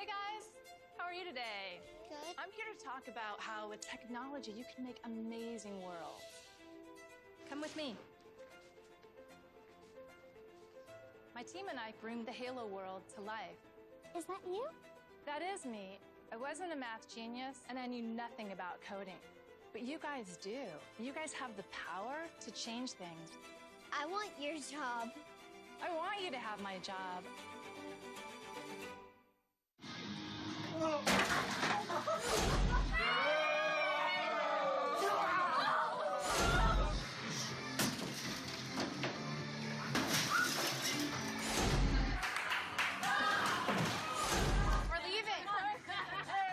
Hey guys, how are you today? Good. I'm here to talk about how with technology you can make amazing worlds. Come with me. My team and I groomed the Halo world to life. Is that you? That is me. I wasn't a math genius and I knew nothing about coding. But you guys do. You guys have the power to change things. I want your job. I want you to have my job.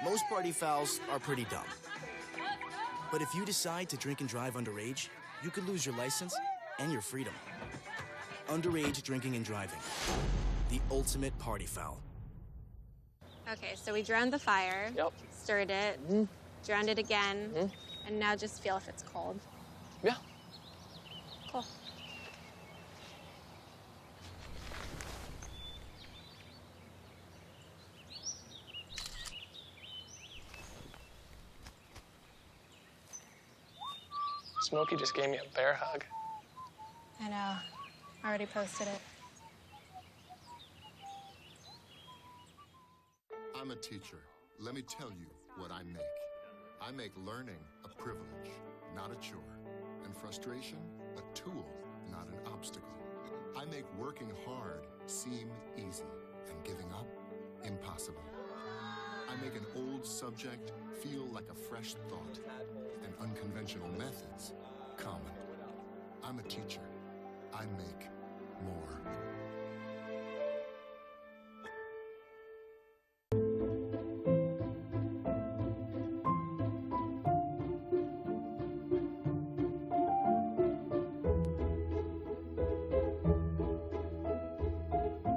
Most party fouls are pretty dumb. But if you decide to drink and drive underage, you could lose your license and your freedom. Underage drinking and driving. The ultimate party foul. Okay, so we drowned the fire, stirred it, drowned it again, and now just feel if it's cold. Yeah. Cool. Smokey just gave me a bear hug. I know. Already posted it. I'm a teacher. Let me tell you what I make. I make learning a privilege, not a chore, and frustration a tool, not an obstacle. I make working hard seem easy and giving up impossible. I make an old subject feel like a fresh thought and unconventional methods common. I'm a teacher. I make more.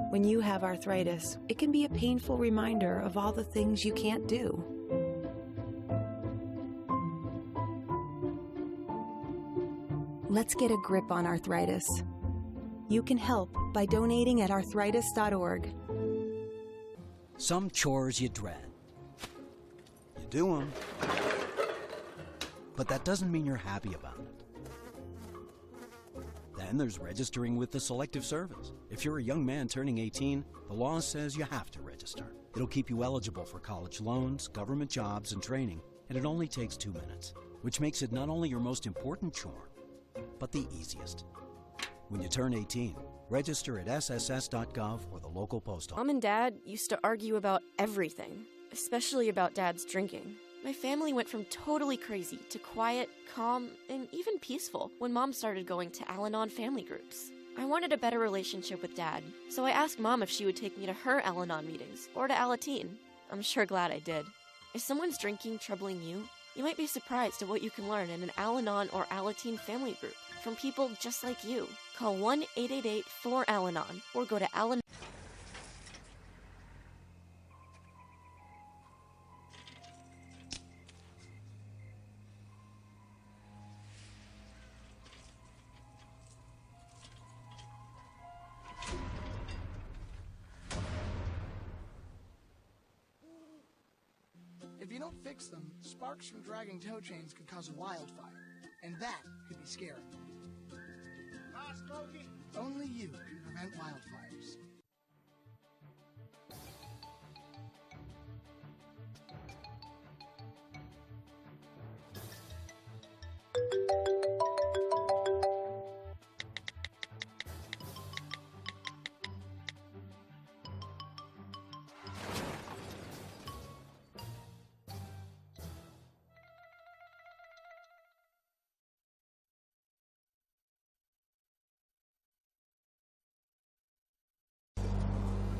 When you have arthritis, it can be a painful reminder of all the things you can't do. Let's get a grip on arthritis. You can help by donating at arthritis.org. Some chores you dread. You do them, but that doesn't mean you're happy about it. Then there's registering with the Selective Service. If you're a young man turning 18, the law says you have to register. It'll keep you eligible for college loans, government jobs, and training, and it only takes 2 minutes, which makes it not only your most important chore, but the easiest. When you turn 18, register at sss.gov or the local post office. Mom and Dad used to argue about everything, especially about Dad's drinking. My family went from totally crazy to quiet, calm, and even peaceful when Mom started going to Al-Anon family groups. I wanted a better relationship with Dad, so I asked Mom if she would take me to her Al-Anon meetings or to Alateen. I'm sure glad I did. If someone's drinking troubling you, you might be surprised at what you can learn in an Al-Anon or Alateen family group from people just like you. Call 1-888-4-AL-ANON or go to Al-Anon. If you don't fix them, sparks from dragging tow chains could cause a wildfire, and that could be scary. Only you can prevent wildfires.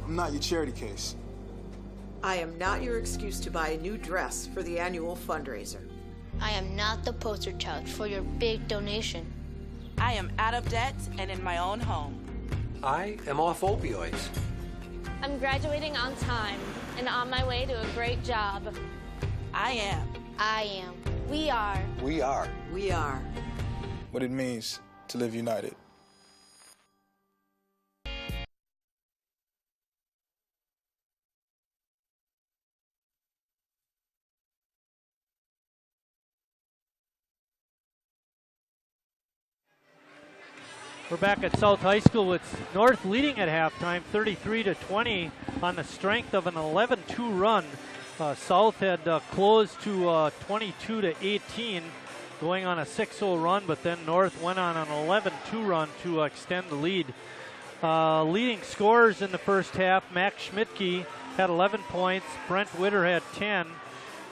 I'm not your charity case. I am not your excuse to buy a new dress for the annual fundraiser. I am not the poster child for your big donation. I am out of debt and in my own home. I am off opioids. I'm graduating on time and on my way to a great job. I am. I am. We are. We are. We are. What it means to live united. We're back at South High School with North leading at halftime, 33-20, on the strength of an 11-2 run. South had closed to 22-18, going on a 6-0 run, but then North went on an 11-2 run to extend the lead. Leading scorers in the first half, Max Schmidtke had 11 points, Brent Witter had 10.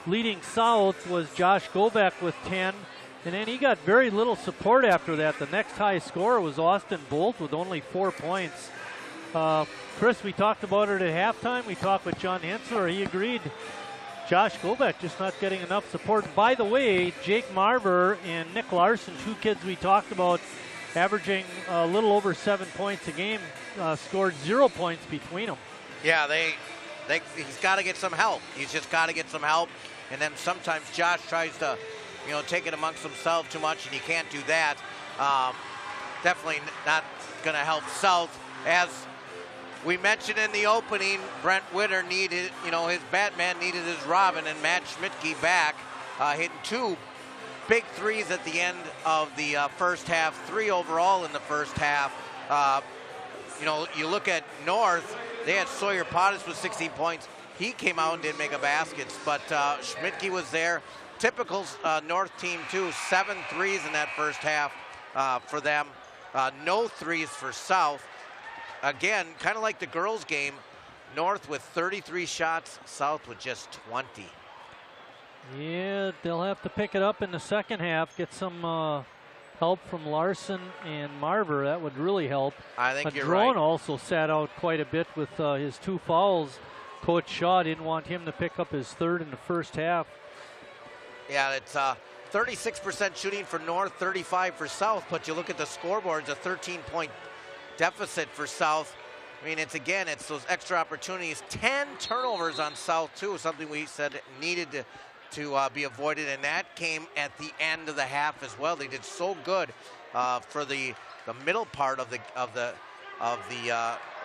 Leading South was Josh Govek with 10. And then he got very little support after that. The next high scorer was Austin Bolt with only 4 points. Chris, we talked about it at halftime. We talked with John Hensler. He agreed. Josh Govek just not getting enough support. By the way, Jake Marver and Nick Larson, two kids we talked about, averaging a little over 7 points a game, scored 0 points between them. Yeah, he's got to get some help. He's just got to get some help. And then sometimes Josh tries to, take it amongst himself too much, and he can't do that. Definitely not going to help South. As we mentioned in the opening, Brent Witter needed, his Batman needed his Robin, and Matt Schmidtke back, hitting 2 big threes at the end of the first half, 3 overall in the first half. You look at North, they had Sawyer Pottis with 16 points. He came out and didn't make a baskets, but Schmidtke was there. Typical North team, too. 7 threes in that first half for them. No threes for South. Again, kind of like the girls' game, North with 33 shots, South with just 20. Yeah, they'll have to pick it up in the second half, get some help from Larson and Marver. That would really help. I think you're Drone right. also sat out quite a bit with his 2 fouls. Coach Shaw didn't want him to pick up his 3rd in the first half. Yeah, it's 36% shooting for North, 35 for South, but you look at the scoreboards, a 13-point deficit for South. I mean, it's those extra opportunities. 10 turnovers on South, too, something we said needed to be avoided, and that came at the end of the half as well. They did so good for the middle part of the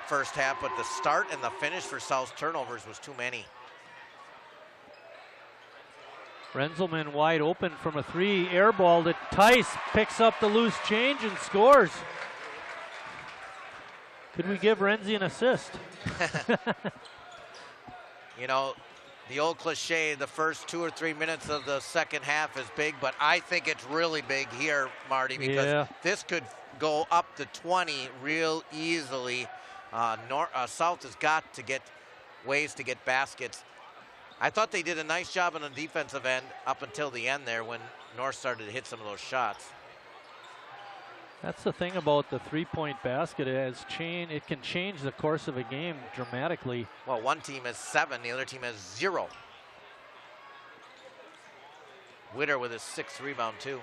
first half, but the start and the finish for South's turnovers was too many. Renzelman wide open from a 3, air ball that Tice picks up the loose change and scores. Could we give Renzi an assist? You know, the old cliche, the first 2 or 3 minutes of the second half is big, but I think it's really big here, Marty, because this could go up to 20 real easily. South has got to get ways to get baskets. I thought they did a nice job on the defensive end up until the end there when North started to hit some of those shots. That's the thing about the three-point basket. It can change the course of a game dramatically. Well, one team has 7, the other team has 0. Witter with his 6th rebound too.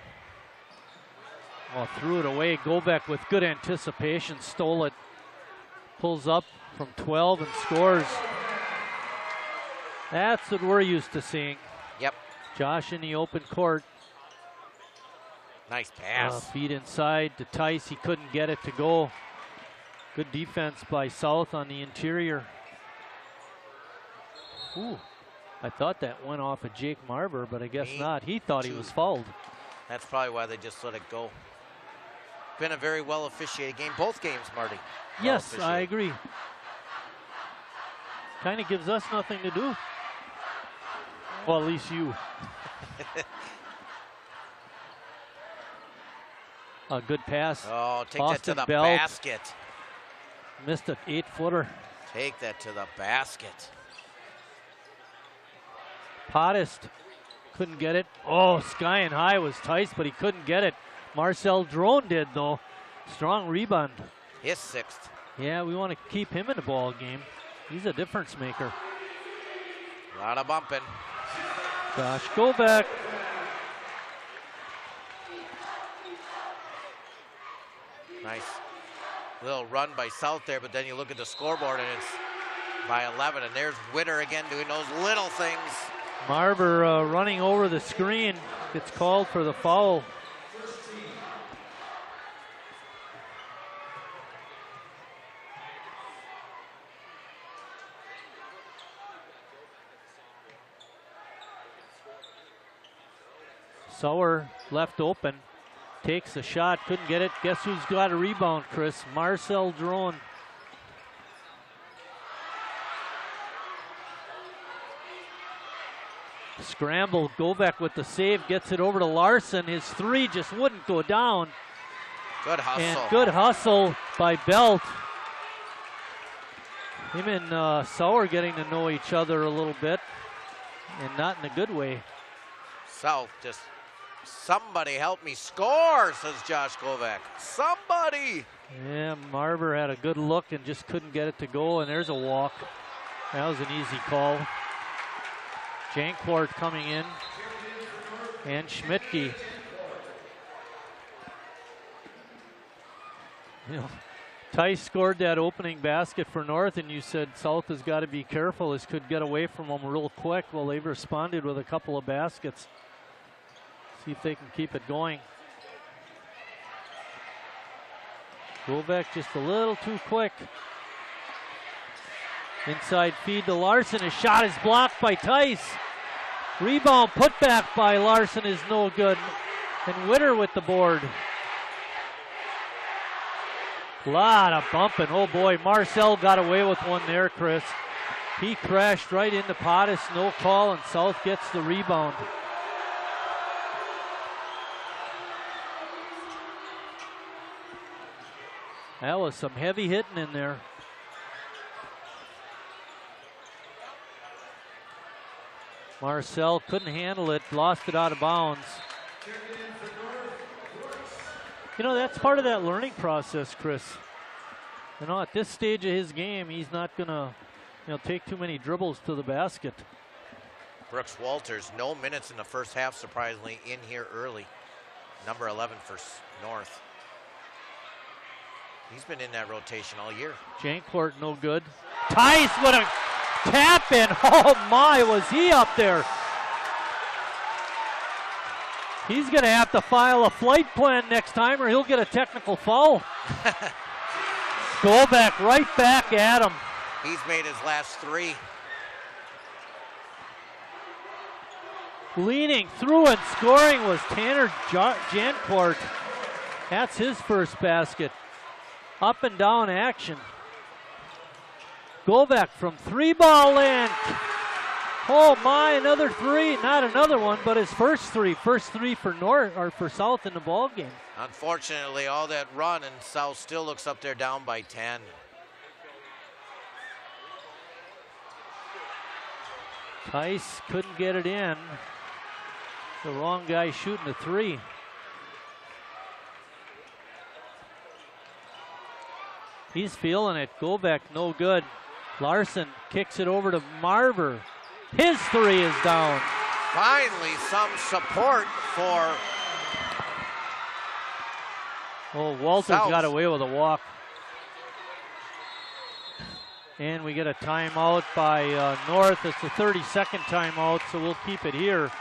Oh, threw it away. Gobeck with good anticipation, stole it. Pulls up from 12 and scores. That's what we're used to seeing. Yep. Josh in the open court. Nice pass. Feed inside to Tice. He couldn't get it to go. Good defense by South on the interior. Ooh, I thought that went off of Jake Marber, but I guess not. He thought he was fouled. That's probably why they just let it go. Been a very well officiated game. Both games, Marty. Yes, I agree. Kind of gives us nothing to do. Well, at least you. A good pass. Oh, take Boston that to the Belt. basket. Missed an 8-footer. Take that to the basket. Pottist couldn't get it. Oh, sky and high was Tice, but he couldn't get it. Marcel Drone did, though. Strong rebound. His 6th. Yeah, we want to keep him in the ball game. He's a difference maker. A lot of bumping. Josh Gobeck. Nice little run by South there, but then you look at the scoreboard and it's by 11, and there's Witter again doing those little things. Marber running over the screen. Gets called for the foul. Sauer left open. Takes a shot, couldn't get it. Guess who's got a rebound, Chris? Marcel Drone. Scramble, Gobeck with the save, gets it over to Larson. His 3 just wouldn't go down. Good hustle. And good hustle by Belt. Him and Sauer getting to know each other a little bit, and not in a good way. South just, somebody help me score, says Josh Gobeck. Somebody. Yeah, Marber had a good look and just couldn't get it to go, and there's a walk. That was an easy call. Jancourt coming in, and Schmidtke. You know, Tice scored that opening basket for North, and you said South has got to be careful. This could get away from them real quick. Well, they've responded with a couple of baskets. See if they can keep it going. Gobeck just a little too quick. Inside feed to Larson. His shot is blocked by Tice. Rebound put back by Larson is no good. And Witter with the board. A lot of bumping. Oh boy, Marcel got away with one there, Chris. He crashed right into Pottis. No call, and South gets the rebound. That was some heavy hitting in there. Marcel couldn't handle it, lost it out of bounds. You know, that's part of that learning process, Chris. You know, at this stage of his game, he's not gonna, take too many dribbles to the basket. Brooks Walters, no minutes in the first half, surprisingly, in here early. Number 11 for North. He's been in that rotation all year. Jancourt no good. Tice with a tap in. Oh my, was he up there? He's going to have to file a flight plan next time or he'll get a technical foul. Gobeck right back at him. He's made his last 3. Leaning through and scoring was Tanner Jancourt. That's his first basket. Up and down action. Govek from 3-ball in. Oh my, another 3. Not another one, but his first 3. First 3 for North or for South in the ball game. Unfortunately, all that run, and South still looks up there down by 10. Tice couldn't get it in. The wrong guy shooting the 3. He's feeling it. Govek, no good. Larson kicks it over to Marver. His 3 is down. Finally, some support for. Oh, Walters South. got away with a walk. And we get a timeout by North. It's a 30-second timeout, so we'll keep it here.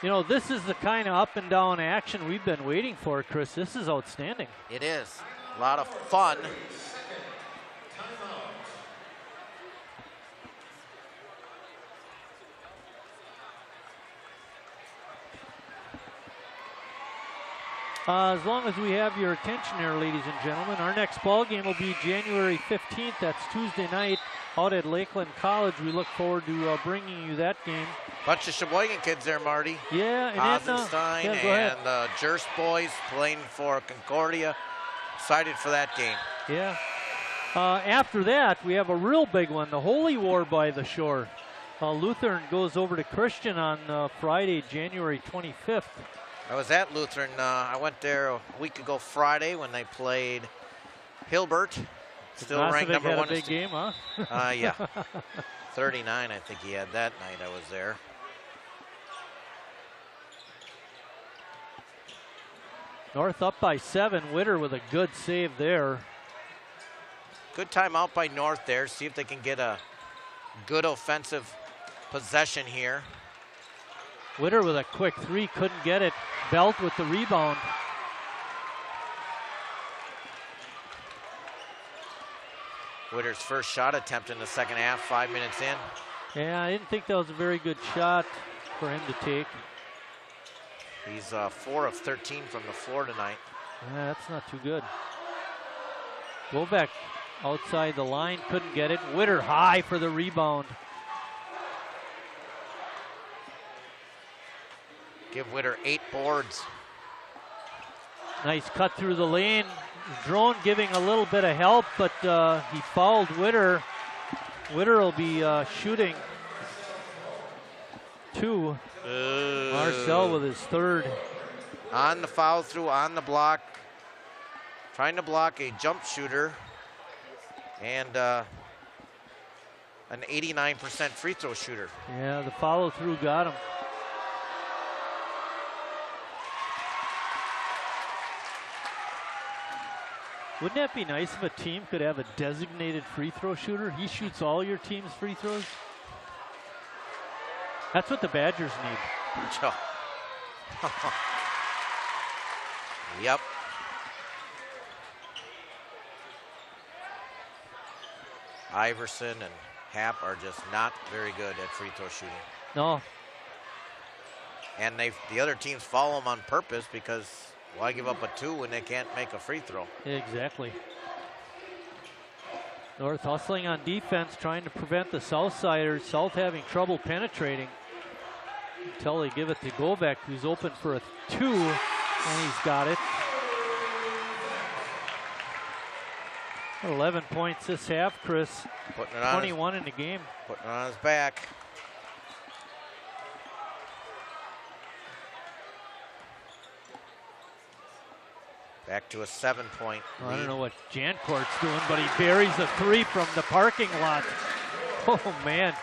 You know, this is the kind of up and down action we've been waiting for, Chris. This is outstanding. It is. A lot of fun. As long as we have your attention there, ladies and gentlemen, our next ball game will be January 15th. That's Tuesday night out at Lakeland College. We look forward to bringing you that game. Bunch of Sheboygan kids there, Marty. Yeah, and Eisenstein then, and the Jerst boys playing for Concordia. Excited for that game. Yeah. After that, we have a real big one, the Holy War by the Shore. Lutheran goes over to Christian on Friday, January 25th. I was at Lutheran. I went there a week ago Friday when they played Hilbert. Still ranked number had 1. A big game, huh? Yeah. 39, I think he had that night I was there. North up by 7. Witter with a good save there. Good timeout by North there. See if they can get a good offensive possession here. Witter with a quick 3, couldn't get it. Belt with the rebound. Witter's first shot attempt in the second half, 5 minutes in. Yeah, I didn't think that was a very good shot for him to take. He's 4 of 13 from the floor tonight. Yeah, that's not too good. Govek outside the line, couldn't get it. Witter high for the rebound. Give Witter 8 boards. Nice cut through the lane. Drone giving a little bit of help, but he fouled Witter. Witter will be shooting 2. Marcel with his 3rd. On the foul through, on the block. Trying to block a jump shooter. And an 89% free throw shooter. Yeah, the follow through got him. Wouldn't that be nice if a team could have a designated free throw shooter? He shoots all your team's free throws. That's what the Badgers need. Yep. Iverson and Happ are just not very good at free throw shooting. No. And the other teams follow them on purpose because why give up a 2 when they can't make a free throw? Exactly. North hustling on defense, trying to prevent the Southsiders. South having trouble penetrating until they give it to Govek, who's open for a 2, and he's got it. 11 points this half, Chris. Putting it on 21 in the game. Putting it on his back. Back to a 7-point lead. I don't know what Jancourt's doing, but he buries a 3 from the parking lot. Oh, man.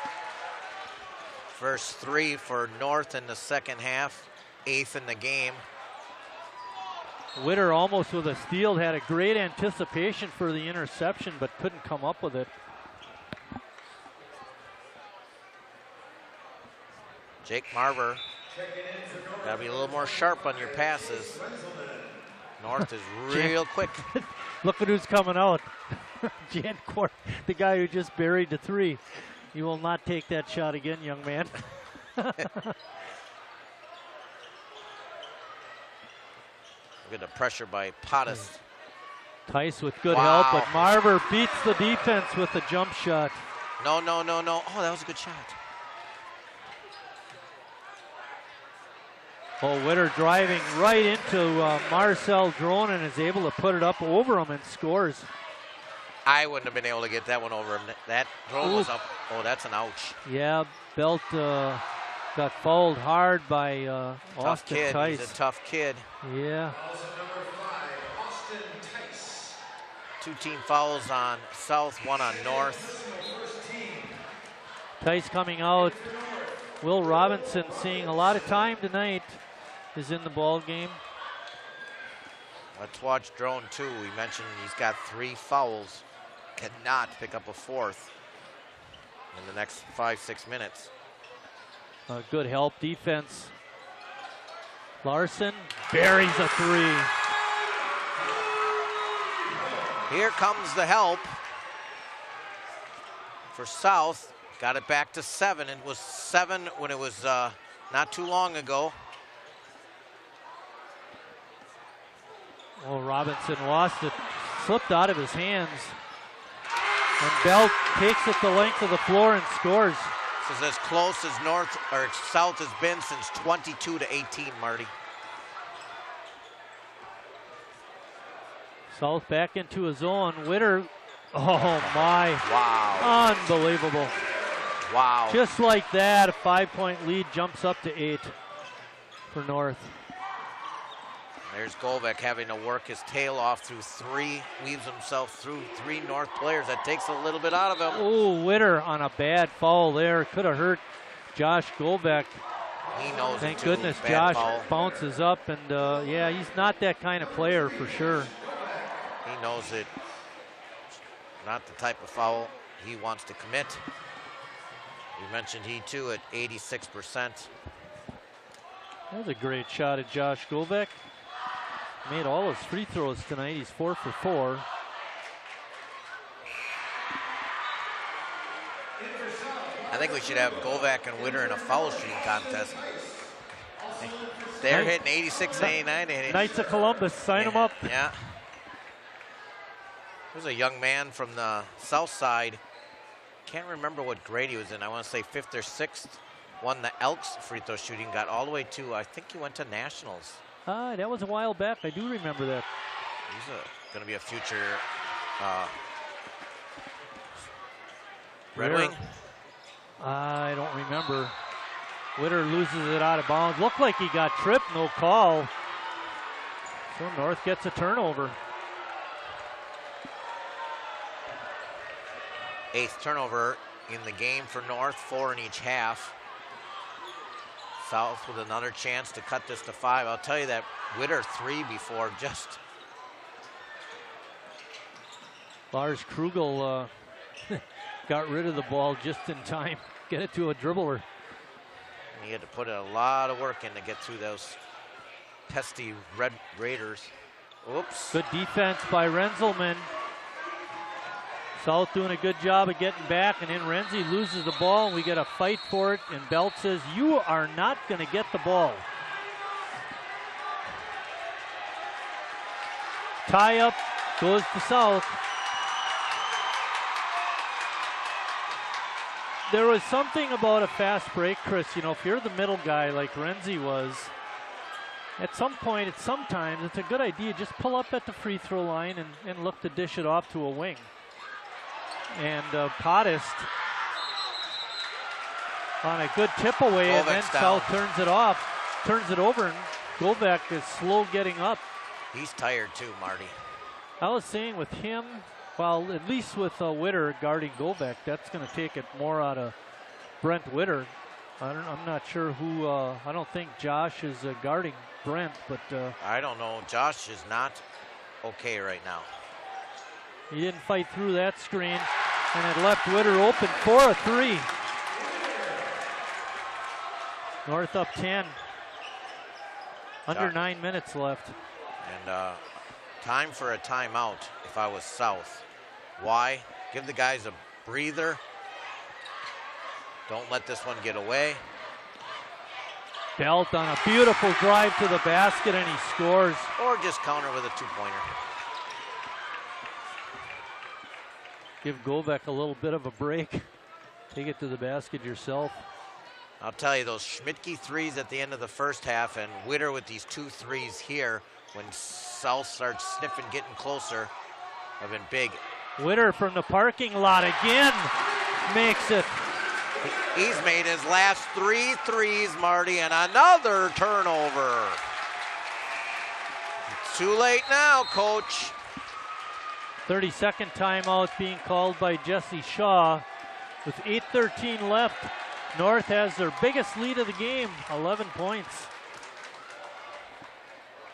First 3 for North in the second half, 8th in the game. Witter almost with a steal, had a great anticipation for the interception, but couldn't come up with it. Jake Marver, gotta be a little more sharp on your passes. North is real quick. Look at who's coming out. Jancourt, the guy who just buried the 3. You will not take that shot again, young man. Look at the pressure by Pottis. Tice with good help, but Marver beats the defense with a jump shot. No. Oh, that was a good shot. Oh, Witter driving right into Marcel Drone and is able to put it up over him and scores. I wouldn't have been able to get that one over him. That Drone was up. Oh, that's an ouch. Yeah, Belt got fouled hard by Austin kid. Tice. He's a tough kid. Yeah. Two team fouls on South, one on North. Tice coming out. Will Robinson seeing a lot of time tonight is in the ball game. Let's watch Drone too. We mentioned he's got 3 fouls. Cannot pick up a 4th in the next 5-6 minutes. Good help defense. Larson buries a 3. Here comes the help for South. Got it back to 7. It was 7 when it was not too long ago. Oh, Robinson lost it, slipped out of his hands. And Belt takes it the length of the floor and scores. This is as close as North or South has been since 22-18, Marty. South back into his own. Witter, oh my. Wow. Unbelievable. Wow. Just like that, a 5-point lead jumps up to 8 for North. There's Golbeck having to work his tail off through 3, weaves himself through 3 North players. That takes a little bit out of him. Oh, Witter on a bad foul there. Could have hurt Josh Golbeck. He knows it. Thank too. goodness Bad Josh foul. bounces up, and yeah, he's not that kind of player for sure. He knows it. Not the type of foul he wants to commit. We mentioned he too at 86%. That was a great shot at Josh Golbeck. Made all his free throws tonight. He's 4 for 4. I think we should have Golbeck and Witter in a foul shooting contest. They're hitting 86 and 89. Knights of Columbus, sign them up. Yeah. There's a young man from the south side. Can't remember what grade he was in. I want to say 5th or 6th. Won the Elks free throw shooting. Got all the way to, I think he went to Nationals. That was a while back. I do remember that. He's going to be a future Red Wing. I don't remember. Witter loses it out of bounds. Looked like he got tripped, no call. So North gets a turnover. 8th turnover in the game for North, 4 in each half. South with another chance to cut this to 5. I'll tell you that Witter 3 before just. Lars Krugel got rid of the ball just in time. Get it to a dribbler. He had to put a lot of work in to get through those pesky Red Raiders. Oops. Good defense by Renzelman. South doing a good job of getting back, and then Renzi loses the ball, and we get a fight for it, and Belt says, you are not going to get the ball. Tie up goes to South. There was something about a fast break, Chris. You know, if you're the middle guy like Renzi was, at some point, sometimes it's a good idea, just pull up at the free throw line and look to dish it off to a wing. And Potist on a good tip away, Golbeck's and then down. South turns it over, and Golbeck is slow getting up. He's tired too, Marty. I was saying with him, well, at least with Witter guarding Golbeck, that's going to take it more out of Brent Witter. I'm not sure who. I don't think Josh is guarding Brent, but I don't know. Josh is not okay right now. He didn't fight through that screen, and it left Witter open for a 3. North up 10. Under 9 minutes left. And time for a timeout if I was South. Why? Give the guys a breather. Don't let this one get away. Belt on a beautiful drive to the basket, and he scores. Or just counter with a 2-pointer. Give Govek a little bit of a break. Take it to the basket yourself. I'll tell you, those Schmidtke threes at the end of the first half and Witter with these 2 threes here when South starts sniffing, getting closer, have been big. Witter from the parking lot again makes it. He's made his last 3 threes, Marty, and another turnover. It's too late now, Coach. 32nd timeout being called by Jesse Shaw. With 8:13 left, North has their biggest lead of the game, 11 points.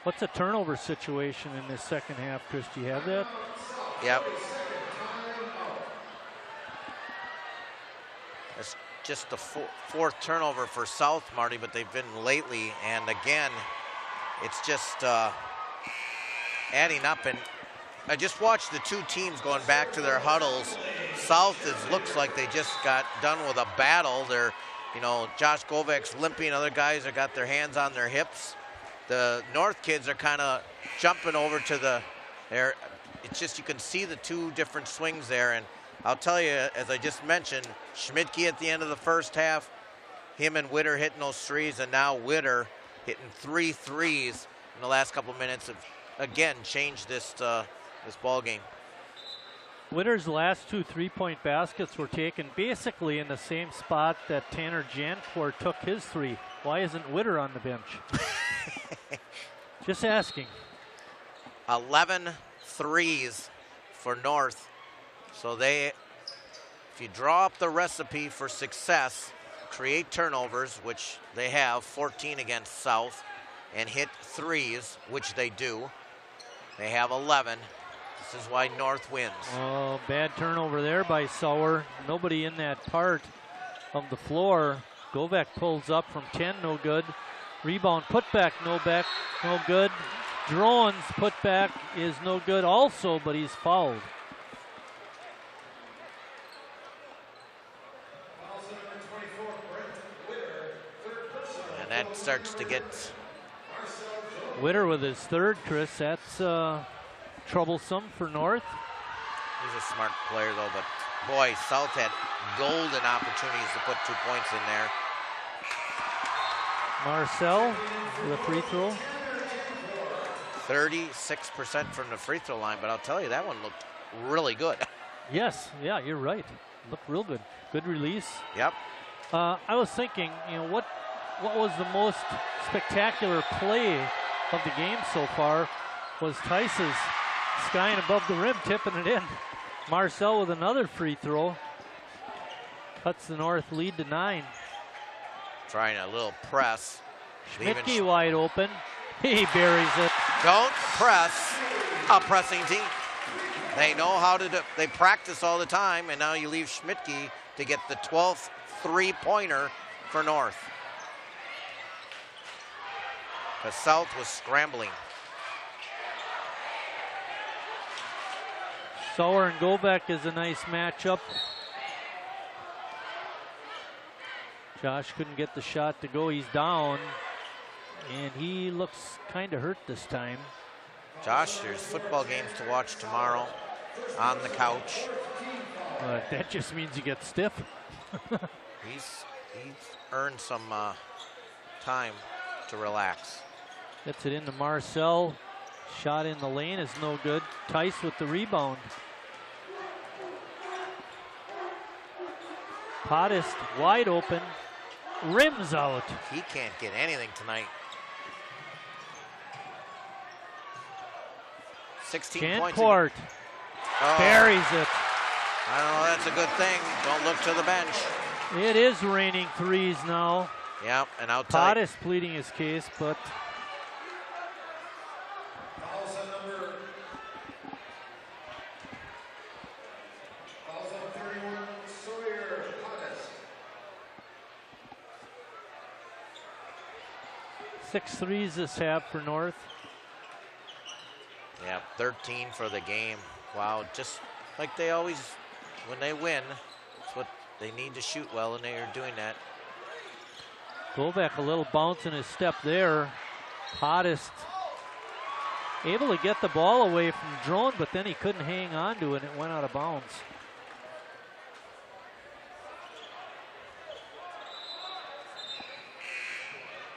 What's a turnover situation in this second half, Chris? Do you have that? Yep. It's just the 4th turnover for South, Marty, but they've been lately. And again, it's just adding up. And I just watched the 2 teams going back to their huddles. South looks like they just got done with a battle. They're, Josh Govek's limping. Other guys have got their hands on their hips. The North kids are kind of jumping over to it's just, you can see the 2 different swings there. And I'll tell you, as I just mentioned, Schmidtke at the end of the first half, him and Witter hitting those threes, and now Witter hitting 3 threes in the last couple minutes have, again, changed this ball game. Witter's last 2 3-point baskets were taken basically in the same spot that Tanner Jancourt took his 3. Why isn't Witter on the bench? Just asking. 11 threes for North. So if you draw up the recipe for success, create turnovers, which they have, 14 against South, and hit threes, which they do, they have 11. This is why North wins. Oh, bad turnover there by Sauer. Nobody in that part of the floor. Govek pulls up from 10, no good. Rebound, putback, no good. Drone's putback is no good also, but he's fouled. And that starts to get... Witter with his 3rd, Chris. That's troublesome for North. He's a smart player, though, but boy, South had golden opportunities to put 2 points in there. Marcel with a free throw. 36% from the free throw line, but I'll tell you, that one looked really good. Yes, yeah, you're right. Looked real good. Good release. Yep. I was thinking, what was the most spectacular play of the game so far was Tice's skying above the rim, tipping it in. Marcel with another free throw. Cuts the North lead to 9. Trying a little press. Schmidtke wide open. He buries it. Don't press a pressing team. They know how to do. They practice all the time, and now you leave Schmidtke to get the 12th 3-pointer for North. The South was scrambling. Sauer and Govek is a nice matchup. Josh couldn't get the shot to go. He's down, and he looks kind of hurt this time. Josh, there's football games to watch tomorrow on the couch. That just means you get stiff. He's earned some time to relax. Gets it into Marcel. Shot in the lane is no good. Tice with the rebound. Pottis wide open. Rims out. He can't get anything tonight. 16 points. Jancourt buries it. I don't know, that's a good thing. Don't look to the bench. It is raining threes now. Yep, and I'll tell you. Pottis pleading his case, but six threes this half for North. Yeah, 13 for the game. Wow, just like they always, when they win, it's what they need to shoot well, and they are doing that. Govek a little bounce in his step there. Pottis able to get the ball away from Drone, but then he couldn't hang on to it, and it went out of bounds.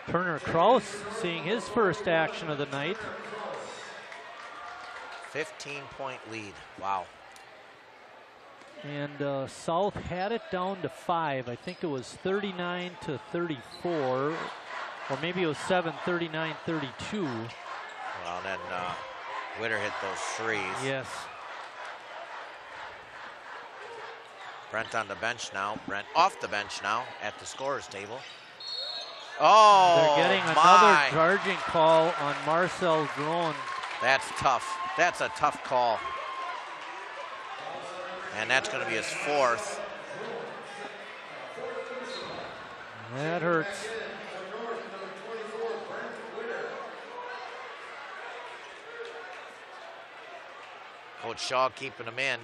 Turner Kraus seeing his first action of the night. 15-point lead. Wow. And South had it down to 5. I think it was 39-34, or maybe it was 39-32. Well, then Witter hit those threes. Yes. Brent on the bench now. Brent off the bench now at the scorer's table. Oh, they're getting another charging call on Marcel Groen. That's tough. That's a tough call. And that's going to be his 4th. That hurts. Coach Shaw keeping him in.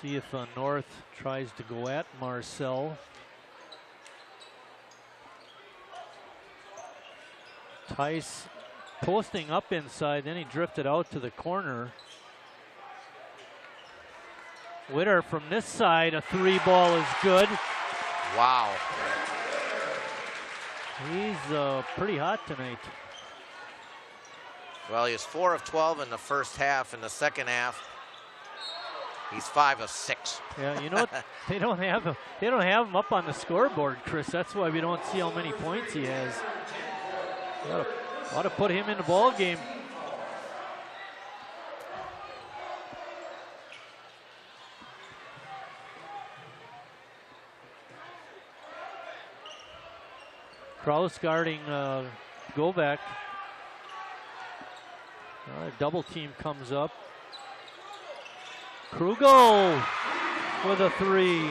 See if North tries to go at Marcel. Tice posting up inside, then he drifted out to the corner. Witter from this side, a 3 ball is good. Wow. He's pretty hot tonight. Well, he was 4 of 12 in the first half. In the second half, he's 5 of 6. Yeah, you know what? They don't have him up on the scoreboard, Chris. That's why we don't see how many points he has. Ought to put him in the ball game. Kraus guarding Govek. Double team comes up. Krugel with a 3.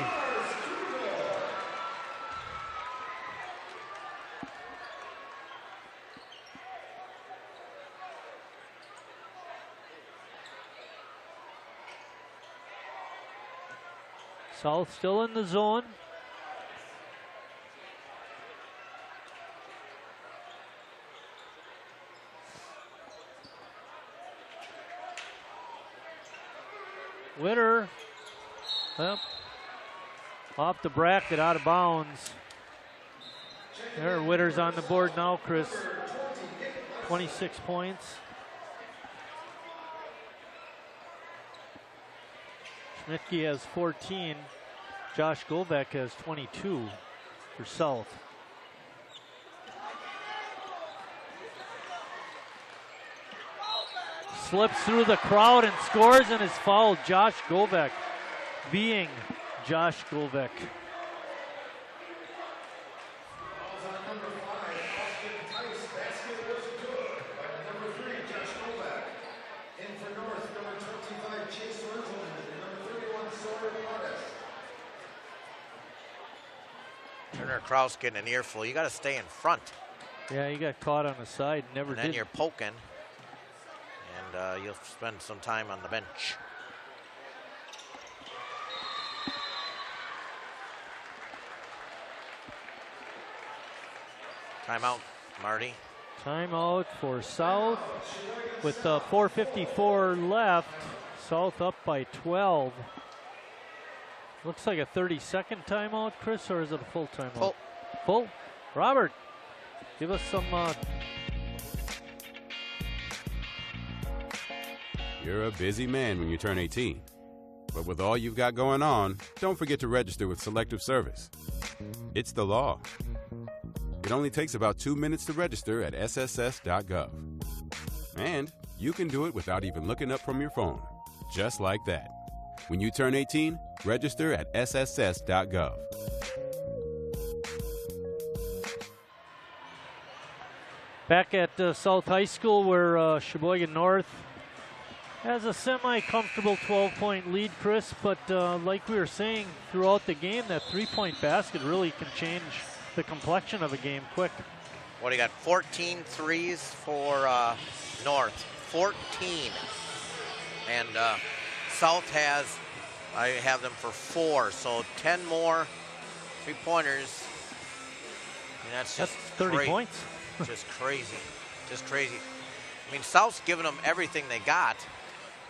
South still in the zone. Witter, well, off the bracket, out of bounds. There, Witter's on the board now, Chris. 26 points. Schmidtke has 14. Josh Govek has 22 for South. Slips through the crowd and scores and is fouled. Josh Govek being Josh Govek. Turner Kraus getting an earful. You got to stay in front. Yeah, he got caught on the side. Never and did. then you're poking. And you'll spend some time on the bench. Timeout, Marty. Timeout for South with 4:54 left. South up by 12. Looks like a 30-second timeout, Chris, or is it a full timeout? Full. Full? Robert, give us some... You're a busy man when you turn 18. But with all you've got going on, don't forget to register with Selective Service. It's the law. It only takes about 2 minutes to register at sss.gov. And you can do it without even looking up from your phone. Just like that. When you turn 18, register at sss.gov. Back at South High School, where Sheboygan North has a semi-comfortable 12-point lead, Chris, but like we were saying throughout the game, that 3-point basket really can change the complexion of a game quick. What do you got? 14 threes for North. 14. And South has, I have them for 4, so 10 more 3-pointers. And that's 30 points. Just crazy. Just crazy. I mean, South's giving them everything they got.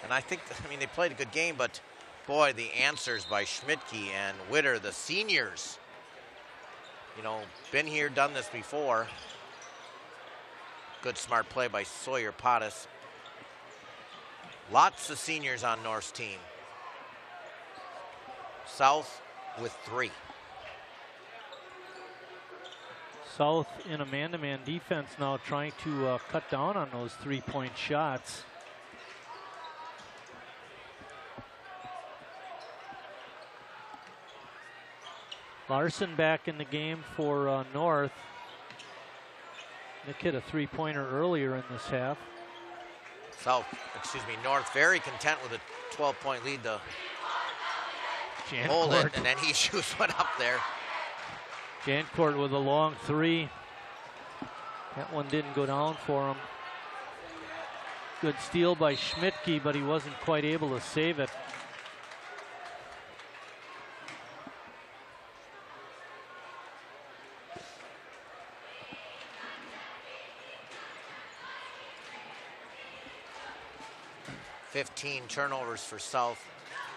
And I think, they played a good game, but Boy, the answers by Schmidtke and Witter, the seniors. You know, been here, done this before. Good smart play by Sawyer Pottis. Lots of seniors on North's team. South with 3. South in a man-to-man defense now, trying to cut down on those 3-point shots. Larson back in the game for North. Nick hit a 3-pointer earlier in this half. North very content with a 12-point lead to hold it, and then he shoots one up there. Jancourt with a long 3. That one didn't go down for him. Good steal by Schmidtke, but he wasn't quite able to save it. "15 turnovers for South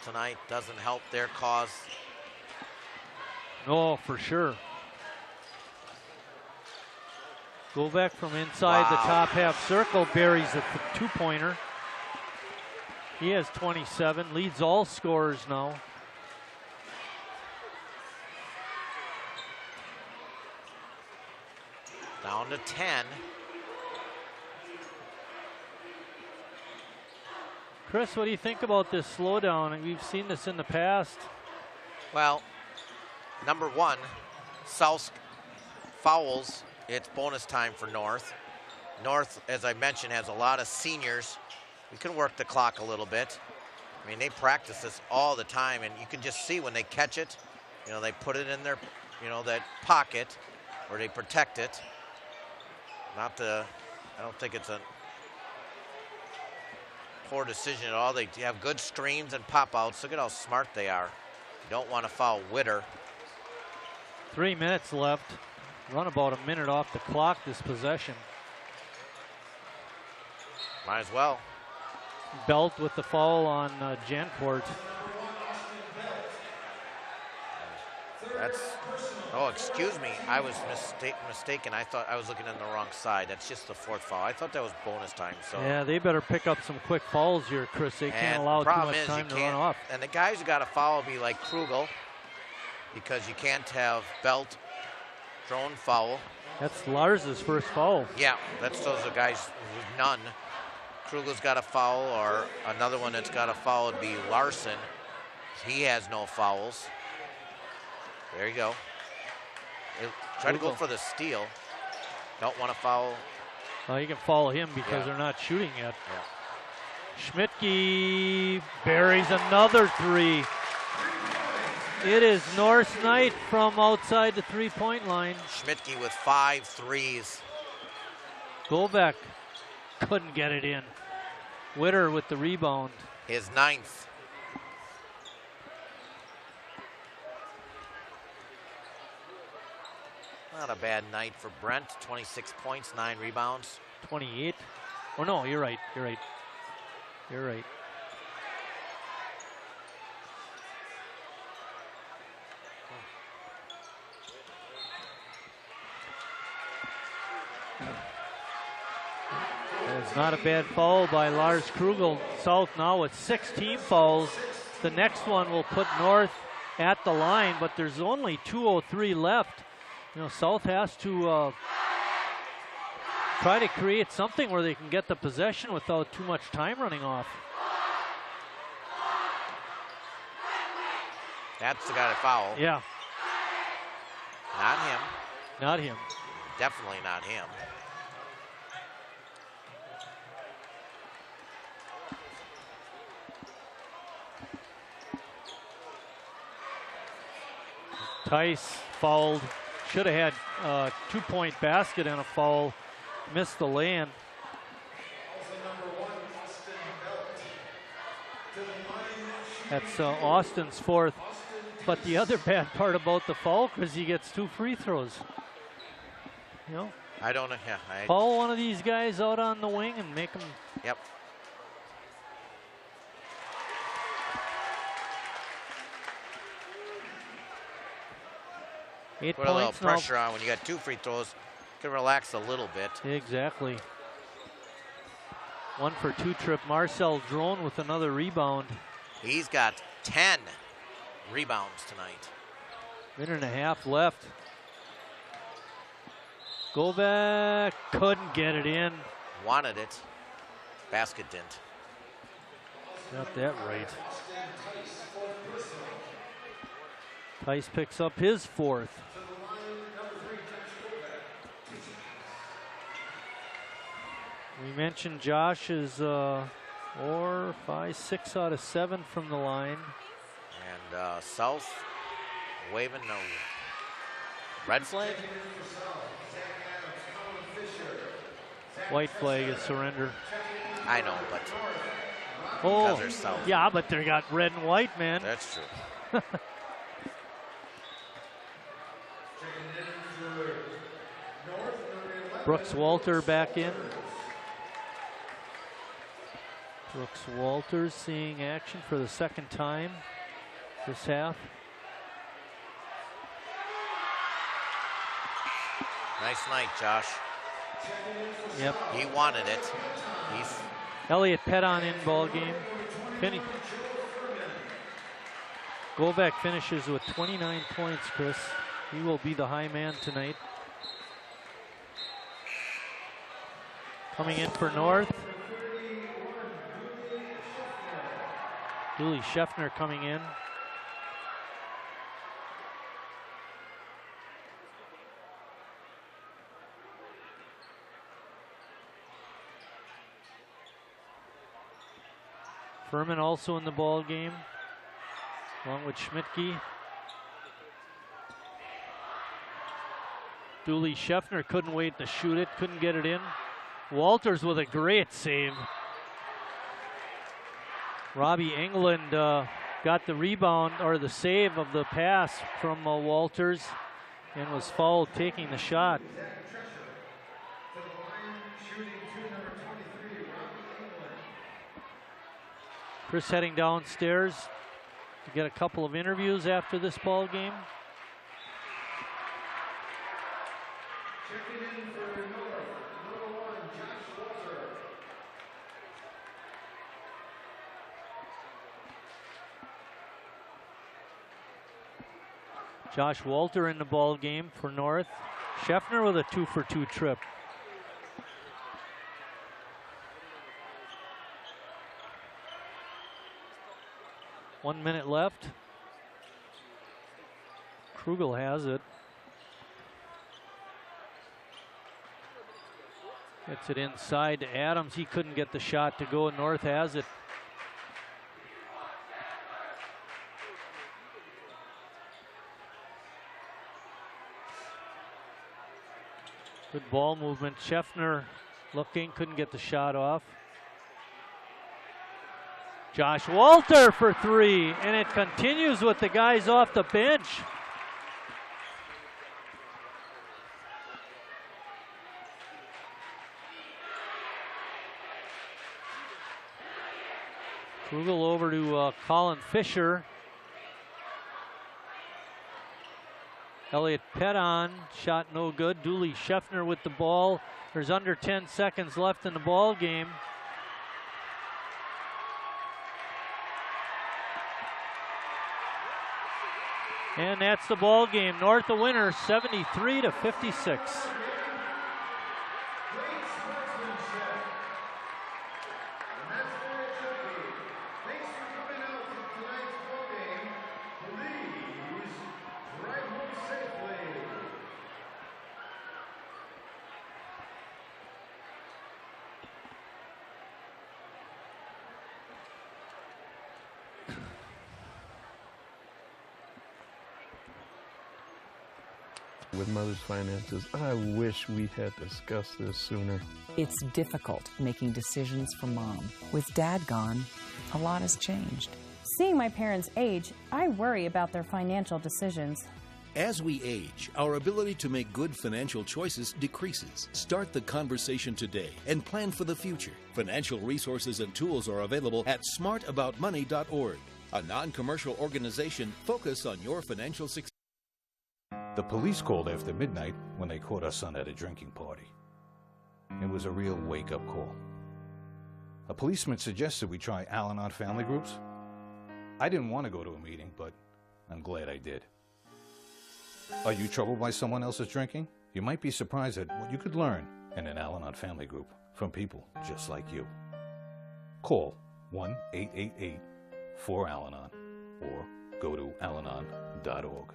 tonight doesn't help their cause." No, for sure. Go back from inside the top half circle, buries a 2-pointer. He has 27, leads all scorers now. Down to 10. Chris, what do you think about this slowdown? We've seen this in the past. Well, number one, South fouls. It's bonus time for North. North, as I mentioned, has a lot of seniors. We can work the clock a little bit. I mean, they practice this all the time, and you can just see when they catch it, you know, they put it in their, you know, that pocket, or they protect it. I don't think it's a poor decision at all. They have good screens and pop-outs. Look at how smart they are. You don't want to foul Witter. 3 minutes left. Run about a minute off the clock this possession. Might as well. Belt with the foul on Jancourt. Excuse me. I was mistaken. I thought I was looking on the wrong side. That's just the 4th foul. I thought that was bonus time. So yeah, they better pick up some quick fouls here, Chris. They can't allow too much time to run off. And the guys who got a foul will be like Krugel, because you can't have Belt thrown foul. That's Lars's first foul. Yeah, those are guys with none. Krugel's got a foul, or another one that's got a foul would be Larson. He has no fouls. There you go. Try to go for the steal. Don't want to foul. Well, you can foul him because they're not shooting yet. Yeah. Schmidtke buries another 3. It is North's night from outside the 3-point line. Schmidtke with 5 threes. Golbeck couldn't get it in. Witter with the rebound. His 9th. Not a bad night for Brent. 26 points, 9 rebounds. 28. Oh no, you're right. You're right. You're right. It's not a bad foul by Lars Krugel. South now with 6 team fouls. The next one will put North at the line, but there's only 2:03 left. You know, South has to try to create something where they can get the possession without too much time running off. That's the guy to foul. Yeah. Not him. Not him. Definitely not him. Tice fouled. Should have had a 2-point basket and a foul. Missed the lay-in. That's Austin's 4th. But the other bad part about the foul, because he gets 2 free throws. You know? I don't know. Yeah, foul one of these guys out on the wing and make them. Yep. 8 Put a little points now. pressure on when you got 2 free throws. You can relax a little bit. Exactly. 1 for 2 trip. Marcel Drone with another rebound. He's got 10 rebounds tonight. Minute and a half left. Go back. Couldn't get it in. Wanted it. Basket didn't. Got that right. Tice picks up his 4th. We mentioned Josh is 4, 5, 6 out of 7 from the line. And South waving the red flag. White flag is surrender. I know, but oh, they're South. Yeah, but they got red and white, man. That's true. Brooks Walter back in. Brooks Walters seeing action for the 2nd time this half. Nice night, Josh. Yep. He wanted it. Elliot Petton in ball game. Govek finishes with 29 points, Chris. He will be the high man tonight. Coming in for North. Dooley Scheffner coming in. Furman also in the ball game, along with Schmidtke. Dooley Scheffner couldn't wait to shoot it, couldn't get it in. Walters with a great save. Robbie England got the rebound or the save of the pass from Walters and was fouled taking the shot. Chris heading downstairs to get a couple of interviews after this ball game. Josh Walter in the ball game for North. Scheffner with a 2 for 2 trip. One minute left. Krugel has it. Gets it inside to Adams. He couldn't get the shot to go. North has it. Good ball movement. Scheffner looking, couldn't get the shot off. Josh Walter for 3, and it continues with the guys off the bench. Krugel over to Colin Fisher. Elliot Petton, shot no good. Dooley Scheffner with the ball. There's under 10 seconds left in the ball game. And that's the ball game. North the winner, 73-56. With Mother's finances, I wish we had discussed this sooner. It's difficult making decisions for Mom. With Dad gone, a lot has changed. Seeing my parents age, I worry about their financial decisions. As we age, our ability to make good financial choices decreases. Start the conversation today and plan for the future. Financial resources and tools are available at smartaboutmoney.org, a non-commercial organization focused on your financial success. The police called after midnight when they caught our son at a drinking party. It was a real wake-up call. A policeman suggested we try Al-Anon family groups. I didn't want to go to a meeting, but I'm glad I did. Are you troubled by someone else's drinking? You might be surprised at what you could learn in an Al-Anon family group from people just like you. Call 1-888-4-AL-ANON or go to alanon.org.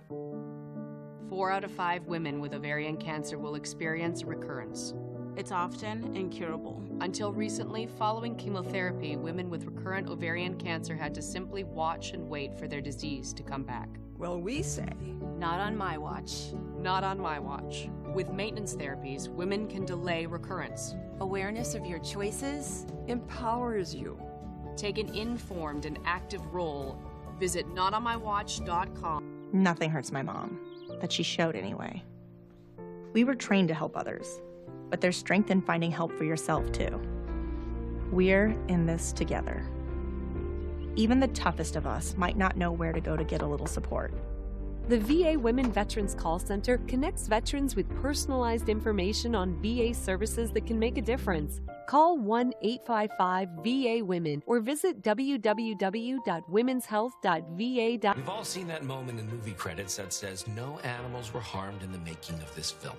4 out of 5 women with ovarian cancer will experience a recurrence. It's often incurable. Until recently, following chemotherapy, women with recurrent ovarian cancer had to simply watch and wait for their disease to come back. Well, we say, Not on my watch. Not on my watch. With maintenance therapies, women can delay recurrence. Awareness of your choices empowers you. Take an informed and active role. Visit notonmywatch.com. Nothing hurts my mom, but she showed anyway. We were trained to help others, but there's strength in finding help for yourself too. We're in this together. Even the toughest of us might not know where to go to get a little support. The VA Women Veterans Call Center connects veterans with personalized information on VA services that can make a difference. Call 1-855-VA-WOMEN or visit www.womenshealth.va. We've all seen that moment in movie credits that says no animals were harmed in the making of this film.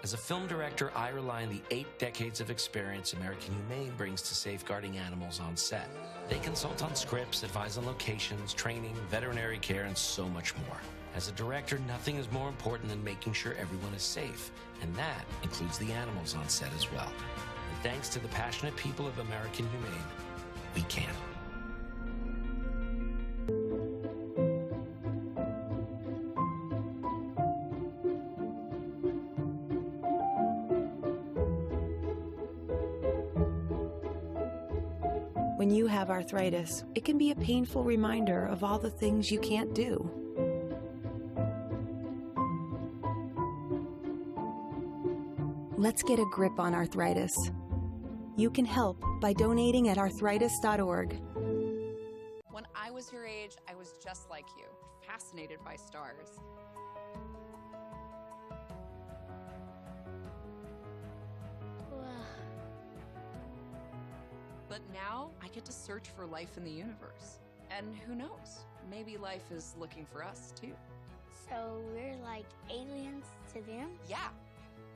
As a film director, I rely on the 8 decades of experience American Humane brings to safeguarding animals on set. They consult on scripts, advise on locations, training, veterinary care, and so much more. As a director, nothing is more important than making sure everyone is safe, and that includes the animals on set as well. And thanks to the passionate people of American Humane, we can. When you have arthritis, it can be a painful reminder of all the things you can't do. Let's get a grip on arthritis. You can help by donating at arthritis.org. When I was your age, I was just like you, fascinated by stars. But now I get to search for life in the universe. And who knows? Maybe life is looking for us too. So we're like aliens to them? Yeah.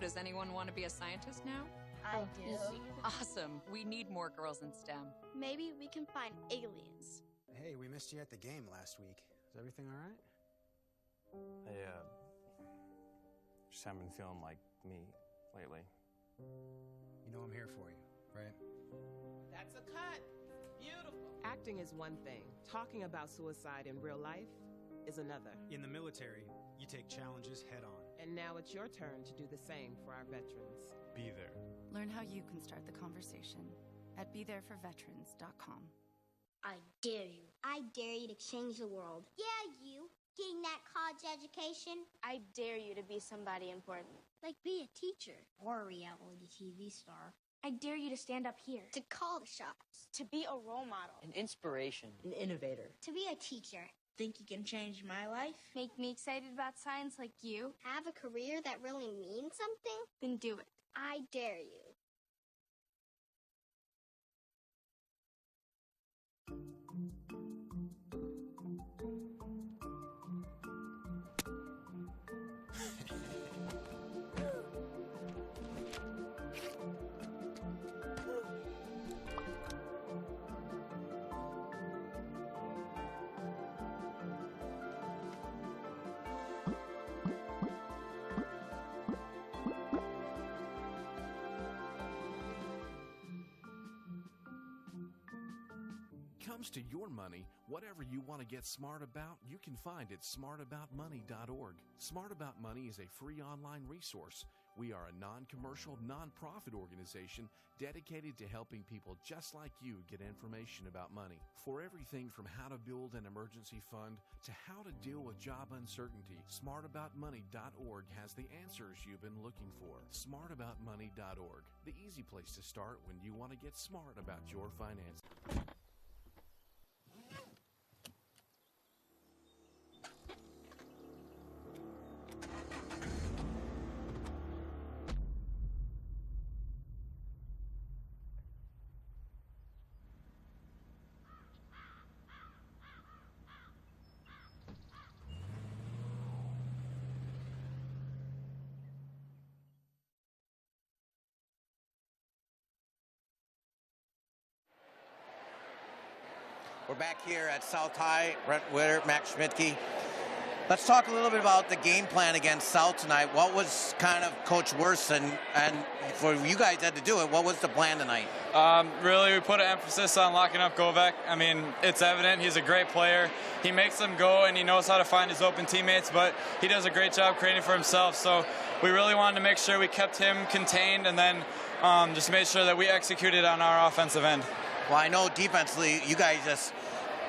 Does anyone want to be a scientist now? I do. Awesome. We need more girls in STEM. Maybe we can find aliens. Hey, we missed you at the game last week. Is everything all right? I just haven't been feeling like me lately. You know I'm here for you, right? That's a cut. Beautiful. Acting is one thing. Talking about suicide in real life is another. In the military, you take challenges head on. And now it's your turn to do the same for our veterans. Be there. Learn how you can start the conversation at BeThereForVeterans.com. I dare you. I dare you to change the world. Yeah, you. Getting that college education. I dare you to be somebody important. Like be a teacher or a reality TV star. I dare you to stand up here. To call the shots. To be a role model. An inspiration. An innovator. To be a teacher. Think you can change my life? Make me excited about science like you. Have a career that really means something? Then do it. I dare you. Comes to your money, whatever you want to get smart about, you can find at smartaboutmoney.org. Smart About Money is a free online resource. We are a non-commercial, non-profit organization dedicated to helping people just like you get information about money. For everything from how to build an emergency fund to how to deal with job uncertainty, smartaboutmoney.org has the answers you've been looking for. Smartaboutmoney.org, the easy place to start when you want to get smart about your finances. We're back here at South High. Brent Witter, Max Schmidtke. Let's talk a little bit about the game plan against South tonight. What was kind of Coach Worst, and for you guys had to do it, what was the plan tonight? Really, we put an emphasis on locking up Govek. I mean, it's evident he's a great player. He makes them go, and he knows how to find his open teammates, but he does a great job creating for himself. So we really wanted to make sure we kept him contained, and then just made sure that we executed on our offensive end. Well, I know defensively, you guys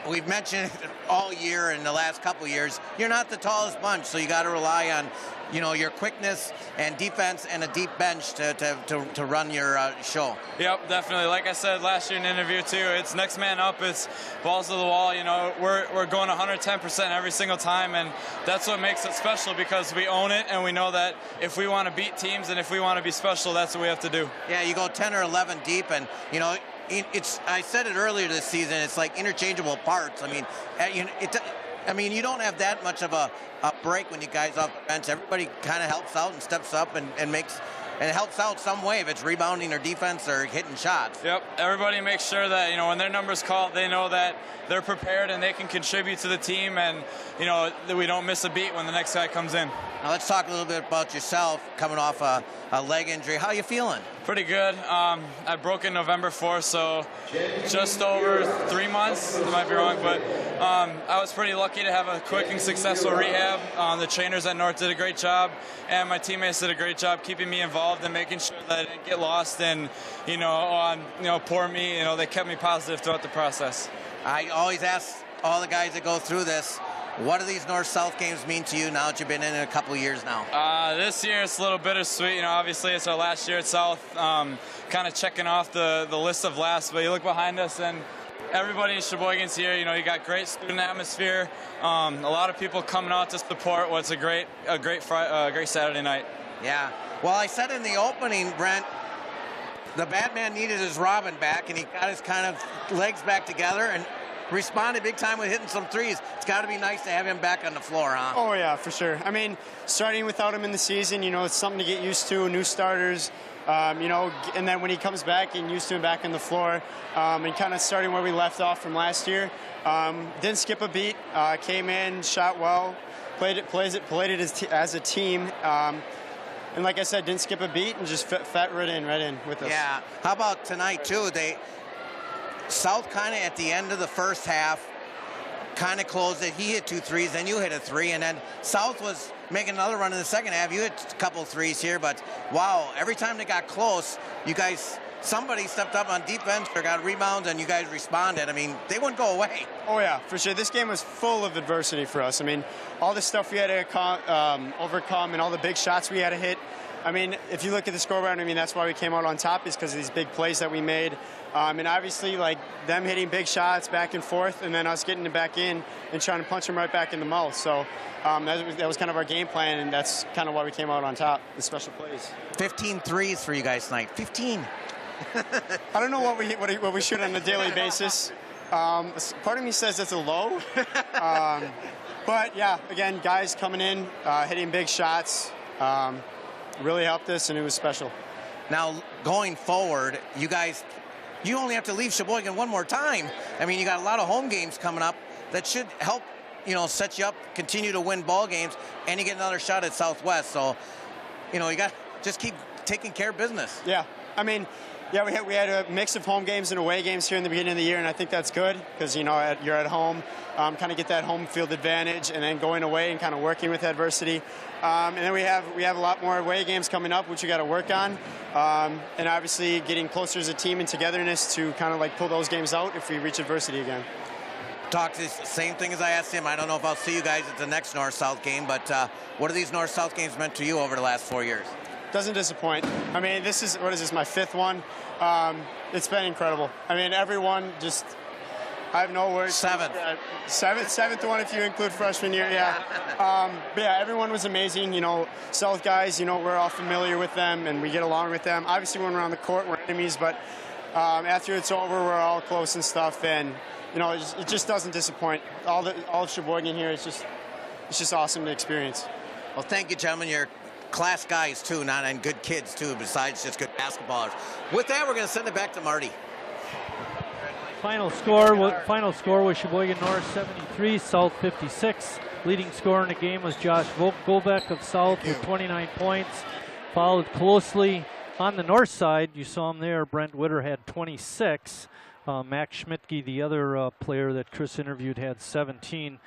we've mentioned it all year and the last couple years, you're not the tallest bunch, so you got to rely on, your quickness and defense and a deep bench to run your show. Yep, definitely. Like I said last year in the interview too, it's next man up, it's balls to the wall. We're going 110% every single time, and that's what makes it special because we own it and we know that if we want to beat teams and if we want to be special, that's what we have to do. Yeah, you go 10 or 11 deep, and I said it earlier this season. It's like interchangeable parts. I mean, you don't have that much of a break when you guys off the bench. Everybody kind of helps out and steps up and helps out some way, if it's rebounding or defense or hitting shots. Yep. Everybody makes sure that when their number's called, they know that they're prepared and they can contribute to the team, and that we don't miss a beat when the next guy comes in. Now let's talk a little bit about yourself, coming off a leg injury. How are you feeling? Pretty good. I broke in November 4th, so just over 3 months. I might be wrong, but I was pretty lucky to have a quick and successful rehab. The trainers at North did a great job, and my teammates did a great job keeping me involved and making sure that I didn't get lost. And poor me, they kept me positive throughout the process. I always ask all the guys that go through this, what do these North-South games mean to you now that you've been in it a couple of years now? This year it's a little bittersweet. Obviously it's our last year at South, kind of checking off the list of last. But you look behind us and everybody in Sheboygan's here. You got great student atmosphere. A lot of people coming out to support what's a great Saturday night. Yeah. Well, I said in the opening, Brent, the Batman needed his Robin back, and he got his kind of legs back together and responded big time with hitting some threes. It's got to be nice to have him back on the floor, huh? Oh, yeah, for sure. I mean, starting without him in the season, it's something to get used to, new starters, and then when he comes back, getting used to him back on the floor, and kind of starting where we left off from last year. Didn't skip a beat, came in, shot well, played it as a team. And like I said, didn't skip a beat and just fit right in with us. Yeah. How about tonight, too? South kind of at the end of the first half kind of closed it. He hit 2 threes, then you hit a 3, and then South was making another run in the second half. You hit a couple threes here, but wow, every time they got close, somebody stepped up on defense or got rebounds, and you guys responded. I mean, they wouldn't go away. Oh, yeah, for sure. This game was full of adversity for us. I mean, all the stuff we had to overcome and all the big shots we had to hit. I mean, if you look at the scoreboard, that's why we came out on top, is because of these big plays that we made. And obviously, them hitting big shots back and forth, and then us getting it back in and trying to punch them right back in the mouth. So that was kind of our game plan, and that's kind of why we came out on top, the special plays. 15 threes for you guys tonight. 15. I don't know what we shoot on a daily basis. Part of me says it's a low. But, yeah, again, guys coming in, hitting big shots, really helped us, and it was special. Now, going forward, you only have to leave Sheboygan one more time. I mean, you got a lot of home games coming up that should help, set you up, continue to win ball games, and you get another shot at Southwest. So, you got to just keep taking care of business. Yeah. I mean, yeah, we had a mix of home games and away games here in the beginning of the year, and I think that's good because, you're at home, kind of get that home field advantage, and then going away and kind of working with adversity. And then we have a lot more away games coming up, which we got to work on, and obviously getting closer as a team and togetherness to kind of pull those games out if we reach adversity again. Talk the same thing as I asked him. I don't know if I'll see you guys at the next North-South game, but what have these North-South games meant to you over the last 4 years? Doesn't disappoint. I mean, this is my 5th one. It's been incredible. I mean, everyone just, I have no words. Seventh one if you include freshman year, yeah. But yeah, everyone was amazing. South guys, we're all familiar with them and we get along with them. Obviously, when we're on the court, we're enemies, but after it's over, we're all close and stuff. And it just doesn't disappoint. All of Sheboygan here, it's just awesome to experience. Well, thank you, gentlemen. You're class guys too, and good kids too, besides just good basketballers. With that, we're going to send it back to Marty. Final score was Sheboygan North 73, South 56. Leading scorer in the game was Josh Golbeck of South with 29 points. Followed closely on the north side, you saw him there, Brent Witter had 26. Max Schmidtke, the other player that Chris interviewed, had 17.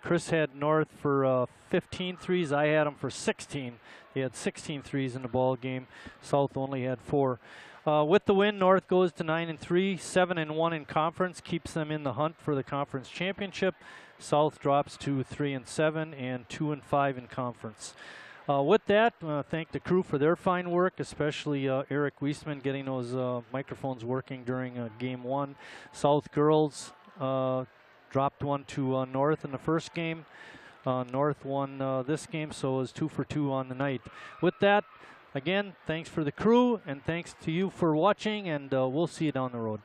Chris had North for 15 threes. I had him for 16. He had 16 threes in the ball game. South only had 4. With the win, North goes to 9-3, 7-1 in conference, keeps them in the hunt for the conference championship. South drops to 3-7 and 2-5 in conference. With that, thank the crew for their fine work, especially Eric Weisman getting those microphones working during Game 1. South girls dropped one to North in the first game. North won this game, so it was 2 for 2 on the night. With that, again, thanks for the crew, and thanks to you for watching, and we'll see you down the road.